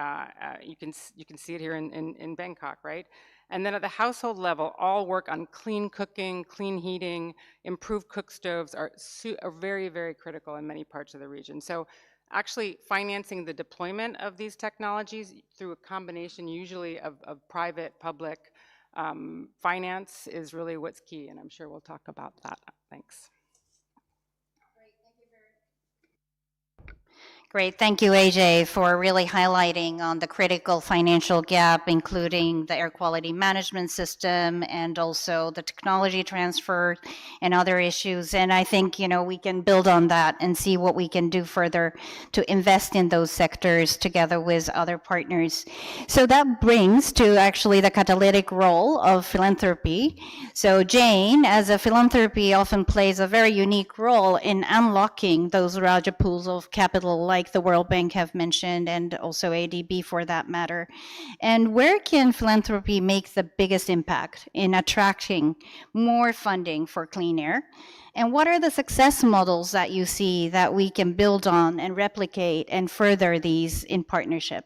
You can see it here in Bangkok, right? And then at the household level, all work on clean cooking, clean heating, improved cook stoves are very, very critical in many parts of the region. So actually financing the deployment of these technologies through a combination usually of private, public, finance is really what's key, and I'm sure we'll talk about that. Thanks. Great, thank you, AJ, for really highlighting on the critical financial gap, including the air quality management system and also the technology transfer and other issues. And I think, we can build on that and see what we can do further to invest in those sectors together with other partners. So that brings to actually the catalytic role of philanthropy. So Jane, as a philanthropy, often plays a very unique role in unlocking those larger pools of capital like like the World Bank have mentioned, and also ADB for that matter. And where can philanthropy make the biggest impact in attracting more funding for clean air? And what are the success models that you see that we can build on and replicate and further these in partnership?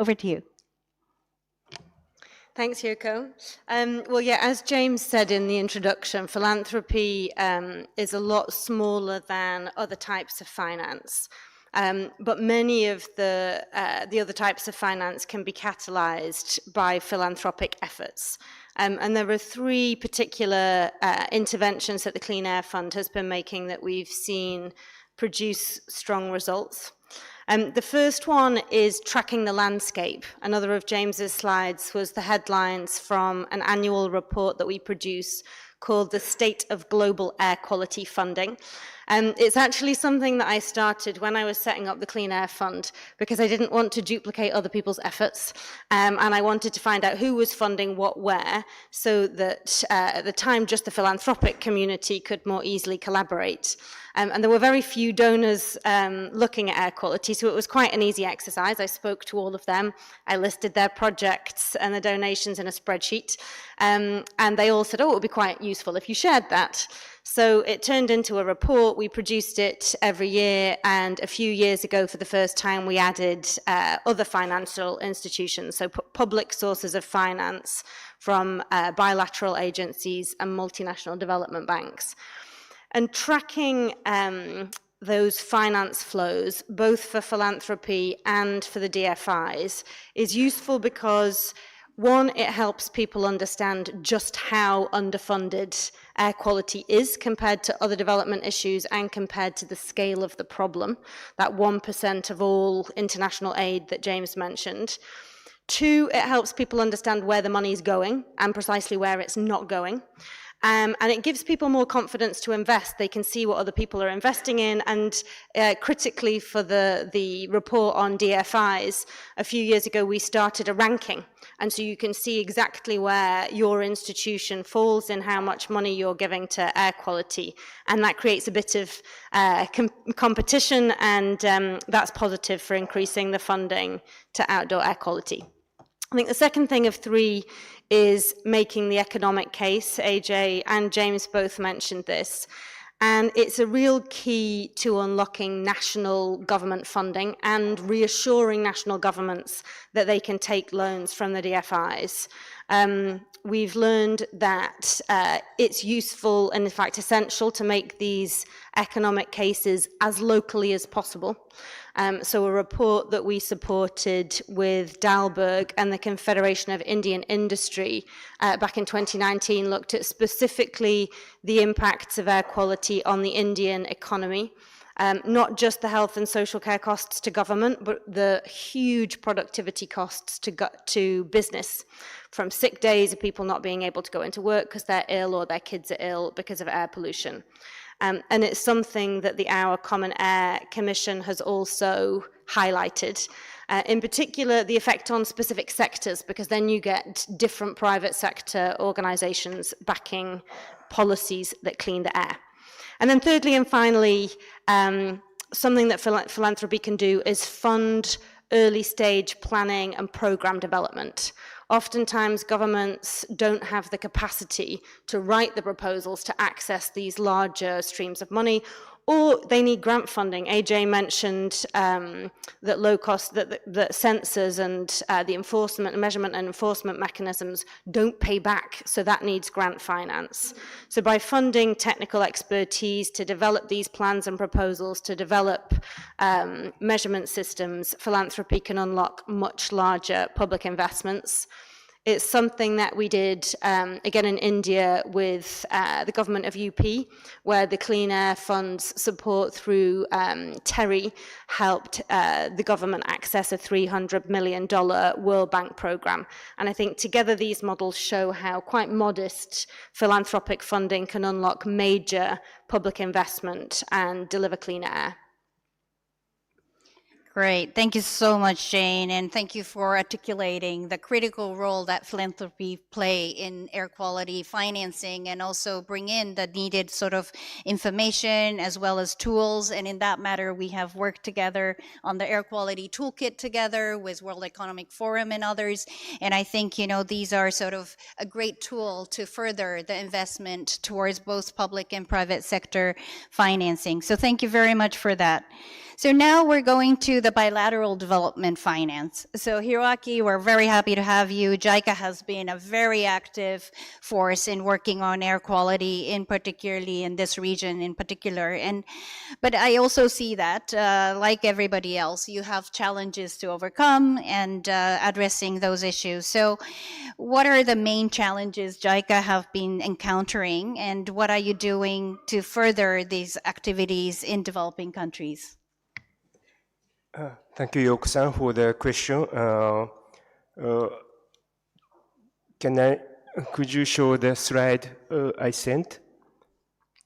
Over to you. Thanks, Yoko. Well, yeah, as James said in the introduction, philanthropy is a lot smaller than other types of finance. But many of the other types of finance can be catalyzed by philanthropic efforts. And there are three particular interventions that the Clean Air Fund has been making that we've seen produce strong results. The first one is tracking the landscape. Another of James's slides was the headlines from an annual report that we produce called The State of Global Air Quality Funding. It's actually something that I started when I was setting up the Clean Air Fund because I didn't want to duplicate other people's efforts, and I wanted to find out who was funding what where, so that at the time just the philanthropic community could more easily collaborate. And there were very few donors looking at air quality, so it was quite an easy exercise. I spoke to all of them. I listed their projects and the donations in a spreadsheet, and they all said, oh, it would be quite useful if you shared that. So it turned into a report. We produced it every year, and a few years ago, for the first time, we added other financial institutions, so public sources of finance from bilateral agencies and multinational development banks. And tracking those finance flows, both for philanthropy and for the DFIs, is useful because, one, it helps people understand just how underfunded air quality is compared to other development issues and compared to the scale of the problem, that 1% of all international aid that James mentioned. Two, it helps people understand where the money is going and precisely where it's not going. And it gives people more confidence to invest. They can see what other people are investing in. And critically, for the report on DFIs, a few years ago, we started a ranking. And so you can see exactly where your institution falls in how much money you're giving to air quality. And that creates a bit of competition, and that's positive for increasing the funding to outdoor air quality. I think the second thing of three is making the economic case. AJ and James both mentioned this. And it's a real key to unlocking national government funding and reassuring national governments that they can take loans from the DFIs. We've learned that it's useful and in fact essential to make these economic cases as locally as possible. So a report that we supported with Dalberg and the Confederation of Indian Industry back in 2019 looked at specifically the impacts of air quality on the Indian economy. Not just the health and social care costs to government, but the huge productivity costs to business, from sick days of people not being able to go into work because they're ill or their kids are ill because of air pollution. And it's something that the Our Common Air Commission has also highlighted. In particular, the effect on specific sectors, because then you get different private sector organizations backing policies that clean the air. And then thirdly and finally, something that philanthropy can do is fund early stage planning and program development. Oftentimes governments don't have the capacity to write the proposals to access these larger streams of money, or they need grant funding. AJ mentioned that low cost, that sensors and the enforcement, measurement and enforcement mechanisms don't pay back, so that needs grant finance. So by funding technical expertise to develop these plans and proposals, to develop measurement systems, philanthropy can unlock much larger public investments. It's something that we did, again, in India with the government of UP, where the Clean Air Fund's support through Tsering helped the government access a $300 million World Bank program. And I think together these models show how quite modest philanthropic funding can unlock major public investment and deliver cleaner air. Great. Thank you so much, Jane, and thank you for articulating the critical role that philanthropy play in air quality financing, and also bring in the needed sort of information as well as tools. And in that matter, we have worked together on the air quality toolkit together with World Economic Forum and others. And I think, you know, these are sort of a great tool to further the investment towards both public and private sector financing. So thank you very much for that. So now we're going to the bilateral development finance. So Hiroaki, we're very happy to have you. JICA has been a very active force in working on air quality, in particularly in this region in particular. But I also see that, like everybody else, you have challenges to overcome and addressing those issues. So what are the main challenges JICA have been encountering, and what are you doing to further these activities in developing countries? Thank you, Yoko-san, for the question. Could you show the slide I sent?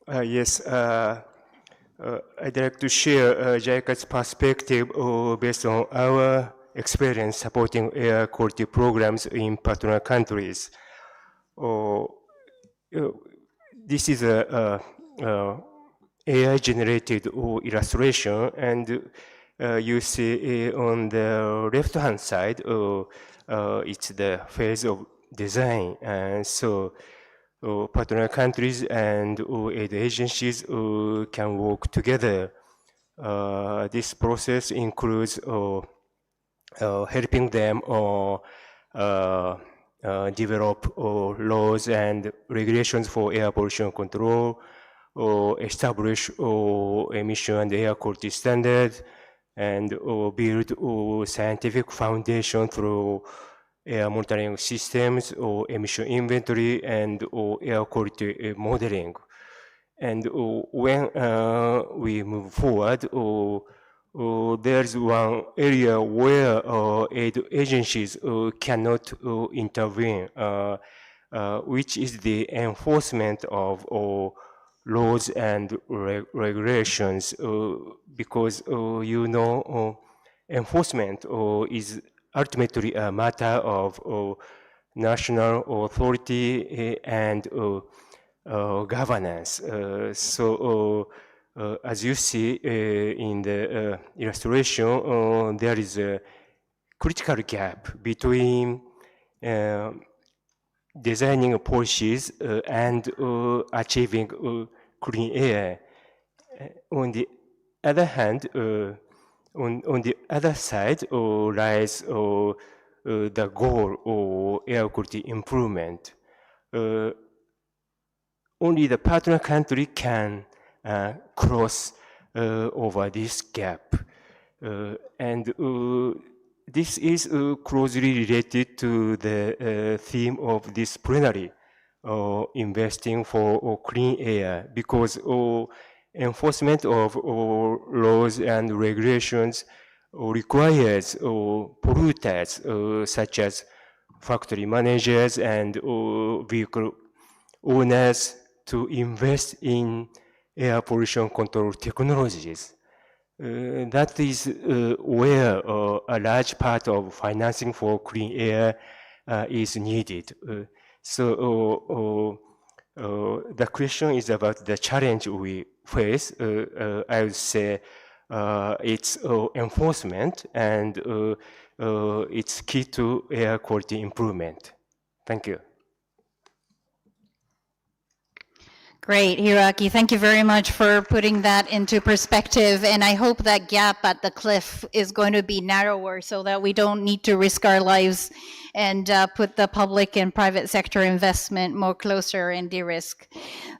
Yes, I'd like to share JICA's perspective based on our experience supporting air quality programs in partner countries. This is a AI-generated illustration, and you see on the left-hand side, it's the phase of design. And so partner countries and aid agencies can work together. This process includes helping them develop laws and regulations for air pollution control, establish emission and air quality standards, and build scientific foundation through air monitoring systems or emission inventory and air quality modeling. And when we move forward, there's one area where aid agencies cannot intervene, which is the enforcement of laws and regulations, because you know enforcement is ultimately a matter of national authority and governance. As you see in the illustration, there is a critical gap between designing policies and achieving clean air. On the other hand, on the other side lies the goal of air quality improvement. Only the partner country can cross over this gap. And this is closely related to the theme of this plenary, investing for clean air, because enforcement of laws and regulations requires polluters such as factory managers and vehicle owners to invest in air pollution control technologies. That is where a large part of financing for clean air is needed. The question is about the challenge we face. I would say it's enforcement, and it's key to air quality improvement. Thank you. Great, Hiroaki. Thank you very much for putting that into perspective. And I hope that gap at the cliff is going to be narrower so that we don't need to risk our lives and put the public and private sector investment more closer and de-risk.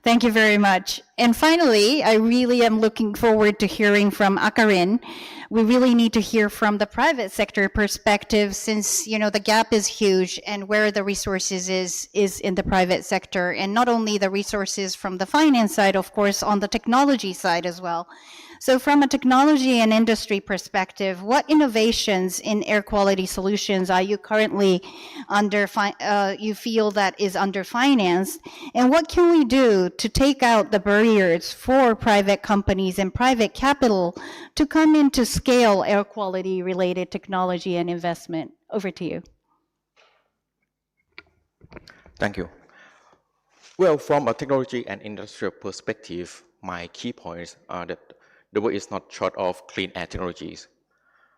Thank you very much. And finally, I really am looking forward to hearing from Hakabin. We really need to hear from the private sector perspective, since the gap is huge, and where the resources is in the private sector, and not only the resources from the finance side, of course, on the technology side as well. So from a technology and industry perspective, what innovations in air quality solutions are you currently you feel that is underfinanced? And what can we do to take out the barriers for private companies and private capital to come in to scale air quality related technology and investment? Over to you. Thank you. Well, from a technology and industrial perspective, my key points are that the world is not short of clean air technologies,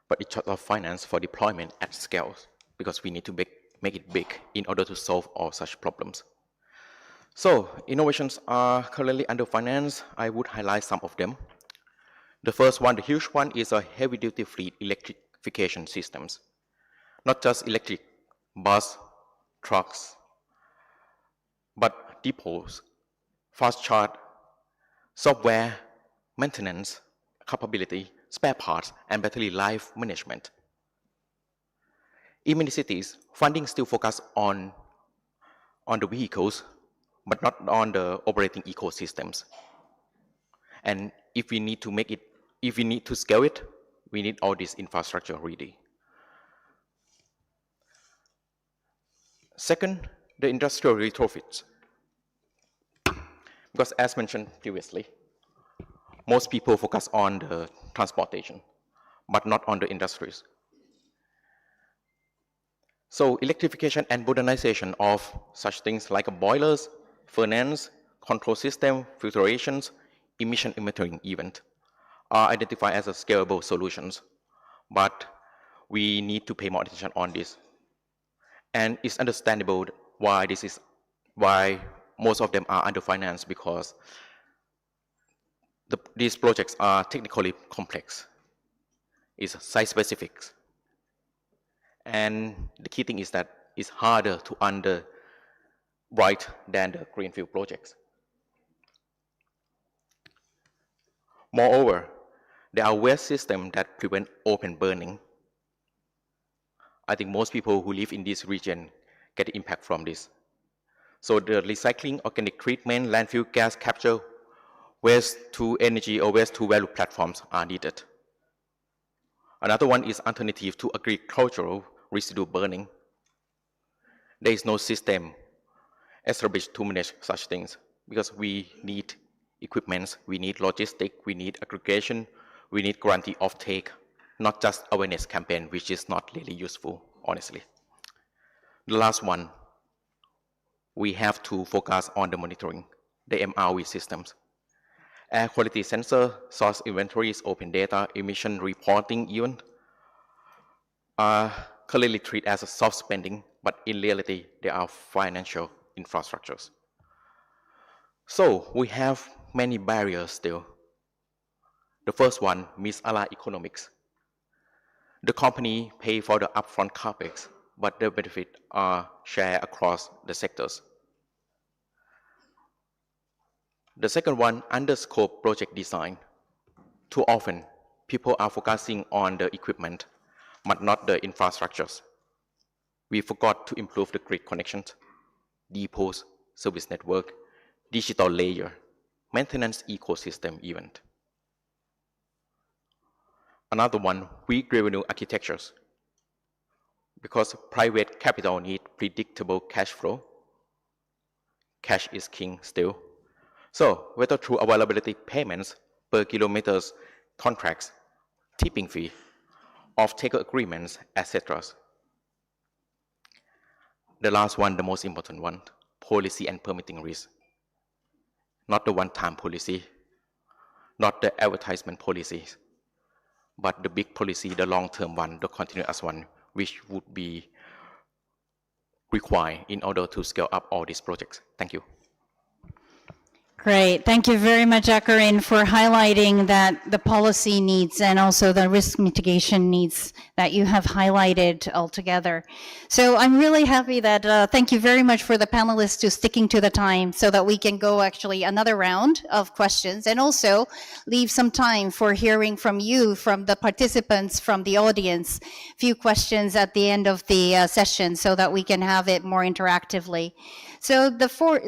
but it's short of finance for deployment at scale, because we need to make it big in order to solve all such problems. So, innovations are currently underfinanced. I would highlight some of them. The first one, the huge one, is a heavy-duty fleet electrification systems. Not just electric bus, trucks, but depots, fast charge, software, maintenance, capability, spare parts, and battery life management. In many cities, funding still focuses on the vehicles, but not on the operating ecosystems. And if we need to scale it, we need all this infrastructure ready. Second, the industrial retrofits. Because as mentioned previously, most people focus on the transportation, but not on the industries. So electrification and modernization of such things like boilers, furnace, control system, filtrations, emission metering event are identified as a scalable solutions, but we need to pay more attention on this. And it's understandable why most of them are underfinanced, because these projects are technically complex. It's site-specific. And the key thing is that it's harder to underwrite than the greenfield projects. Moreover, there are waste systems that prevent open burning. I think most people who live in this region get the impact from this. So the recycling, organic treatment, landfill gas capture, waste to energy or waste to value platforms are needed. Another one is alternative to agricultural residue burning. There is no system established to manage such things, because we need equipment, we need logistics, we need aggregation, we need guarantee of take, not just awareness campaign, which is not really useful, honestly. The last one, we have to focus on the monitoring, the MRV systems. Air quality sensor, source inventories, open data, emission reporting even are currently treated as a soft spending, but in reality, they are financial infrastructures. So we have many barriers still. The first one, misaligned economics. The company pay for the upfront capex, but the benefits are shared across the sectors. The second one, under-scope project design. Too often, people are focusing on the equipment, but not the infrastructures. We forgot to improve the grid connections, depots, service network, digital layer, maintenance ecosystem event. Another one, weak revenue architectures. Because private capital need predictable cash flow, cash is king still. So whether through availability payments, per kilometers contracts, tipping fee, off-taker agreements, etc. The last one, the most important one, policy and permitting risk. Not the one-time policy, not the advertisement policies, but the big policy, the long-term one, the continuous one, which would be required in order to scale up all these projects. Thank you. Great. Thank you very much, Akarin, for highlighting that the policy needs and also the risk mitigation needs that you have highlighted altogether. So I'm really happy that, thank you very much for the panelists to sticking to the time so that we can go actually another round of questions and also leave some time for hearing from you, from the participants, from the audience, a few questions at the end of the session so that we can have it more interactively. So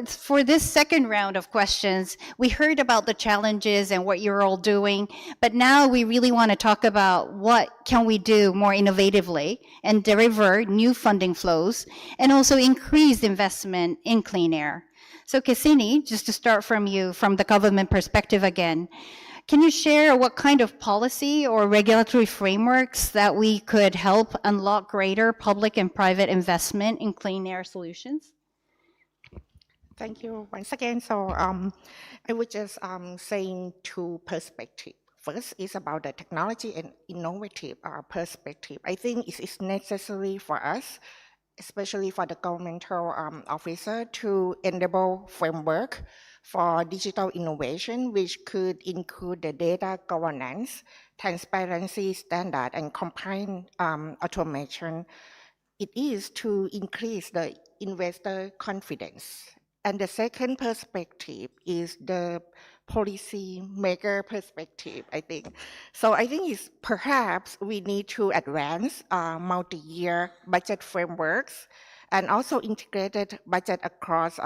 for this second round of questions, questions. We heard about the challenges and what you're all doing, but now we really want to talk about what can we do more innovatively and deliver new funding flows and also increase investment in clean air. So Cassini, just to start from you, from the government perspective again, can you share what kind of policy or regulatory frameworks that we could help unlock greater public and private investment in clean air solutions? Thank you once again. So I would just saying two perspectives. First is about the technology and innovative perspective. I think it is necessary for us, especially for the governmental officer, to enable framework for digital innovation, which could include the data governance, transparency standard, and compliance automation. It is to increase the investor confidence. And the second perspective is the policy maker perspective, I think. So I think it's perhaps we need to advance multi-year budget frameworks and also integrated budget across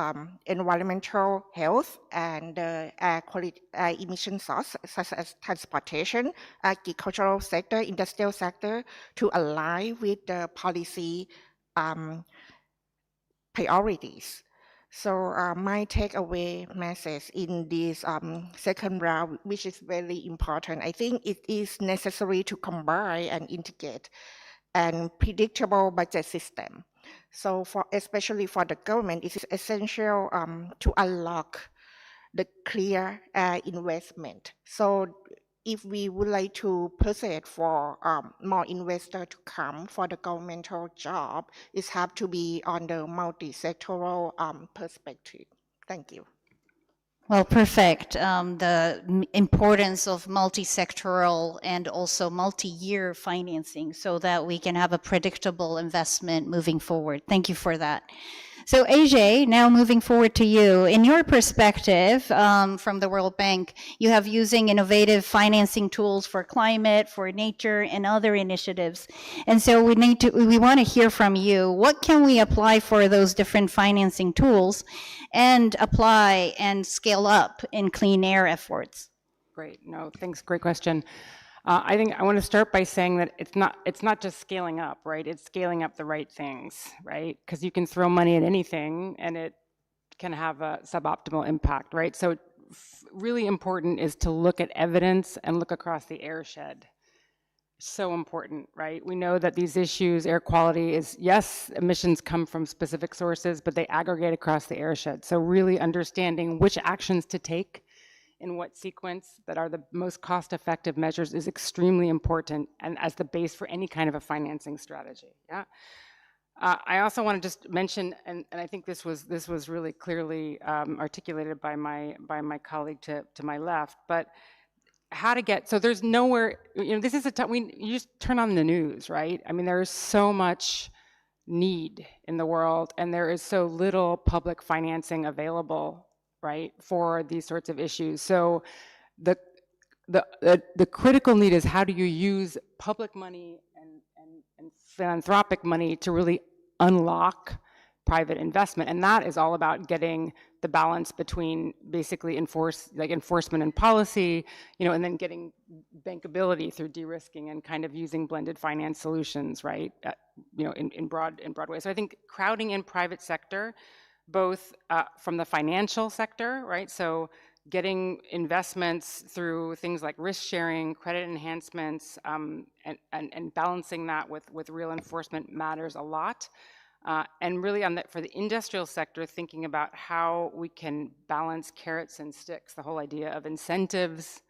environmental health and air quality emission sources such as transportation, agricultural sector, industrial sector to align with the policy priorities. So my takeaway message in this second round, which is very important, I think it is necessary to combine and integrate and predictable budget system. So especially for the government, it is essential to unlock the clear investment. So if we would like to proceed for more investors to come for the governmental job, it have to be on the multi-sectoral perspective. Thank you. Well, perfect. The importance of multi-sectoral and also multi-year financing so that we can have a predictable investment moving forward. Thank you for that. So AJ, now moving forward to you. In your perspective from the World Bank, you have using innovative financing tools for climate, for nature, and other initiatives. And so we want to hear from you. What can we apply for those different financing tools and apply and scale up in clean air efforts? Great, no, thanks, great question. I think I want to start by saying that it's not just scaling up, right? It's scaling up the right things, right? Because you can throw money at anything and it can have a suboptimal impact, right? So really important is to look at evidence and look across the airshed. So important, right? We know that these issues, air quality is, yes, emissions come from specific sources, but they aggregate across the airshed. So really understanding which actions to take in what sequence that are the most cost-effective measures is extremely important and as the base for any kind of a financing strategy. Yeah. I also want to just mention, and I think this was really clearly articulated by my colleague to my left, but how to get, so there's nowhere, this is you just turn on the news, right? I mean, there is so much need in the world and there is so little public financing available, right, for these sorts of issues. So the critical need is how do you use public money and philanthropic money to really unlock private investment, and that is all about getting the balance between basically enforcement and policy, and then getting bankability through de-risking and kind of using blended finance solutions, right, in broad ways. So I think crowding in private sector, both from the financial sector, right? So getting investments through things like risk sharing, credit enhancements, and balancing that with real enforcement matters a lot. And really for the industrial sector, thinking about how we can balance carrots and sticks, the whole idea of incentives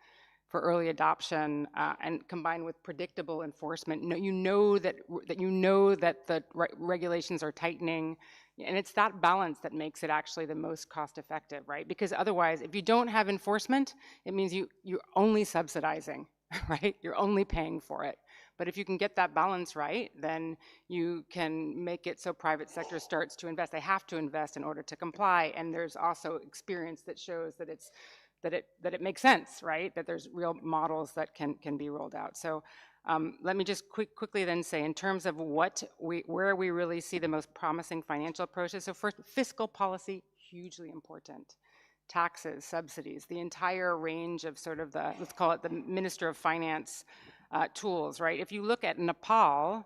for early adoption and combined with predictable enforcement. You know that the regulations are tightening. And it's that balance that makes it actually the most cost effective, right? Because otherwise, if you don't have enforcement, it means you're only subsidizing, right? You're only paying for it. But if you can get that balance right, then you can make it so private sector starts to invest. They have to invest in order to comply. And there's also experience that shows that it makes sense, right? That there's real models that can be rolled out. So let me just quickly then say, in terms of where we really see the most promising financial approaches. So first, fiscal policy, hugely important. taxes, subsidies, the entire range of sort of the, let's call it the Minister of Finance tools, right? If you look at Nepal,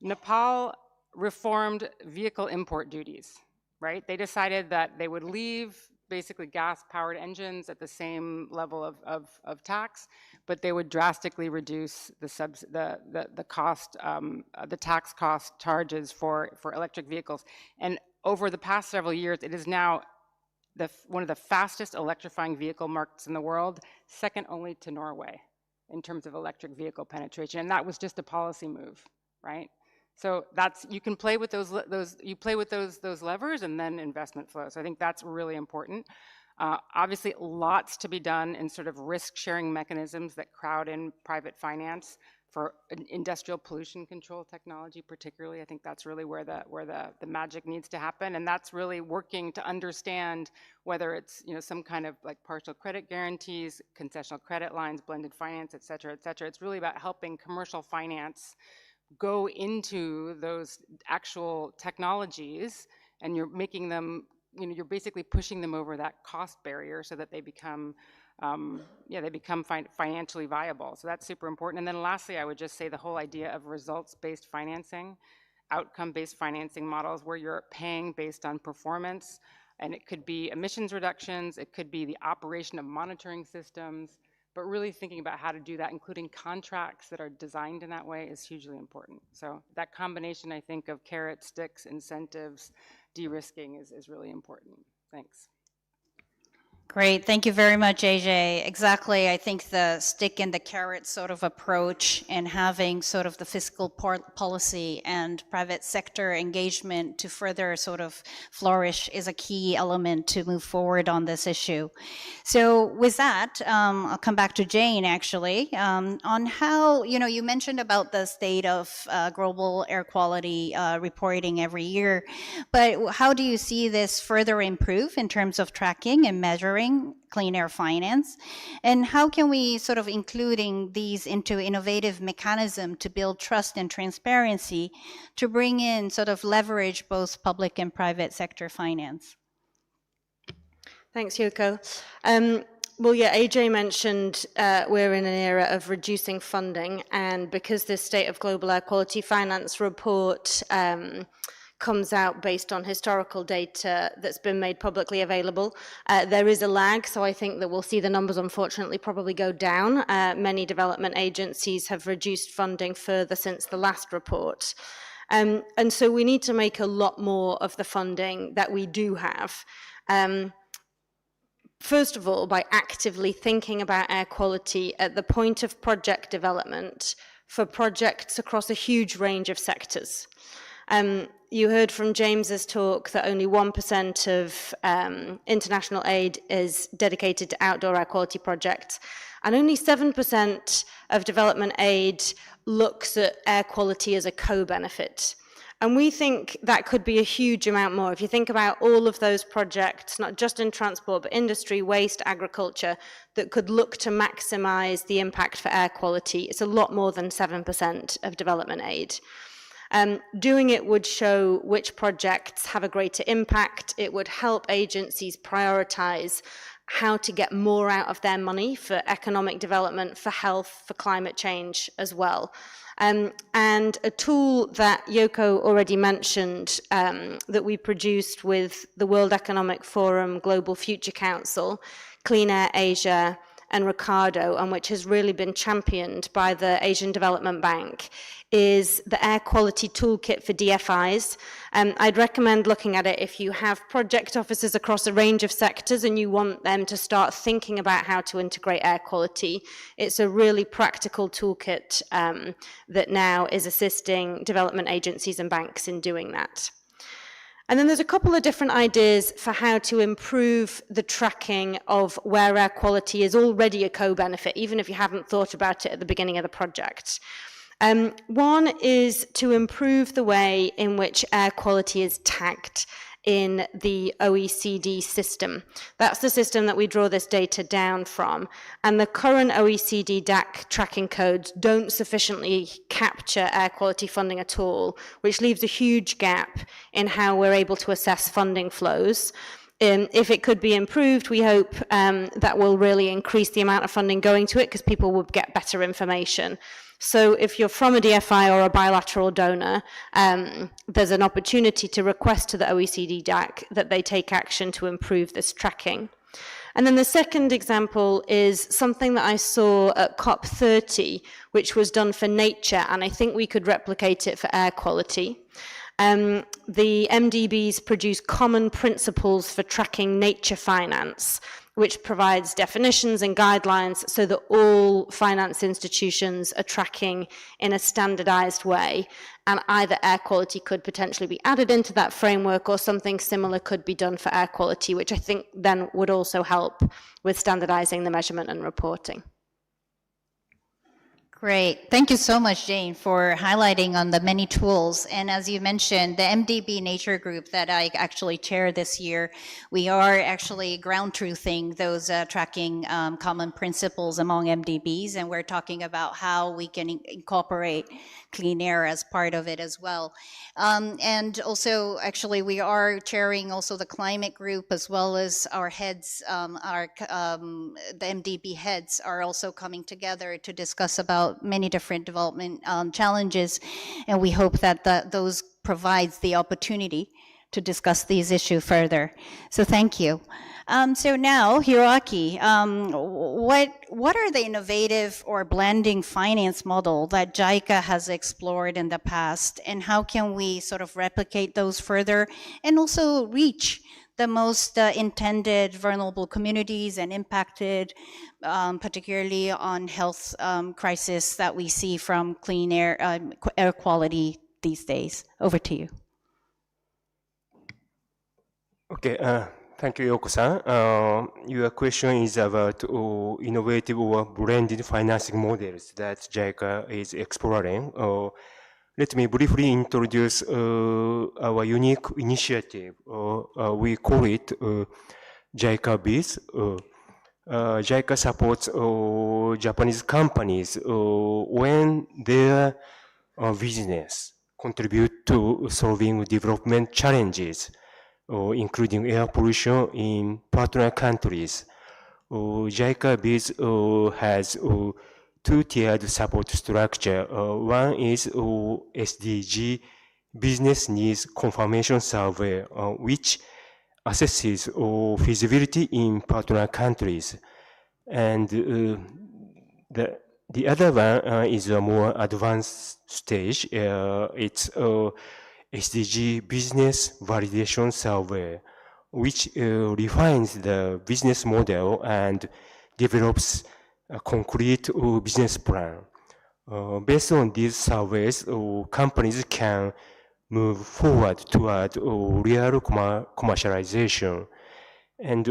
Nepal reformed vehicle import duties, right? They decided that they would leave basically gas-powered engines at the same level of tax, but they would drastically reduce the cost, the tax cost charges for electric vehicles. And over the past several years, it is now one of the fastest electrifying vehicle markets in the world, second only to Norway in terms of electric vehicle penetration. And that was just a policy move, right? So that's, you can play with those levers and then investment flows. So I think that's really important. Obviously, lots to be done in sort of risk-sharing mechanisms that crowd in private finance for industrial pollution control technology, particularly. I think that's really where the magic needs to happen, and that's really working to understand whether it's some kind of like partial credit guarantees, concessional credit lines, blended finance, et cetera, et cetera. It's really about helping commercial finance go into those actual technologies, and you're making them, you're basically pushing them over that cost barrier so that they become, financially viable. So that's super important. And then lastly, I would just say the whole idea of results-based financing, outcome-based financing models where you're paying based on performance, and it could be emissions reductions, it could be the operation of monitoring systems, but really thinking about how to do that, including contracts that are designed in that way, is hugely important. So that combination, I think, of carrots, sticks, incentives, de-risking is really important. Thanks. Great, thank you very much, AJ. Exactly, I think the stick and the carrot sort of approach and having sort of the fiscal policy and private sector engagement to further sort of flourish is a key element to move forward on this issue. So with that, I'll come back to Jane actually, on how, you mentioned about the state of global air quality reporting every year, but how do you see this further improve in terms of tracking and measuring clean air finance, and how can we sort of including these into innovative mechanism to build trust and transparency to bring in sort of leverage both public and private sector finance? Thanks, Yoko. Well, yeah, AJ mentioned we're in an era of reducing funding, and because this State of Global Air Quality Finance report comes out based on historical data that's been made publicly available. There is a lag, so I think that we'll see the numbers unfortunately probably go down. Many development agencies have reduced funding further since the last report. And so we need to make a lot more of the funding that we do have. First of all, by actively thinking about air quality at the point of project development for projects across a huge range of sectors. You heard from James's talk that only 1% of international aid is dedicated to outdoor air quality projects, and only 7% of development aid looks at air quality as a co-benefit. And we think that could be a huge amount more. If you think about all of those projects, not just in transport, but industry, waste, agriculture, that could look to maximize the impact for air quality, it's a lot more than 7% of development aid. Doing it would show which projects have a greater impact. It would help agencies prioritize how to get more out of their money for economic development, for health, for climate change as well. And a tool that Yoko already mentioned that we produced with the World Economic Forum Global Future Council, Clean Air Asia, and Ricardo, and which has really been championed by the Asian Development Bank, is the Air Quality Toolkit for DFIs. I'd recommend looking at it if you have project officers across a range of sectors and you want them to start thinking about how to integrate air quality. It's a really practical toolkit that now is assisting development agencies and banks in doing that. And then there's a couple of different ideas for how to improve the tracking of where air quality is already a co-benefit, even if you haven't thought about it at the beginning of the project. One is to improve the way in which air quality is tagged in the OECD system. That's the system that we draw this data down from. And the current OECD DAC tracking codes don't sufficiently capture air quality funding at all, which leaves a huge gap in how we're able to assess funding flows. If it could be improved, we hope that will really increase the amount of funding going to it because people will get better information. So if you're from a DFI or a bilateral donor, there's an opportunity to request to the OECD DAC that they take action to improve this tracking. And then the second example is something that I saw at COP30, which was done for nature, and I think we could replicate it for air quality. The MDBs produce common principles for tracking nature finance, which provides definitions and guidelines so that all finance institutions are tracking in a standardized way. And either air quality could potentially be added into that framework or something similar could be done for air quality, which I think then would also help with standardizing the measurement and reporting. Great. Thank you so much, Jane, for highlighting on the many tools. And as you mentioned, the MDB Nature Group that I actually chair this year, we are actually ground truthing those tracking common principles among MDBs, and we're talking about how we can incorporate clean air as part of it as well. And also, actually, we are chairing also the climate group as well as our heads, the MDB heads are also coming together to discuss about many different development challenges, and we hope that those provides the opportunity to discuss these issues further. So thank you. So now, Hiroaki, what are the innovative or blending finance model that JICA has explored in the past, and how can we sort of replicate those further and also reach the most intended vulnerable communities and impacted, particularly on health crisis that we see from clean air, air quality these days? Over to you. Okay, thank you, Yoko-san. Your question is about innovative or blended financing models that JICA is exploring. Let me briefly introduce our unique initiative. We call it JICA Biz. JICA supports Japanese companies when their business contribute to solving development challenges, including air pollution in partner countries. JICA Biz has two-tiered support structure. One is SDG Business Needs Confirmation Survey, which assesses feasibility in partner countries. And the other one is a more advanced stage. It's SDG Business Validation Survey, which refines the business model and develops a concrete business plan. Based on these surveys, companies can move forward toward real commercialization. And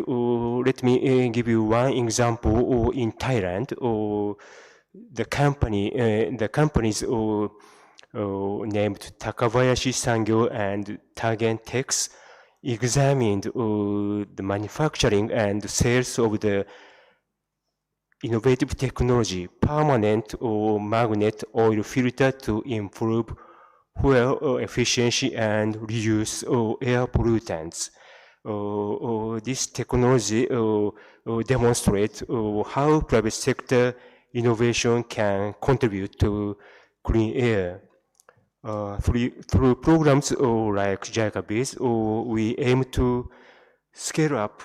let me give you one example. In Thailand, the companies named Takabayashi Sangyo and Tagentex examined the manufacturing and sales of the innovative technology, permanent or magnet oil filter to improve fuel efficiency and reduce air pollutants. This technology demonstrates how private sector innovation can contribute to clean air. Through programs like JICA Biz, we aim to scale up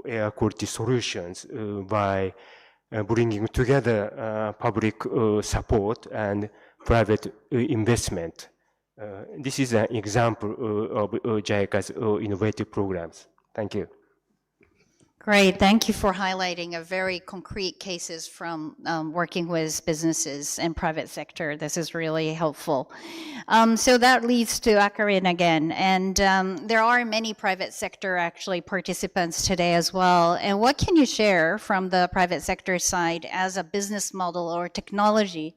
air quality solutions by bringing together public support and private investment. This is an example of JICA's innovative programs. Thank you. Great, thank you for highlighting a very concrete cases from working with businesses and private sector. This is really helpful. So that leads to Hakabin again, and there are many private sector actually participants today as well. And what can you share from the private sector side as a business model or technology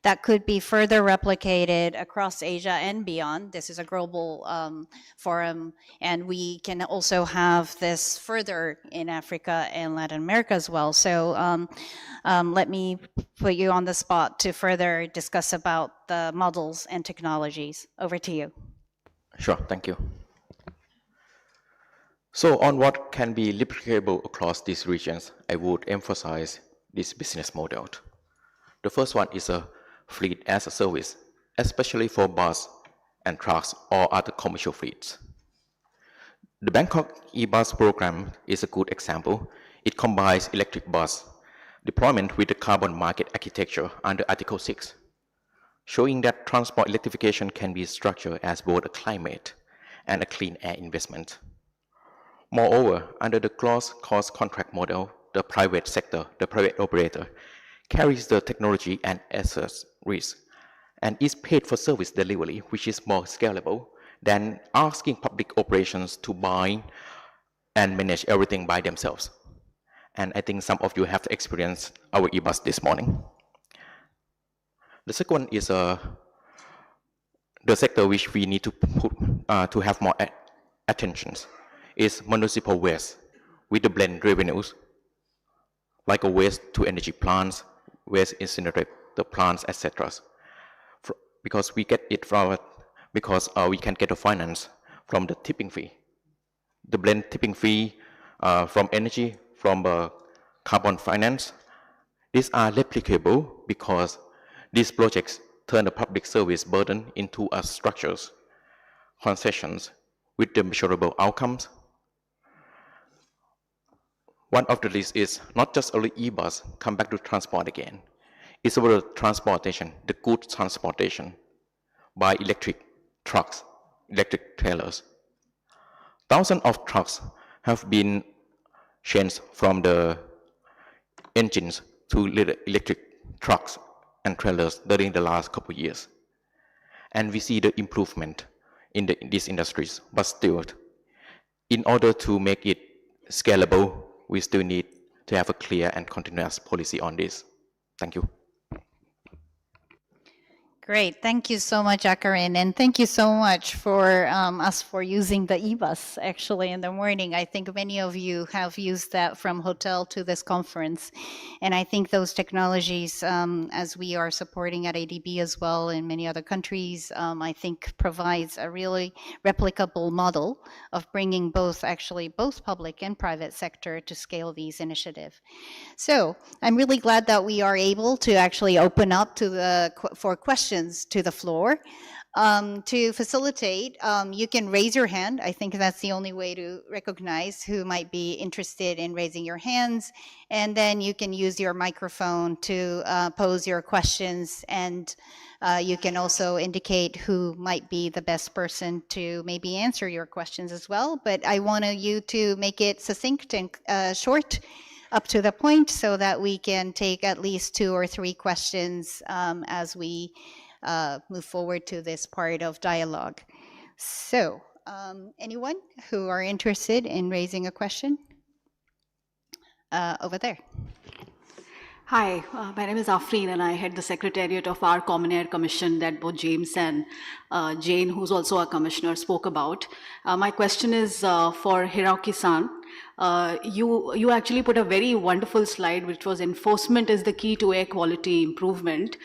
that could be further replicated across Asia and beyond? This is a global forum, and we can also have this further in Africa and Latin America as well. So let me put you on the spot to further discuss about the models and technologies. Over to you. Sure, thank you. So on what can be replicable across these regions, I would emphasize this business model. The first one is a fleet as a service, especially for bus and trucks or other commercial fleets. The Bangkok e-bus program is a good example. It combines electric bus deployment with the carbon market architecture under Article 6, showing that transport electrification can be structured as both a climate and a clean air investment. Moreover, under the close cost contract model, the private sector, the private operator, carries the technology and assets risk and is paid for service delivery, which is more scalable than asking public operations to buy and manage everything by themselves. And I think some of you have experienced our e-bus this morning. The second one is the sector which we need to put to have more attention is municipal waste with the blend revenues, like a waste to energy plants, waste incinerator plants, etc. Because we get it from because we can get a finance from the tipping fee, the blend tipping fee from energy, from carbon finance. These are replicable because these projects turn the public service burden into a structures, concessions with the measurable outcomes. One of the list is not just only e-bus, come back to transport again. It's about the transportation, the goods transportation by electric trucks, electric trailers. Thousands of trucks have been changed from the engines to electric trucks and trailers during the last couple of years. And we see the improvement in these industries, but still, in order to make it scalable, we still need to have a clear and continuous policy on this. Thank you. Great, thank you so much, Akarin, and thank you so much for us for using the e-bus actually in the morning. I think many of you have used that from hotel to this conference, and I think those technologies, as we are supporting at ADB as well in many other countries, I think provides a really replicable model of bringing both public and private sector to scale these initiatives. So I'm really glad that we are able to actually open up to for questions to the floor. To facilitate, you can raise your hand. I think that's the only way to recognize who might be interested in raising your hands. And then you can use your microphone to pose your questions. And you can also indicate who might be the best person to maybe answer your questions as well. But I want you to make it succinct and short, up to the point, so that we can take at least 2 or 3 questions as we move forward to this part of dialogue. So, anyone who are interested in raising a question? Over there. Hi, my name is Afreen and I head the Secretariat of our Common Air Commission that both James and Jane, who's also a commissioner, spoke about. My question is for Hiroki-san. You actually put a very wonderful slide which was enforcement is the key to air quality improvement.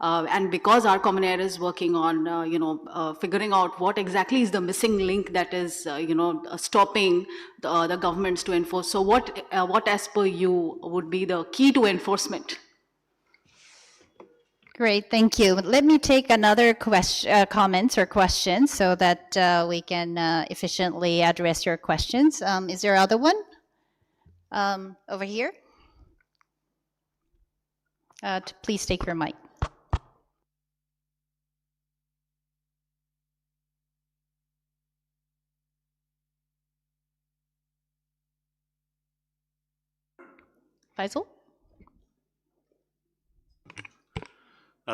And because our Common Air is working on, figuring out what exactly is the missing link that is, stopping the governments to enforce. So what as per you would be the key to enforcement? Great, thank you. Let me take another comments or questions so that we can efficiently address your questions. Is there other one? Over here? Please take your mic. Faisal?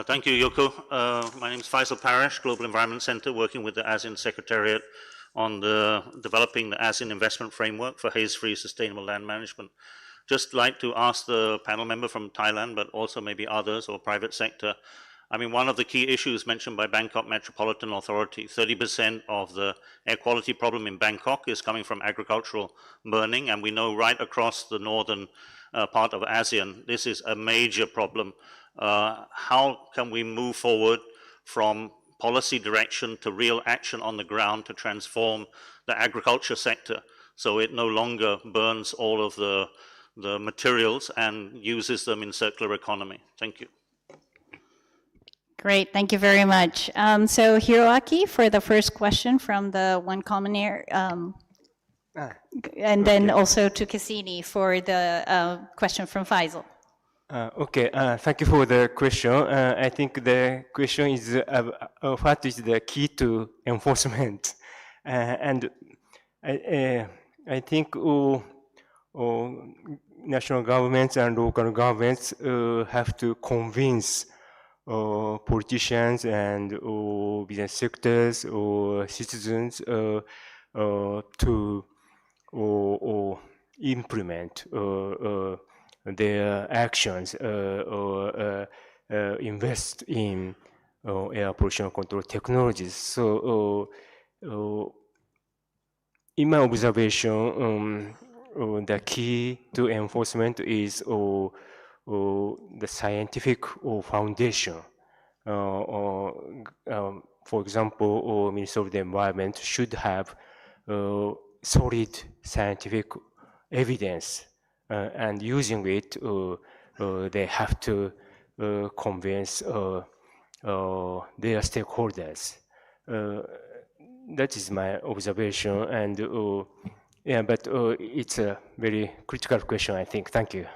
Thank you, Yoko. My name is Faisal Parish, Global Environment Center, working with the ASEAN Secretariat on developing the ASEAN Investment Framework for Haze-Free Sustainable Land Management. Just like to ask the panel member from Thailand, but also maybe others or private sector, I mean, one of the key issues mentioned by Bangkok Metropolitan Authority, 30% of the air quality problem in Bangkok is coming from agricultural burning, and we know right across the northern part of ASEAN, this is a major problem. How can we move forward from policy direction to real action on the ground to transform the agriculture sector So it no longer burns all of the materials and uses them in circular economy. Thank you. Great, thank you very much. So Hiroaki for the first question from the One Common Air, and then also to Cassini for the question from Faisal. Okay, thank you for the question. I think the question is what is the key to enforcement? And I think national governments and local governments have to convince politicians and business sectors or citizens to implement their actions or invest in air pollution control technologies. So in my observation, the key to enforcement is the scientific foundation. For example, Ministry of the Environment should have solid scientific evidence, and using it, they have to convince their stakeholders. That is my observation, and yeah, but it's a very critical question, I think. Thank you.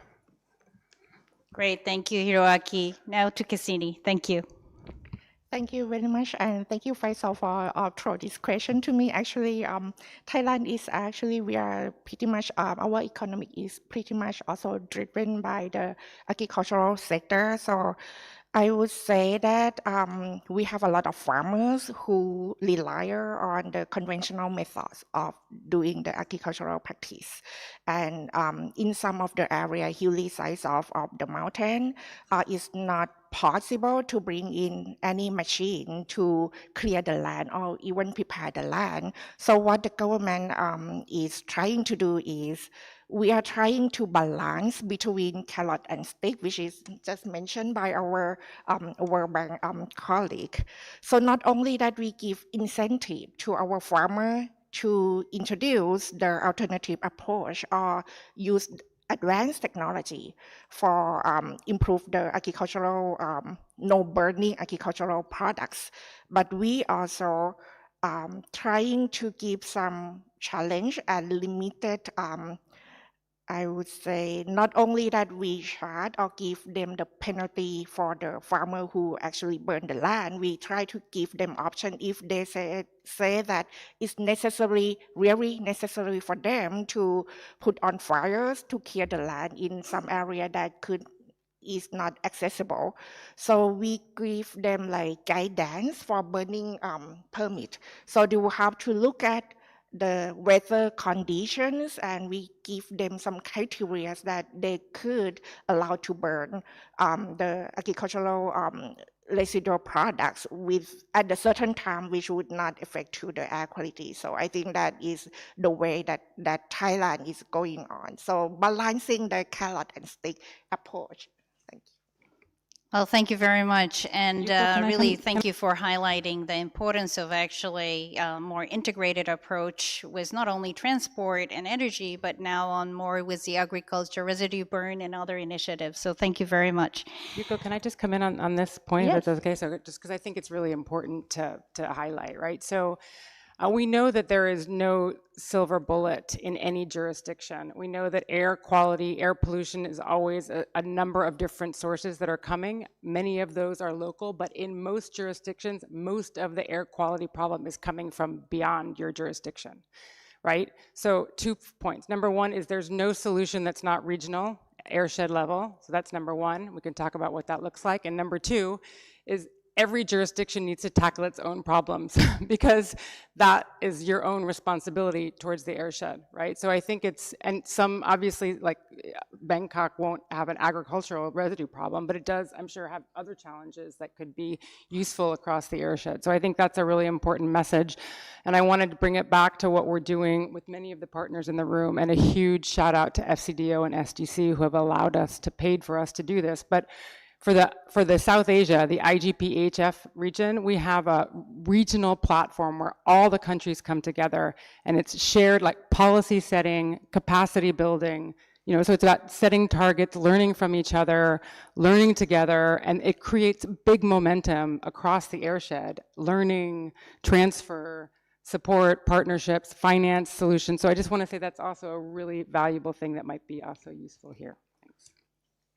Great, thank you, Hiroaki. Now to Cassini, thank you. Thank you very much, and thank you, Faisal, for throw this question to me. Actually, Thailand is actually, we are pretty much, our economy is pretty much also driven by the agricultural sector. So I would say that we have a lot of farmers who rely on the conventional methods of doing the agricultural practice. And in some of the area, hilly sides of the mountain, it's not possible to bring in any machine to clear the land or even prepare the land. So what the government is trying to do is, we are trying to balance between carrot and stick, which is just mentioned by our World Bank colleague. So not only that we give incentive to our farmer to introduce the alternative approach or use advanced technology for improve the agricultural, no burning agricultural products, but we also trying to give some challenge and limited I would say not only that we charge or give them the penalty for the farmer who actually burn the land, we try to give them option if they say that it's really necessary for them to put on fires to clear the land in some area that is not accessible. So we give them like guidance for burning permit. So they will have to look at the weather conditions, and we give them some criteria that they could allow to burn the agricultural residual products at a certain time, which would not affect to the air quality. So I think that is the way that Thailand is going on. So balancing the carrot and stick approach. Thank you. Well, thank you very much. And really, come- thank you for highlighting the importance of actually a more integrated approach with not only transport and energy, but now on more with the agriculture, residue burn, and other initiatives. So thank you very much. Yuko, can I just come in on this point? Yes. If that's okay. So just because I think it's really important to highlight, right? So we know that there is no silver bullet in any jurisdiction. We know that air quality, air pollution is always a number of different sources that are coming. Many of those are local, but in most jurisdictions, most of the air quality problem is coming from beyond your jurisdiction, right? So 2 points. Number one is there's no solution that's not regional, airshed level. So that's number one. We can talk about what that looks like. And number two is every jurisdiction needs to tackle its own problems because that is your own responsibility towards the airshed, right? So I think and some obviously like Bangkok won't have an agricultural residue problem, but it does, I'm sure, have other challenges that could be useful across the airshed. So I think that's a really important message. And I wanted to bring it back to what we're doing with many of the partners in the room, and a huge shout out to FCDO and SDC who have allowed us paid for us to do this. But for the South Asia, the IGP-HF region, we have a regional platform where all the countries come together, and it's shared like policy setting, capacity building, you know, so it's about setting targets, learning from each other, learning together, and it creates big momentum across the airshed, learning, transfer, support, partnerships, finance, solutions. So I just want to say that's also a really valuable thing that might be also useful here.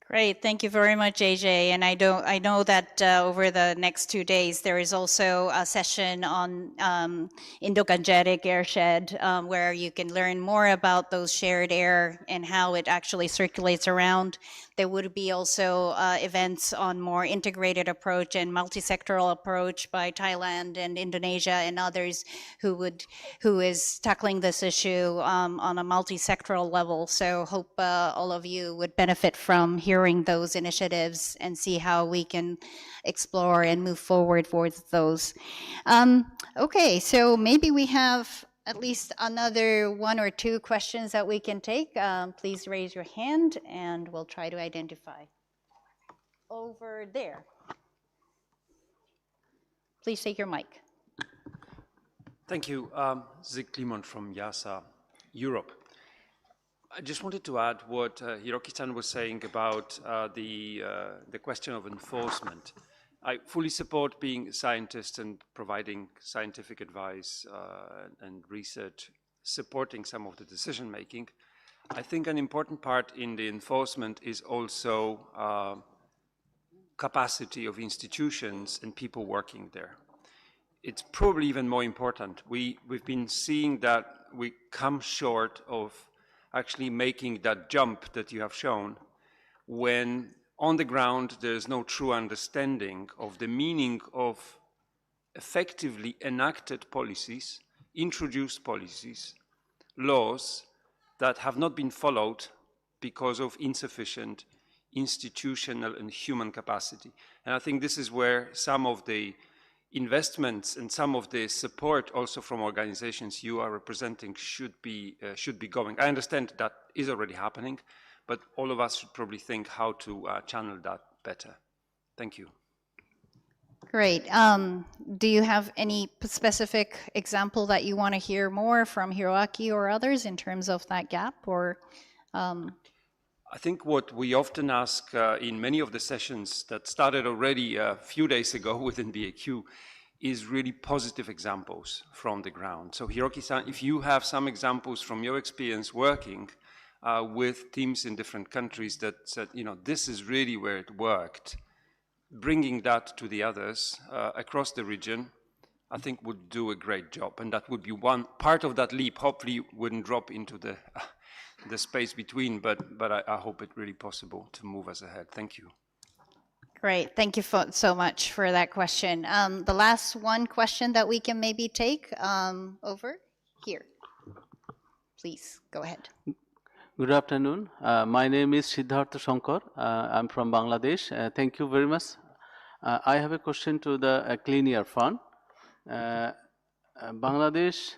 Great, thank you very much, AJ. And I know that over the next 2 days there is also a session on Indo-Gangetic airshed where you can learn more about those shared air and how it actually circulates around. There would be also events on more integrated approach and multi-sectoral approach by Thailand and Indonesia and others who is tackling this issue on a multi-sectoral level. So hope all of you would benefit from hearing those initiatives and see how we can explore and move forward with those. Okay, so maybe we have at least another 1 or 2 questions that we can take. Please raise your hand and we'll try to identify. Over there. Please take your mic. Thank you. Zig Klimon from YASA, Europe. I just wanted to add what Hiroki-san was saying about the question of enforcement. I fully support being a scientist and providing scientific advice and research, supporting some of the decision making. I think an important part in the enforcement is also capacity of institutions and people working there. It's probably even more important. We've been seeing that we come short of actually making that jump that you have shown when on the ground there's no true understanding of the meaning of effectively enacted policies, introduced policies, laws that have not been followed because of insufficient institutional and human capacity. And I think this is where some of the investments and some of the support also from organizations you are representing should be going. I understand that is already happening, but all of us should probably think how to channel that better. Thank you. Great. Do you have any specific example that you want to hear more from Hiroaki or others in terms of that gap? Or I think what we often ask in many of the sessions that started already a few days ago within BAQ is really positive examples from the ground. So Hiroki-san, if you have some examples from your experience working with teams in different countries that said, you know, this is really where it worked, bringing that to the others across the region, I think would do a great job. And that would be one part of that leap, hopefully wouldn't drop into the space between, but I hope it's really possible to move us ahead. Thank you. Great, thank you so much for that question. The last one question that we can maybe take over here. Please, go ahead. Good afternoon. My name is Siddhartha Shankar. I'm from Bangladesh. Thank you very much. I have a question to the Clean Air Fund. Bangladesh,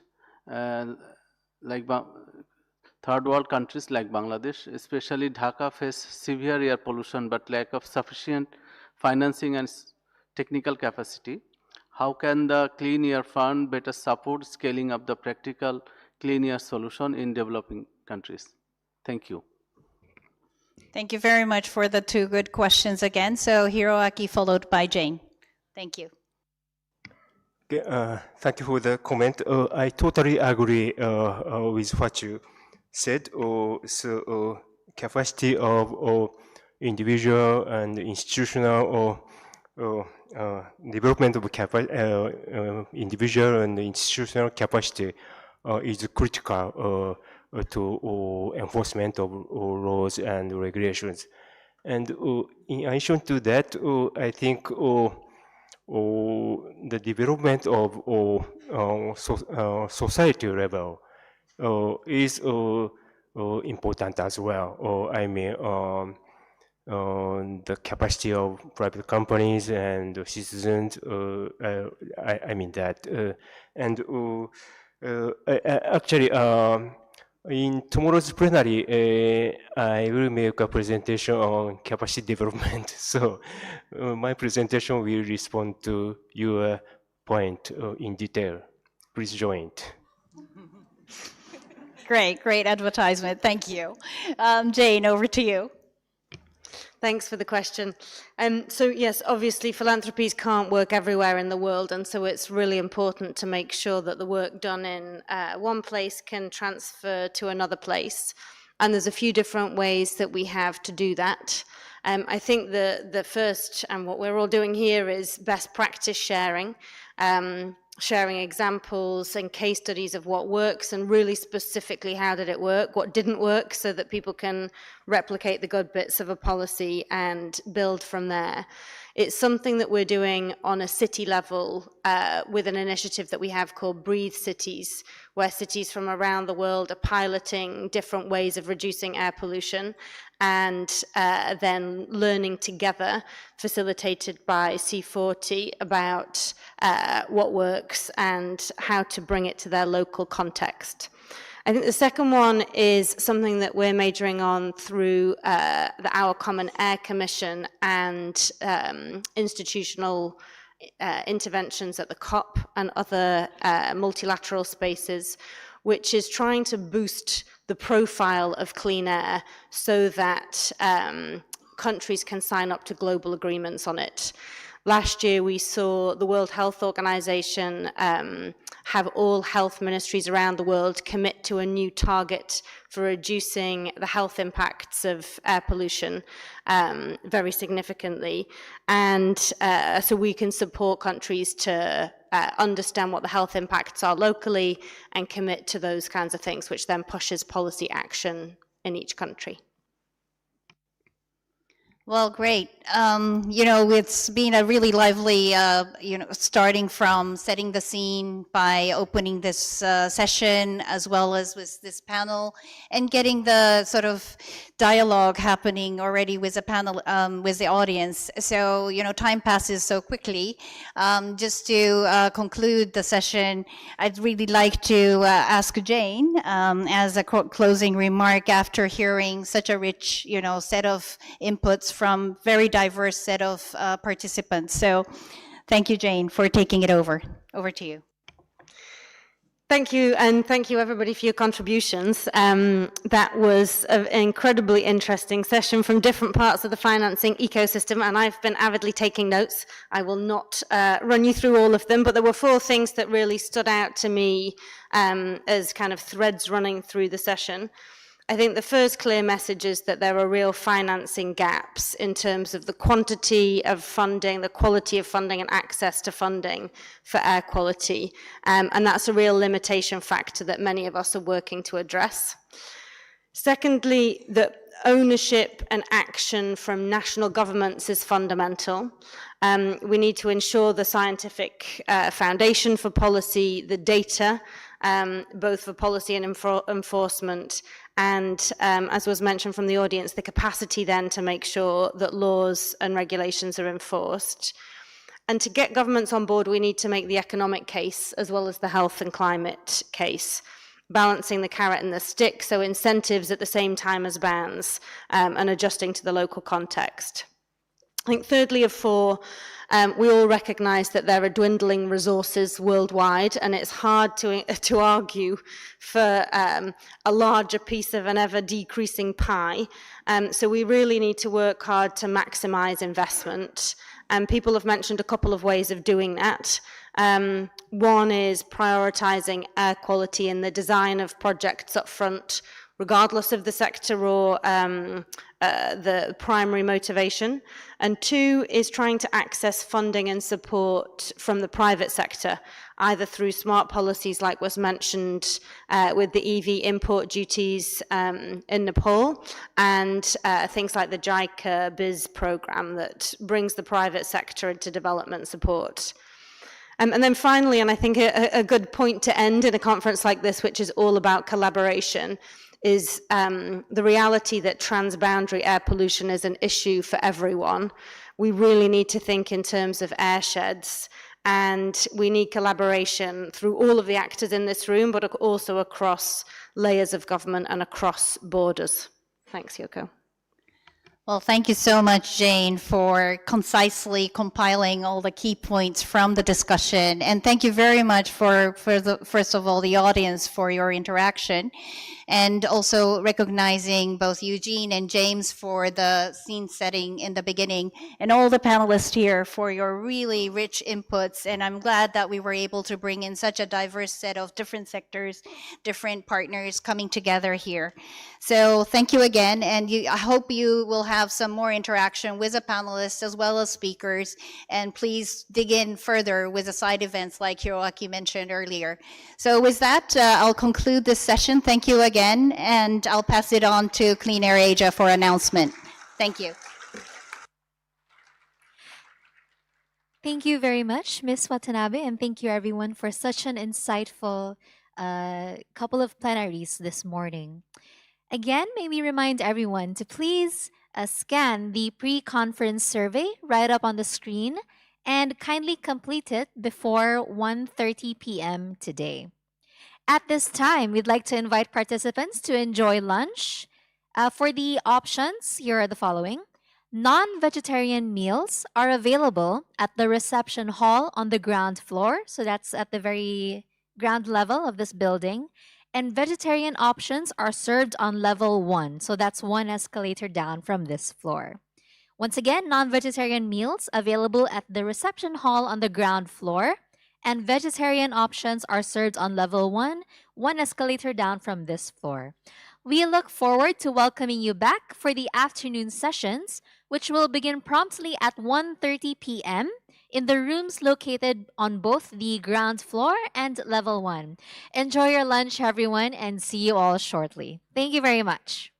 third world countries like Bangladesh, especially Dhaka, face severe air pollution but lack of sufficient financing and technical capacity. How can the Clean Air Fund better support scaling up the practical clean air solution in developing countries? Thank you. Thank you very much for the 2 good questions again. So Hiroaki followed by Jane. Thank you. Okay, thank you for the comment. I totally agree with what you said. So capacity of individual and institutional development of individual and institutional capacity is critical to enforcement of laws and regulations. And in addition to that, I think the development of society level is important as well. I mean, the capacity of private companies and citizens. I mean that, and actually, In tomorrow's plenary, I will make a presentation on capacity development. So my presentation will respond to your point in detail. Please join it. Great advertisement. Thank you. Jane, over to you. Thanks for the question. So yes, obviously philanthropies can't work everywhere in the world, and so it's really important to make sure that the work done in one place can transfer to another place. And there's a few different ways that we have to do that. I think the first, and what we're all doing here, is best practice sharing. Sharing examples and case studies of what works, and really specifically how did it work, what didn't work, so that people can replicate the good bits of a policy and build from there. It's something that we're doing on a city level with an initiative that we have called Breathe Cities, where cities from around the world are piloting different ways of reducing air pollution and then learning together, facilitated by C40, about what works and how to bring it to their local context. I think the second one is something that we're majoring on through our Common Air Commission and institutional interventions at the COP and other multilateral spaces, which is trying to boost the profile of clean air so that countries can sign up to global agreements on it. Last year, we saw the World Health Organization have all health ministries around the world commit to a new target for reducing the health impacts of air pollution very significantly. And so we can support countries to understand what the health impacts are locally and commit to those kinds of things, which then pushes policy action in each country. Well, great. It's been a really lively, starting from setting the scene by opening this session, as well as with this panel, and getting the sort of dialogue happening already with the panel, with the audience. So, time passes so quickly. Just to conclude the session, I'd really like to ask Jane, as a closing remark, after hearing such a rich, set of inputs from very diverse set of participants. So thank you, Jane, for taking it over. Over to you. Thank you, and thank you everybody for your contributions. That was an incredibly interesting session from different parts of the financing ecosystem, and I've been avidly taking notes. I will not run you through all of them, but there were 4 things that really stood out to me as kind of threads running through the session. I think the first clear message is that there are real financing gaps in terms of the quantity of funding, the quality of funding, and access to funding for air quality. And that's a real limitation factor that many of us are working to address. Secondly, that ownership and action from national governments is fundamental. We need to ensure the scientific foundation for policy, the data, both for policy and enforcement, and as was mentioned from the audience, the capacity then to make sure that laws and regulations are enforced. And to get governments on board, we need to make the economic case as well as the health and climate case, balancing the carrot and the stick, so incentives at the same time as bans, and adjusting to the local context. I think thirdly of 4, we all recognize that there are dwindling resources worldwide, and it's hard to argue for a larger piece of an ever-decreasing pie. So we really need to work hard to maximize investment. And people have mentioned a couple of ways of doing that. One is prioritizing air quality in the design of projects up front, regardless of the sector or the primary motivation. And 2 is trying to access funding and support from the private sector, either through smart policies like was mentioned with the EV import duties in Nepal, and things like the JICA BIZ program that brings the private sector into development support. And then finally, and I think a good point to end in a conference like this, which is all about collaboration, is the reality that transboundary air pollution is an issue for everyone. We really need to think in terms of airsheds And we need collaboration through all of the actors in this room, but also across layers of government and across borders. Thanks, Yoko. Well, thank you so much, Jane, for concisely compiling all the key points from the discussion. And thank you very much first of all, the audience for your interaction. And also recognizing both Eugene and James for the scene setting in the beginning, and all the panelists here for your really rich inputs. And I'm glad that we were able to bring in such a diverse set of different sectors, different partners coming together here. So thank you again, and I hope you will have some more interaction with the panelists as well as speakers, and please dig in further with the side events like Hiroaki mentioned earlier. So with that, I'll conclude this session. Thank you again, and I'll pass it on to Clean Air Asia for announcement. Thank you. Thank you very much, Ms. Watanabe, and thank you everyone for such an insightful couple of plenaries this morning. Again, may we remind everyone to please scan the pre-conference survey right up on the screen and kindly complete it before 1:30 p.m. today. At this time, we'd like to invite participants to enjoy lunch. For the options, here are the following. Non-vegetarian meals are available at the reception hall on the ground floor, so that's at the very ground level of this building. And vegetarian options are served on level 1, so that's one escalator down from this floor. Once again, non-vegetarian meals available at the reception hall on the ground floor, and vegetarian options are served on level 1, one escalator down from this floor. We look forward to welcoming you back for the afternoon sessions, which will begin promptly at 1:30 p.m. in the rooms located on both the ground floor and level 1. Enjoy your lunch, everyone, and see you all shortly. Thank you very much.